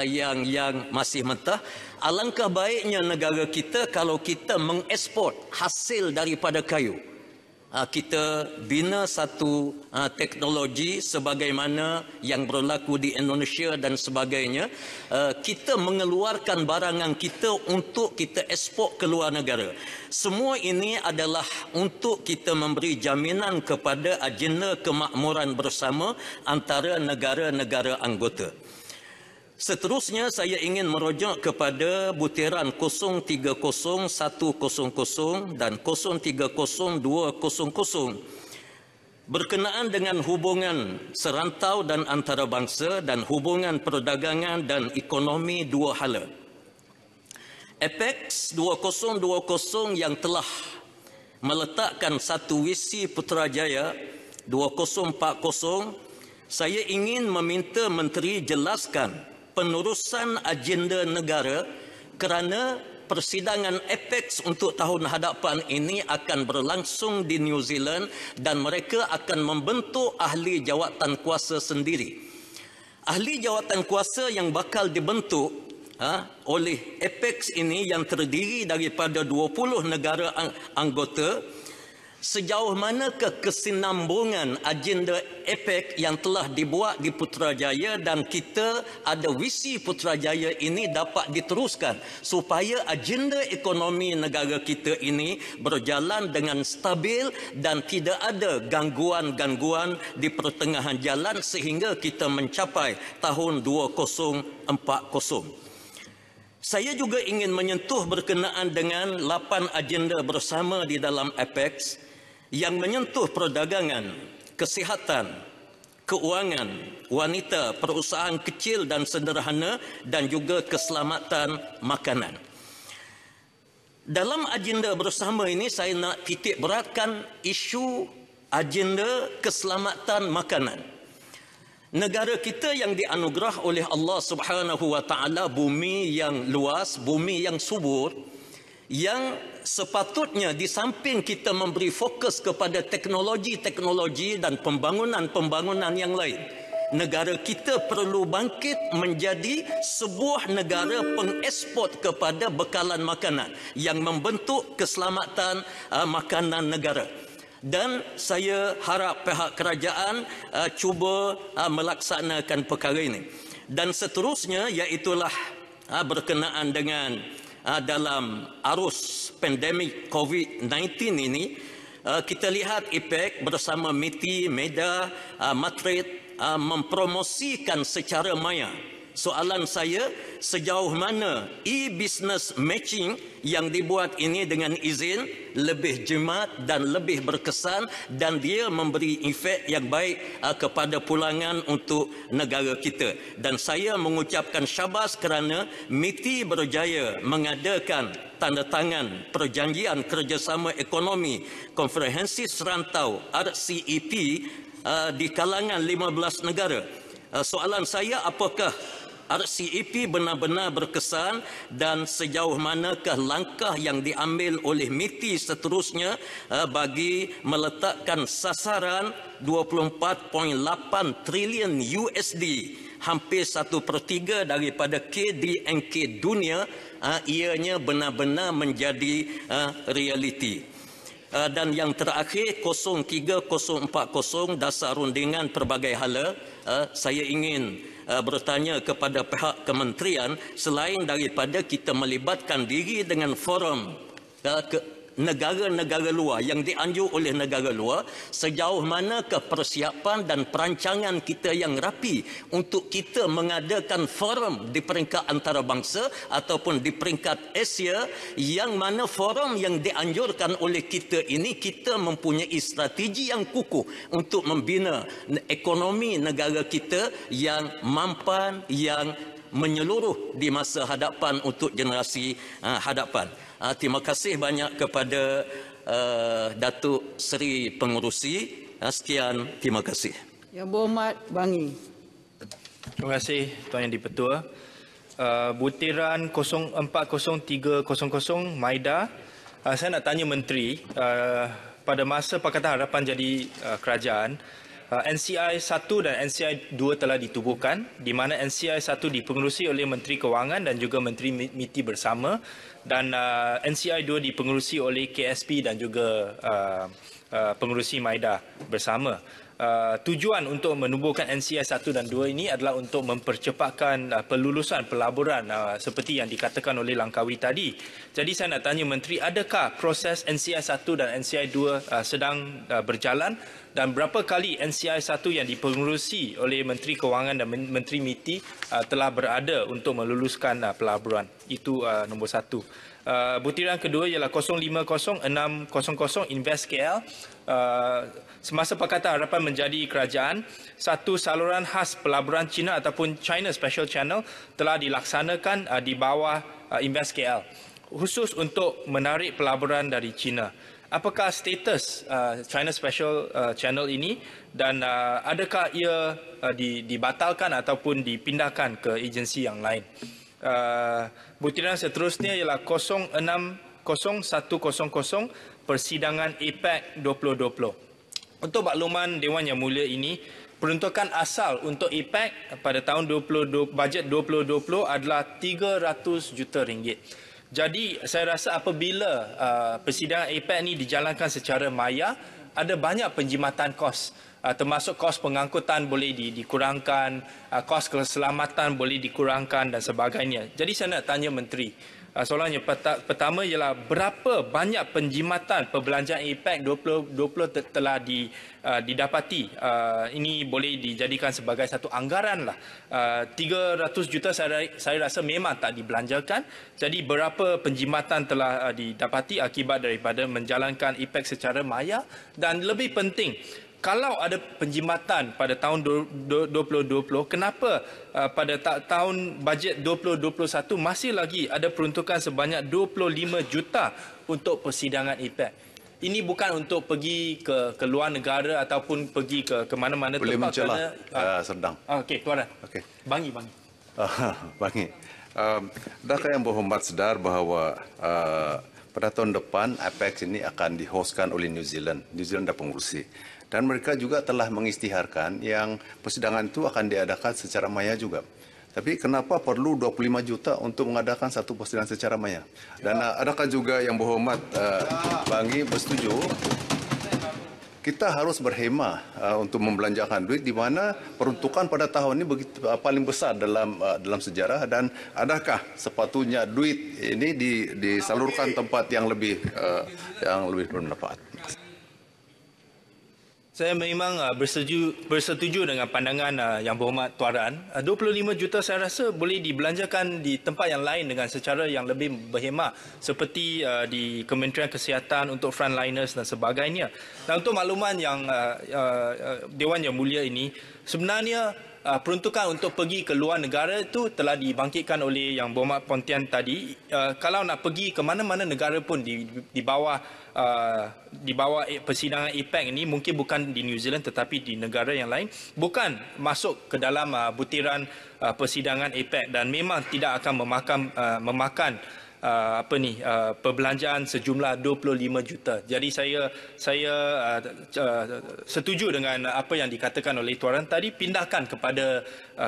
yang masih mentah. Alangkah baiknya negara kita kalau kita mengekspor hasil daripada kayu. Kita bina satu teknologi sebagaimana yang berlaku di Indonesia dan sebagainya. Kita mengeluarkan barangan kita untuk kita ekspor ke luar negara. Semua ini adalah untuk kita memberi jaminan kepada agenda kemakmuran bersama antara negara-negara anggota. Seterusnya saya ingin merujuk kepada butiran 030100 dan 030200 berkenaan dengan hubungan serantau dan antarabangsa dan hubungan perdagangan dan ekonomi dua hala. APEX 2020 yang telah meletakkan satu visi Putrajaya 2040, saya ingin meminta Menteri jelaskan penerusan agenda negara kerana persidangan APEC untuk tahun hadapan ini akan berlangsung di New Zealand dan mereka akan membentuk ahli jawatan kuasa sendiri. Ahli jawatan kuasa yang bakal dibentuk oleh APEC ini yang terdiri daripada 20 negara anggota, sejauh manakah kesinambungan agenda APEC yang telah dibuat di Putrajaya, dan kita ada visi Putrajaya ini dapat diteruskan supaya agenda ekonomi negara kita ini berjalan dengan stabil dan tidak ada gangguan-gangguan di pertengahan jalan sehingga kita mencapai tahun 2040. Saya juga ingin menyentuh berkenaan dengan 8 agenda bersama di dalam APEC yang menyentuh perdagangan, kesihatan, keuangan, wanita, perusahaan kecil dan sederhana dan juga keselamatan makanan. Dalam agenda bersama ini saya nak titik beratkan isu agenda keselamatan makanan. Negara kita yang dianugerah oleh Allah Subhanahu wa taala bumi yang luas, bumi yang subur, yang sepatutnya di samping kita memberi fokus kepada teknologi-teknologi dan pembangunan-pembangunan yang lain, negara kita perlu bangkit menjadi sebuah negara pengeksport kepada bekalan makanan yang membentuk keselamatan makanan negara. Dan saya harap pihak kerajaan cuba melaksanakan perkara ini. Dan seterusnya iaitulah berkenaan dengan dalam arus pandemik COVID-19 ini, kita lihat APEC bersama MITI, MEDA, Madrid mempromosikan secara maya. Soalan saya, sejauh mana e-business matching yang dibuat ini dengan izin lebih jimat dan lebih berkesan dan dia memberi efek yang baik kepada pulangan untuk negara kita. Dan saya mengucapkan syabas kerana MITI berjaya mengadakan tanda tangan perjanjian kerjasama ekonomi komprehensif serantau RCEP di kalangan 15 negara. Soalan saya, apakah RCEP benar-benar berkesan dan sejauh manakah langkah yang diambil oleh MITI seterusnya bagi meletakkan sasaran 24.8 trilion USD, hampir 1/3 daripada KDNK dunia, ianya benar-benar menjadi realiti. Dan yang terakhir 03040 dasar rundingan pelbagai hala, saya ingin bertanya kepada pihak kementerian, selain daripada kita melibatkan diri dengan forum negara-negara luar yang dianjur oleh negara luar, sejauh manakah persiapan dan perancangan kita yang rapi untuk kita mengadakan forum di peringkat antarabangsa ataupun di peringkat Asia, yang mana forum yang dianjurkan oleh kita ini kita mempunyai strategi yang kukuh untuk membina ekonomi negara kita yang mampan, yang menyeluruh di masa hadapan untuk generasi hadapan. Terima kasih banyak kepada Datuk Seri Pengerusi. Sekian, terima kasih. Yang berhormat Bangi. Terima kasih Tuan Yang di-Pertua. Butiran 040300 Maida. Saya nak tanya Menteri, pada masa Pakatan Harapan jadi kerajaan, NCI 1 dan NCI 2 telah ditubuhkan, di mana NCI 1 dipengerusi oleh Menteri Kewangan dan juga Menteri MITI bersama, dan NCI 2 dipengerusi oleh KSP dan juga pengerusi Maida bersama. Tujuan untuk menubuhkan NCI 1 dan 2 ini adalah untuk mempercepatkan pelulusan pelaburan seperti yang dikatakan oleh Langkawi tadi. Jadi saya nak tanya Menteri, adakah proses NCI 1 dan NCI 2 sedang berjalan, dan berapa kali NCI 1 yang dipengerusi oleh Menteri Kewangan dan Menteri MITI telah berada untuk meluluskan pelaburan? Itu nombor 1. Butiran kedua ialah 050600 Invest KL. Semasa Pakatan Harapan menjadi kerajaan, satu saluran khas pelaburan China ataupun China Special Channel telah dilaksanakan di bawah Invest KL, khusus untuk menarik pelaburan dari China. Apakah status China Special Channel ini, dan adakah ia dibatalkan ataupun dipindahkan ke agensi yang lain? Butiran seterusnya ialah 0600100 persidangan APEC 2020. Untuk makluman Dewan Yang Mulia ini, peruntukan asal untuk APEC pada tahun bajet 2020 adalah 300 juta ringgit. Jadi saya rasa apabila persidangan APEC ini dijalankan secara maya, ada banyak penjimatan kos. Termasuk kos pengangkutan boleh dikurangkan, kos keselamatan boleh dikurangkan dan sebagainya. Jadi saya nak tanya Menteri, soalannya pertama ialah berapa banyak penjimatan perbelanjaan APEC 2020 telah didapati. Ini boleh dijadikan sebagai satu anggaran lah. 300 juta saya rasa memang tak dibelanjakan. Jadi berapa penjimatan telah didapati akibat daripada menjalankan APEC secara maya, dan lebih penting, kalau ada penjimatan pada tahun 2020, kenapa pada tahun bajet 2021 masih lagi ada peruntukan sebanyak 25 juta untuk persidangan APEC? Ini bukan untuk pergi ke luar negara ataupun pergi ke mana-mana tempat. Boleh mencelah sedang. Okey, Tuan. Okey. Bangi. Bangi. Adakah Yang Berhormat sedar bahawa pada tahun depan APEC ini akan dihostkan oleh New Zealand. New Zealand dah pengurusi. Dan mereka juga telah mengisytiharkan yang persidangan itu akan diadakan secara maya juga. Tapi kenapa perlu 25 juta untuk mengadakan satu persidangan secara maya? Dan adakah juga Yang Berhormat Bangi bersetuju kita harus berhemah untuk membelanjakan duit, di mana peruntukan pada tahun ini begitu paling besar dalam sejarah, dan adakah sepatutnya duit ini disalurkan tempat yang lebih bermanfaat? Saya memang bersetuju dengan pandangan Yang Berhormat Tuan. 25 juta saya rasa boleh dibelanjakan di tempat yang lain dengan secara yang lebih berhemah, seperti di Kementerian Kesihatan untuk frontliners dan sebagainya. Dan untuk makluman yang Dewan Yang Mulia ini, sebenarnya peruntukan untuk pergi ke luar negara itu telah dibangkitkan oleh Yang Berhormat Pontian tadi. Kalau nak pergi ke mana-mana negara pun di bawah persidangan APEC ini, mungkin bukan di New Zealand tetapi di negara yang lain, bukan masuk ke dalam butiran persidangan APEC, dan memang tidak akan memakan perbelanjaan sejumlah 25 juta. Jadi saya setuju dengan apa yang dikatakan oleh Tuan tadi, pindahkan kepada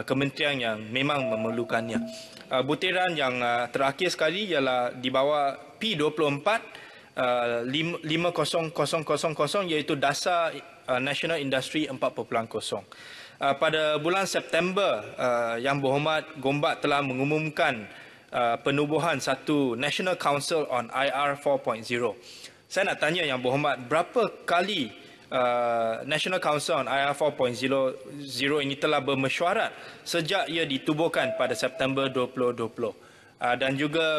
kementerian yang memang memerlukannya. Butiran yang terakhir sekali ialah di bawah P24 50000 iaitu dasar National Industry 4.0. Pada bulan September, Yang Berhormat Gombak telah mengumumkan penubuhan satu National Council on IR 4.0. Saya nak tanya Yang Berhormat, berapa kali National Council on IR 4.0 ini telah bermesyuarat sejak ia ditubuhkan pada September 2020, dan juga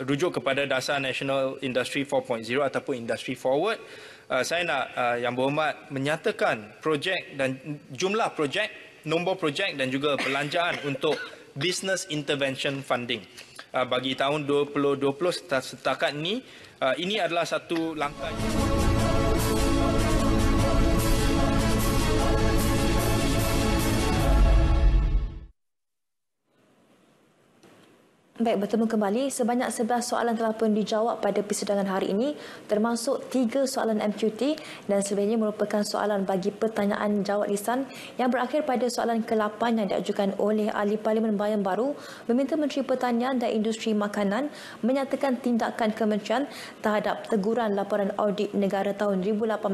rujuk kepada dasar National Industry 4.0 ataupun Industry Forward. Saya nak Yang Berhormat menyatakan projek dan jumlah projek, nombor projek dan juga belanjaan untuk Business Intervention Funding bagi tahun 2020 setakat ini. Ini adalah satu langkah. Baik, bertemu kembali. Sebanyak 11 soalan telah pun dijawab pada persidangan hari ini, termasuk 3 soalan MQT, dan selebihnya merupakan soalan bagi pertanyaan jawab lisan yang berakhir pada soalan ke-8 yang diajukan oleh Ahli Parlimen Bayan Baru meminta Menteri Pertanian dan Industri Makanan menyatakan tindakan kementerian terhadap teguran laporan audit negara tahun 2018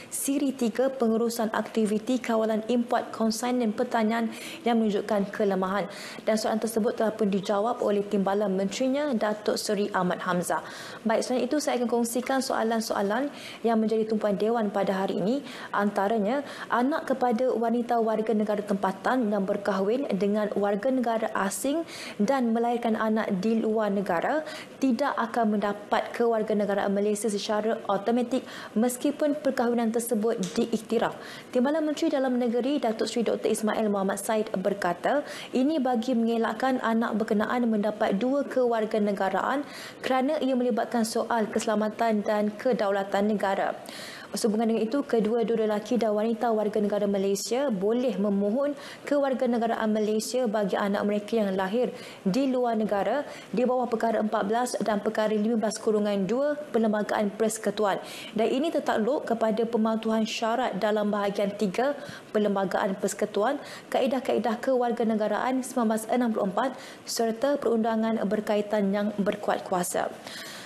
siri 3 pengurusan aktiviti kawalan import konsainen pertanian yang menunjukkan kelemahan. Dan soalan tersebut telah pun dijawab oleh Timbalan Menterinya Datuk Seri Ahmad Hamzah. Baik, selain itu saya akan kongsikan soalan-soalan yang menjadi tumpuan Dewan pada hari ini. Antaranya, anak kepada wanita warga negara tempatan yang berkahwin dengan warga negara asing dan melahirkan anak di luar negara tidak akan mendapat kewarganegaraan Malaysia secara automatik meskipun perkahwinan tersebut diiktiraf. Timbalan Menteri Dalam Negeri Datuk Seri Dr. Ismail Muhammad Said berkata, ini bagi mengelakkan anak berkenaan mendapat 2 kewarganegaraan kerana ia melibatkan soal keselamatan dan kedaulatan negara. Sehubungan dengan itu, kedua-dua lelaki dan wanita warga negara Malaysia boleh memohon kewarganegaraan Malaysia bagi anak mereka yang lahir di luar negara di bawah Perkara 14 dan Perkara 15/2 Perlembagaan Persekutuan. Dan ini tertakluk kepada pematuhan syarat dalam bahagian 3 Perlembagaan Persekutuan, kaedah-kaedah kewarganegaraan 1964 serta perundangan berkaitan yang berkuat kuasa.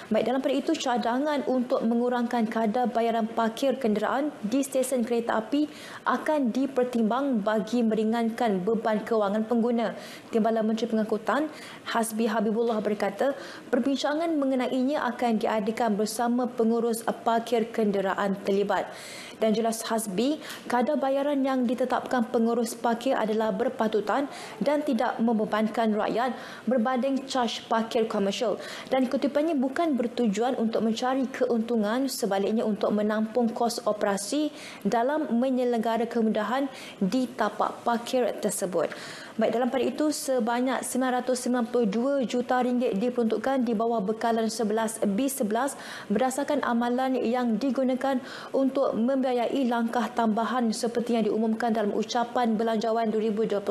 Baik, dalam pada itu, cadangan untuk mengurangkan kadar bayaran parkir kenderaan di stesen kereta api akan dipertimbang bagi meringankan beban kewangan pengguna. Timbalan Menteri Pengangkutan Hasbi Habibullah berkata, perbincangan mengenainya akan diadakan bersama pengurus parkir kenderaan terlibat. Dan jelas Hasbi, kadar bayaran yang ditetapkan pengurus parkir adalah berpatutan dan tidak membebankan rakyat berbanding caj parkir komersial. Dan kutipannya bukan bertujuan untuk mencari keuntungan, sebaliknya untuk menampung kos operasi dalam menyelenggara kemudahan di tapak parkir tersebut. Baik, dalam pada itu, sebanyak RM992 juta diperuntukkan di bawah bekalan 11B11 berdasarkan amalan yang digunakan untuk membiayai langkah tambahan seperti yang diumumkan dalam ucapan Belanjawan 2021.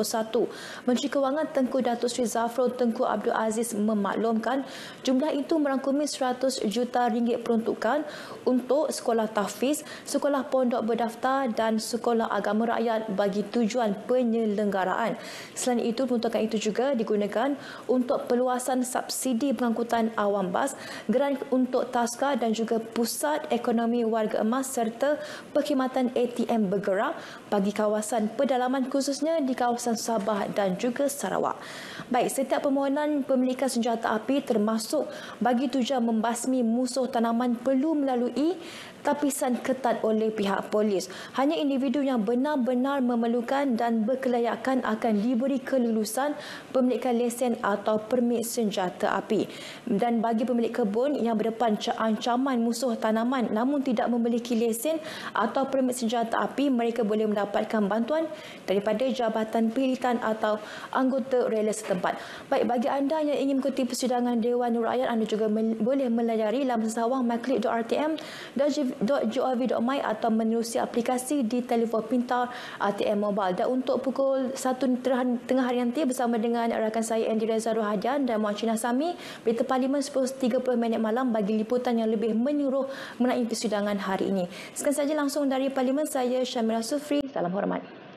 Menteri Kewangan Tengku Datuk Seri Zafrul Tengku Abdul Aziz memaklumkan jumlah itu merangkumi RM100 juta peruntukan untuk sekolah tahfiz, sekolah pondok berdaftar dan sekolah agama rakyat bagi tujuan penyelenggaraan. Selain itu, peruntukan itu juga digunakan untuk perluasan subsidi pengangkutan awam bas, geran untuk taska dan juga pusat ekonomi warga emas serta perkhidmatan ATM bergerak bagi kawasan pedalaman khususnya di kawasan Sabah dan juga Sarawak. Baik, setiap permohonan pemilikan senjata api termasuk bagi tujuan membasmi musuh tanaman perlu melalui tapisan ketat oleh pihak polis. Hanya individu yang benar-benar memerlukan dan berkelayakan akan diberi kelulusan pemilikan lesen atau permit senjata api. Dan bagi pemilik kebun yang berdepan ancaman musuh tanaman namun tidak memiliki lesen atau permit senjata api, mereka boleh mendapatkan bantuan daripada Jabatan Pilihan atau anggota rela setempat. Baik, bagi anda yang ingin mengikuti persidangan Dewan Rakyat, anda juga boleh melayari laman sawang myclick.rtm dan .gov.my atau menerusi aplikasi di telefon pintar ATM Mobile. Dan untuk pukul 1 tengah hari nanti bersama dengan rakan saya Andy Reza Rohadian dan Muhammad Cina Sami, Berita Parlimen 10.30 malam bagi liputan yang lebih menyeluruh mengenai persidangan hari ini. Sekian saja langsung dari Parlimen, saya Syamira Sufri. Salam hormat.